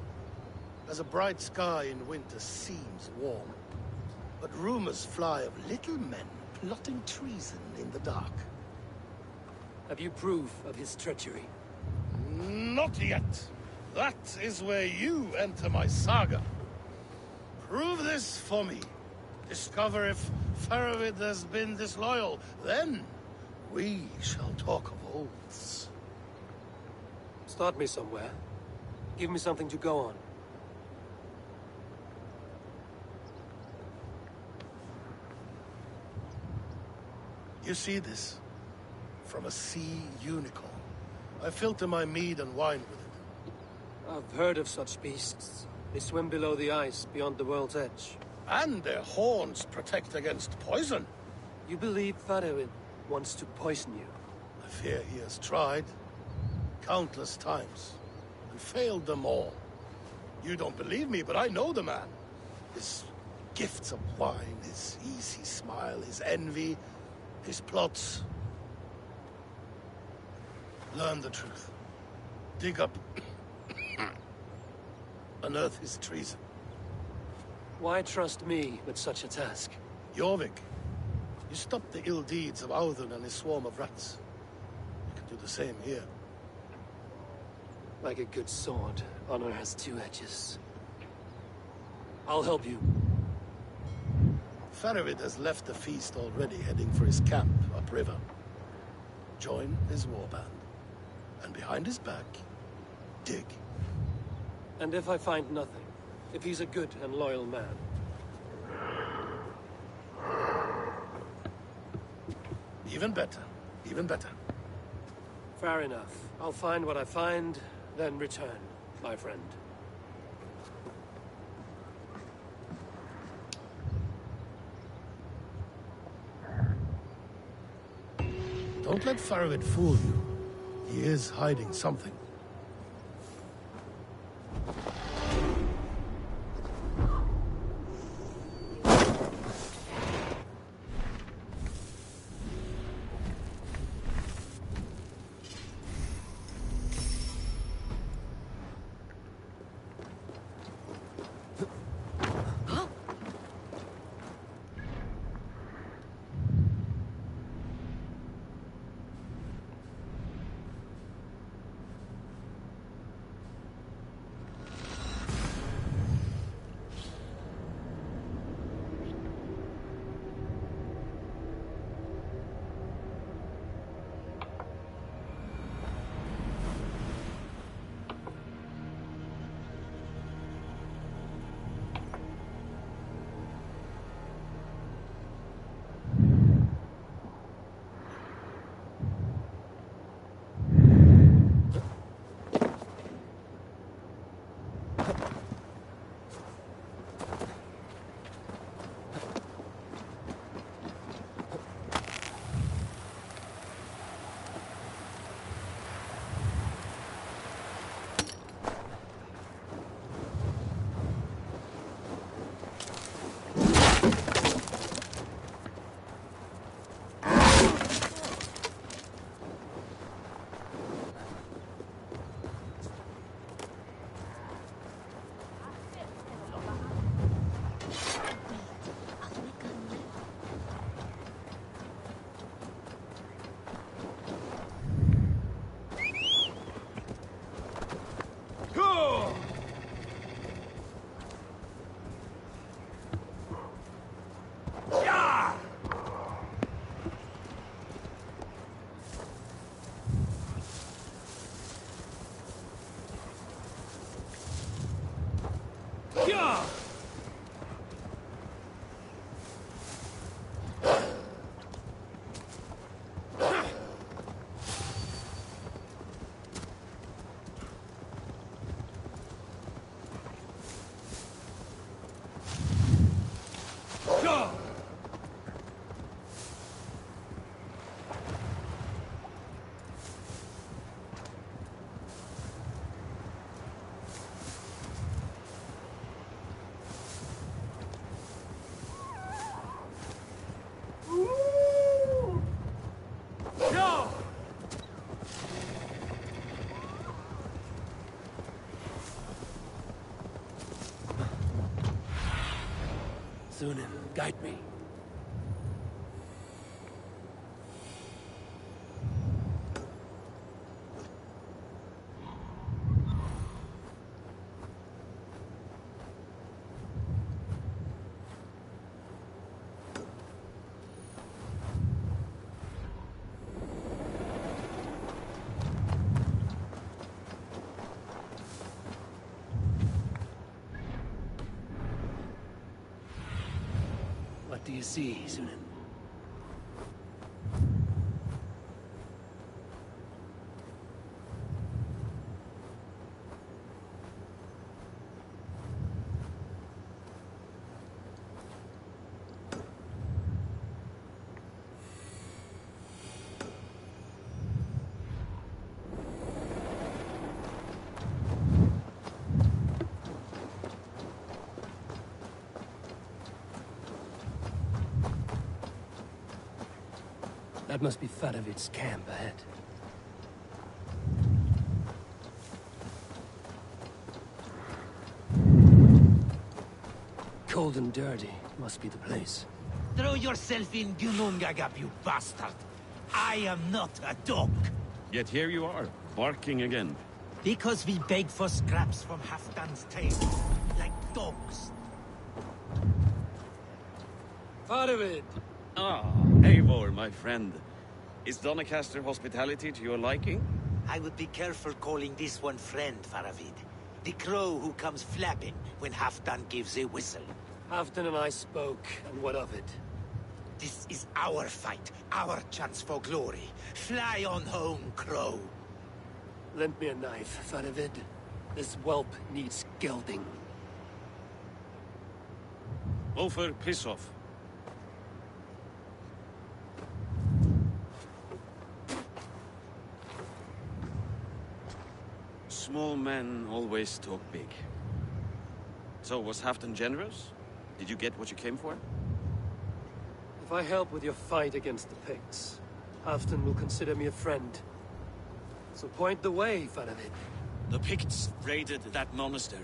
As a bright sky in winter seems warm. But rumors fly of little men plotting treason in the dark. Have you proof of his treachery? Not yet. That is where you enter my saga. Prove this for me. Discover if Faravid has been disloyal. Then we shall talk of oaths. Start me somewhere. Give me something to go on. You see this? From a sea unicorn. I filter my mead and wine with it. I've heard of such beasts. They swim below the ice, beyond the world's edge. And their horns protect against poison. You believe Faravid wants to poison you? I fear he has tried. Countless times. And failed them all. You don't believe me, but I know the man. His gifts of wine, his easy smile, his envy, his plots. Learn the truth. Dig up. Unearth his treason. Why trust me with such a task? Jorvik, you stopped the ill deeds of Audun and his swarm of rats. You can do the same here. Like a good sword, honor has two edges. I'll help you. Faravid has left the feast already, heading for his camp upriver. Join his warband. And behind his back, dig. And if I find nothing? If he's a good and loyal man? Even better. Even better. Fair enough. I'll find what I find, then return, my friend. Don't let Faravid fool you. He is hiding something. Thunen, guide me. What do you see, Sunan? That must be Faravid's camp ahead. Cold and dirty must be the place. Throw yourself in Gunungagap, you bastard! I am not a dog! Yet here you are, barking again. Because we beg for scraps from Halfdan's table, like dogs. Faravid! Ah, Eivor, my friend. Is Doncaster hospitality to your liking? I would be careful calling this one friend, Faravid. The crow who comes flapping when Halfdan gives a whistle. Halfdan and I spoke, and what of it? This is our fight, our chance for glory. Fly on home, crow. Lend me a knife, Faravid. This whelp needs gelding. Ofer, piss off. Small men always talk big. So, was Halfdan generous? Did you get what you came for? If I help with your fight against the Picts, Halfdan will consider me a friend. So point the way, Faravid. The Picts raided that monastery.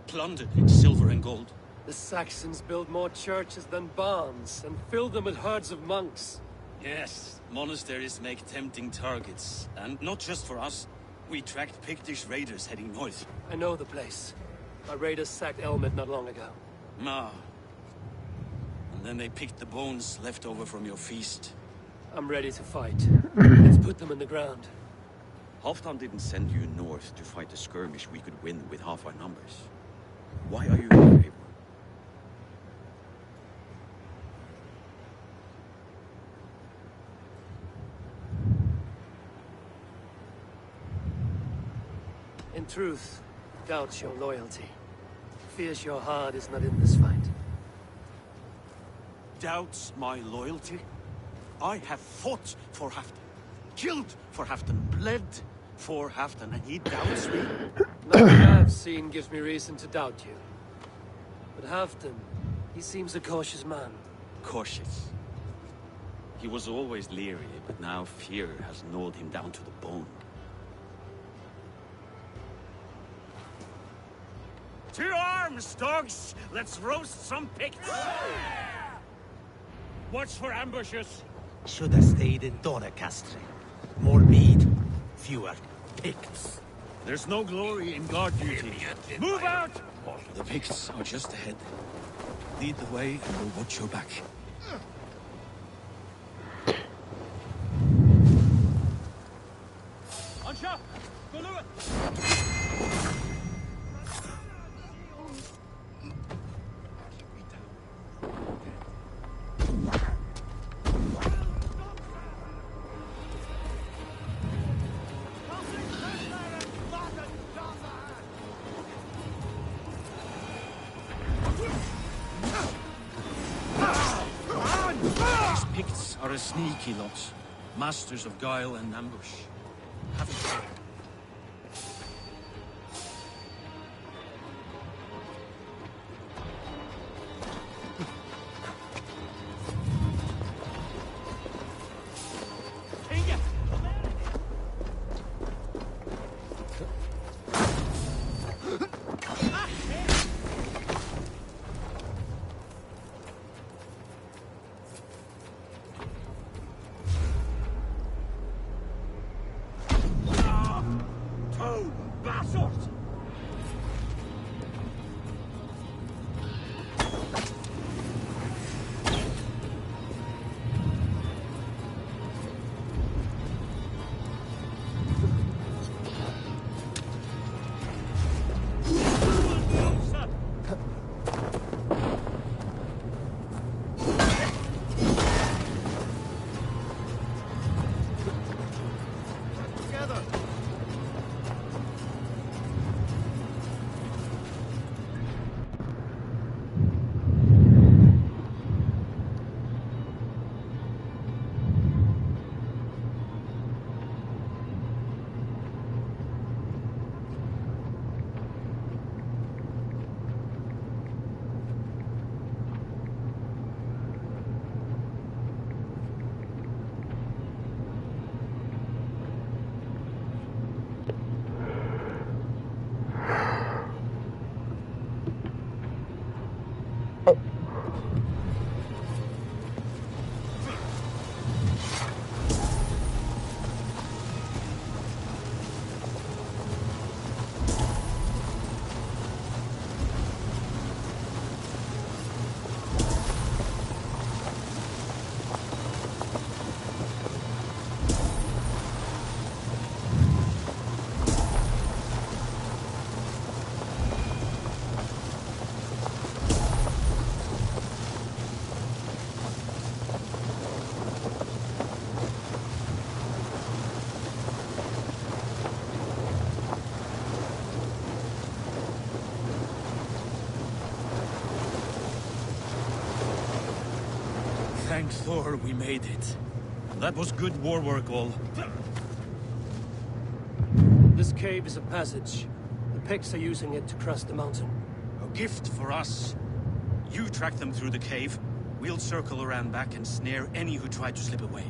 Plundered its silver and gold. The Saxons built more churches than barns, and filled them with herds of monks. Yes, monasteries make tempting targets. And not just for us. We tracked Pictish raiders heading north. I know the place. Our raiders sacked Elmet not long ago. Ah. And then they picked the bones left over from your feast. I'm ready to fight. Let's put them in the ground. Halfdan didn't send you north to fight a skirmish we could win with half our numbers. Why are you here, Eivor? In truth, doubts your loyalty. Fears your heart is not in this fight. Doubts my loyalty? I have fought for Halfdan. Killed for Halfdan. Bled for Halfdan. And he doubts me? Nothing I've seen gives me reason to doubt you. But Halfdan, he seems a cautious man. Cautious. He was always leery, but now fear has gnawed him down to the bone. To arms, dogs! Let's roast some Picts! Watch for ambushes! Should have stayed in Doncaster. More mead, fewer Picts. There's no glory in guard duty. Move out! The Picts are just ahead. Lead the way and we'll watch your back. Ansha! Go it! Are a sneaky lot. Masters of guile and ambush. Haven't they? Thank Thor we made it. That was good war work, all. This cave is a passage. The Picts are using it to cross the mountain. A gift for us. You track them through the cave. We'll circle around back and snare any who try to slip away.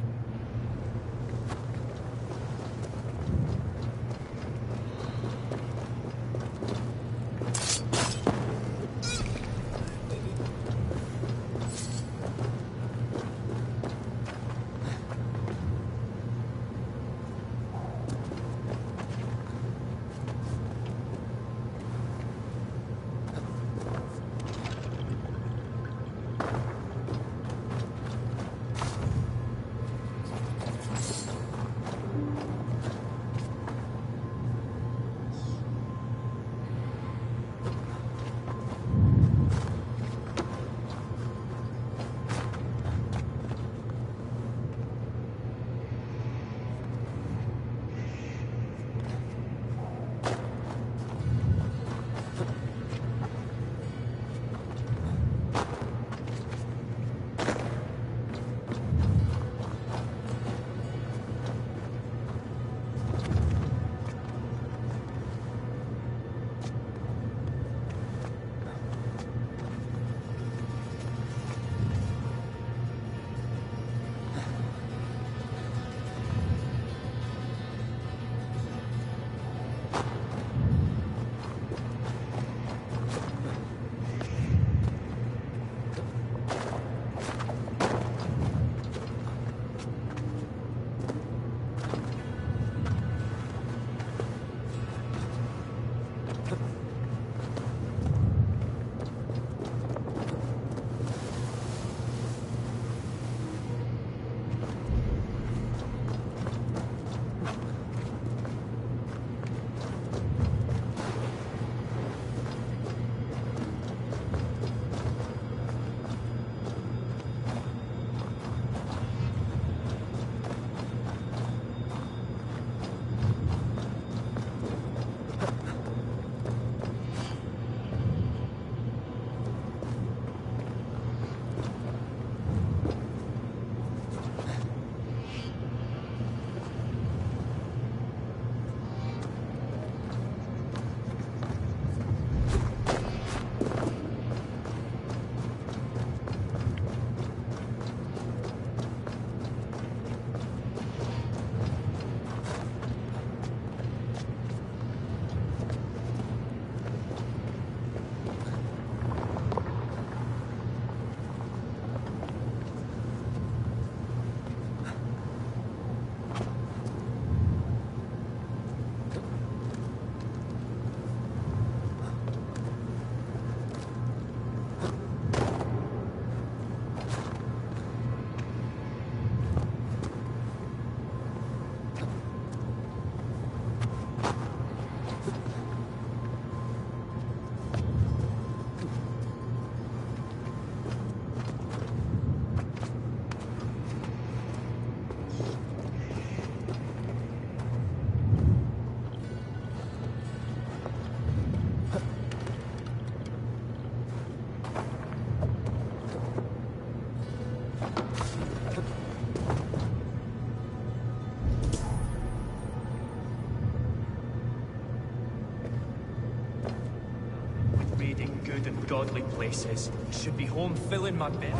Good and godly places. Should be home filling my bin.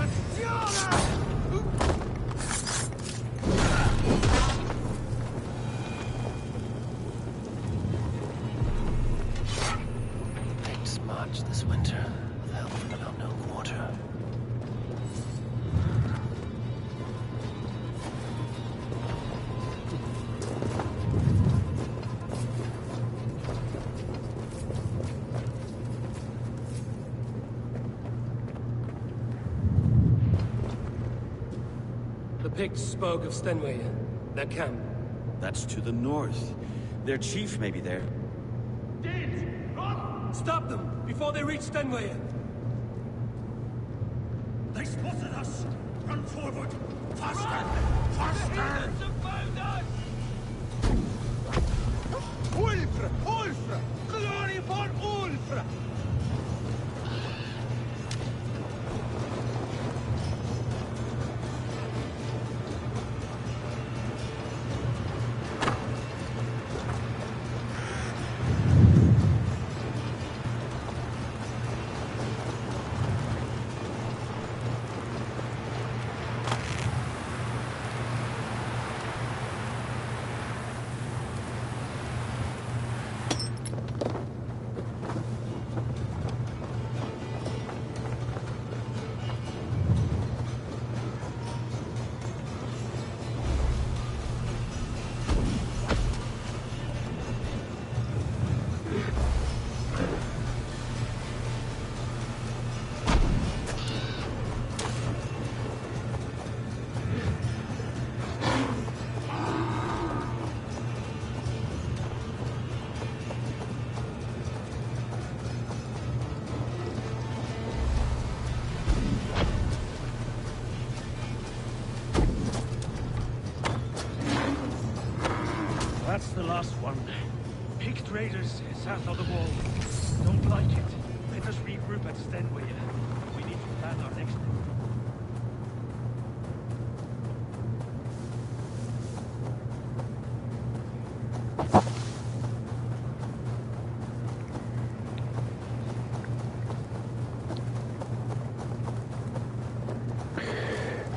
Picts march this winter with help from an unknown quarter. The Picts spoke of Stenway, their camp. That's to the north. Their chief may be there. Run! Stop them before they reach Stenway. They spotted us! Run forward! Faster! Faster! Ulfr! Ulfr! Glory for Ulfr! last one. Picked raiders south of the wall. Don't like it. Let us regroup at Stenway. We need to plan our next move.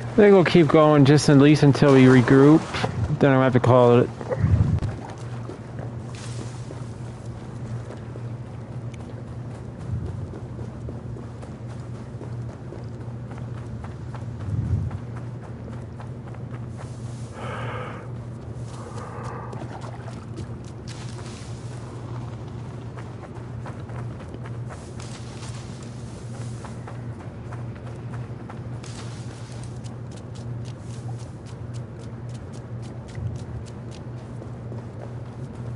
I think we'll keep going just at least until we regroup. Then I'll have to call it.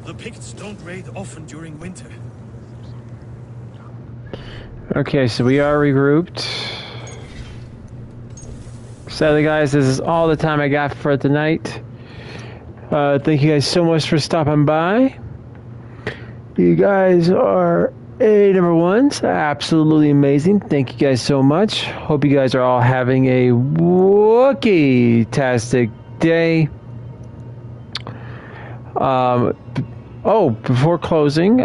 The Picts don't raid often during winter. Okay, so we are regrouped. Sadly, guys, this is all the time I got for tonight. Thank you guys so much for stopping by. You guys are number ones. Absolutely amazing. Thank you guys so much. Hope you guys are all having a Wookiee-tastic day. Before closing,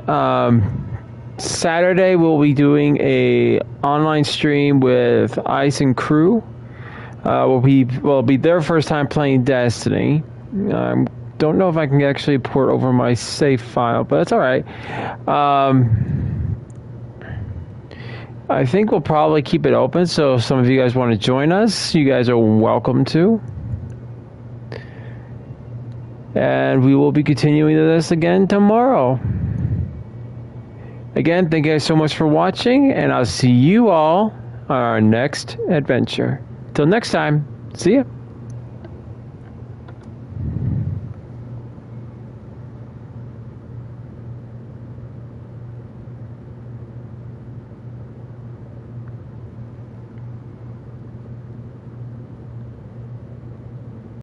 Saturday we'll be doing a online stream with Ice and crew. Will be their first time playing Destiny. Don't know if I can actually port over my save file, but that's all right. I think we'll probably keep it open, so if some of you guys want to join us, you guys are welcome to. And we will be continuing this again tomorrow. Again, thank you guys so much for watching, and I'll see you all on our next adventure. Till next time, see ya.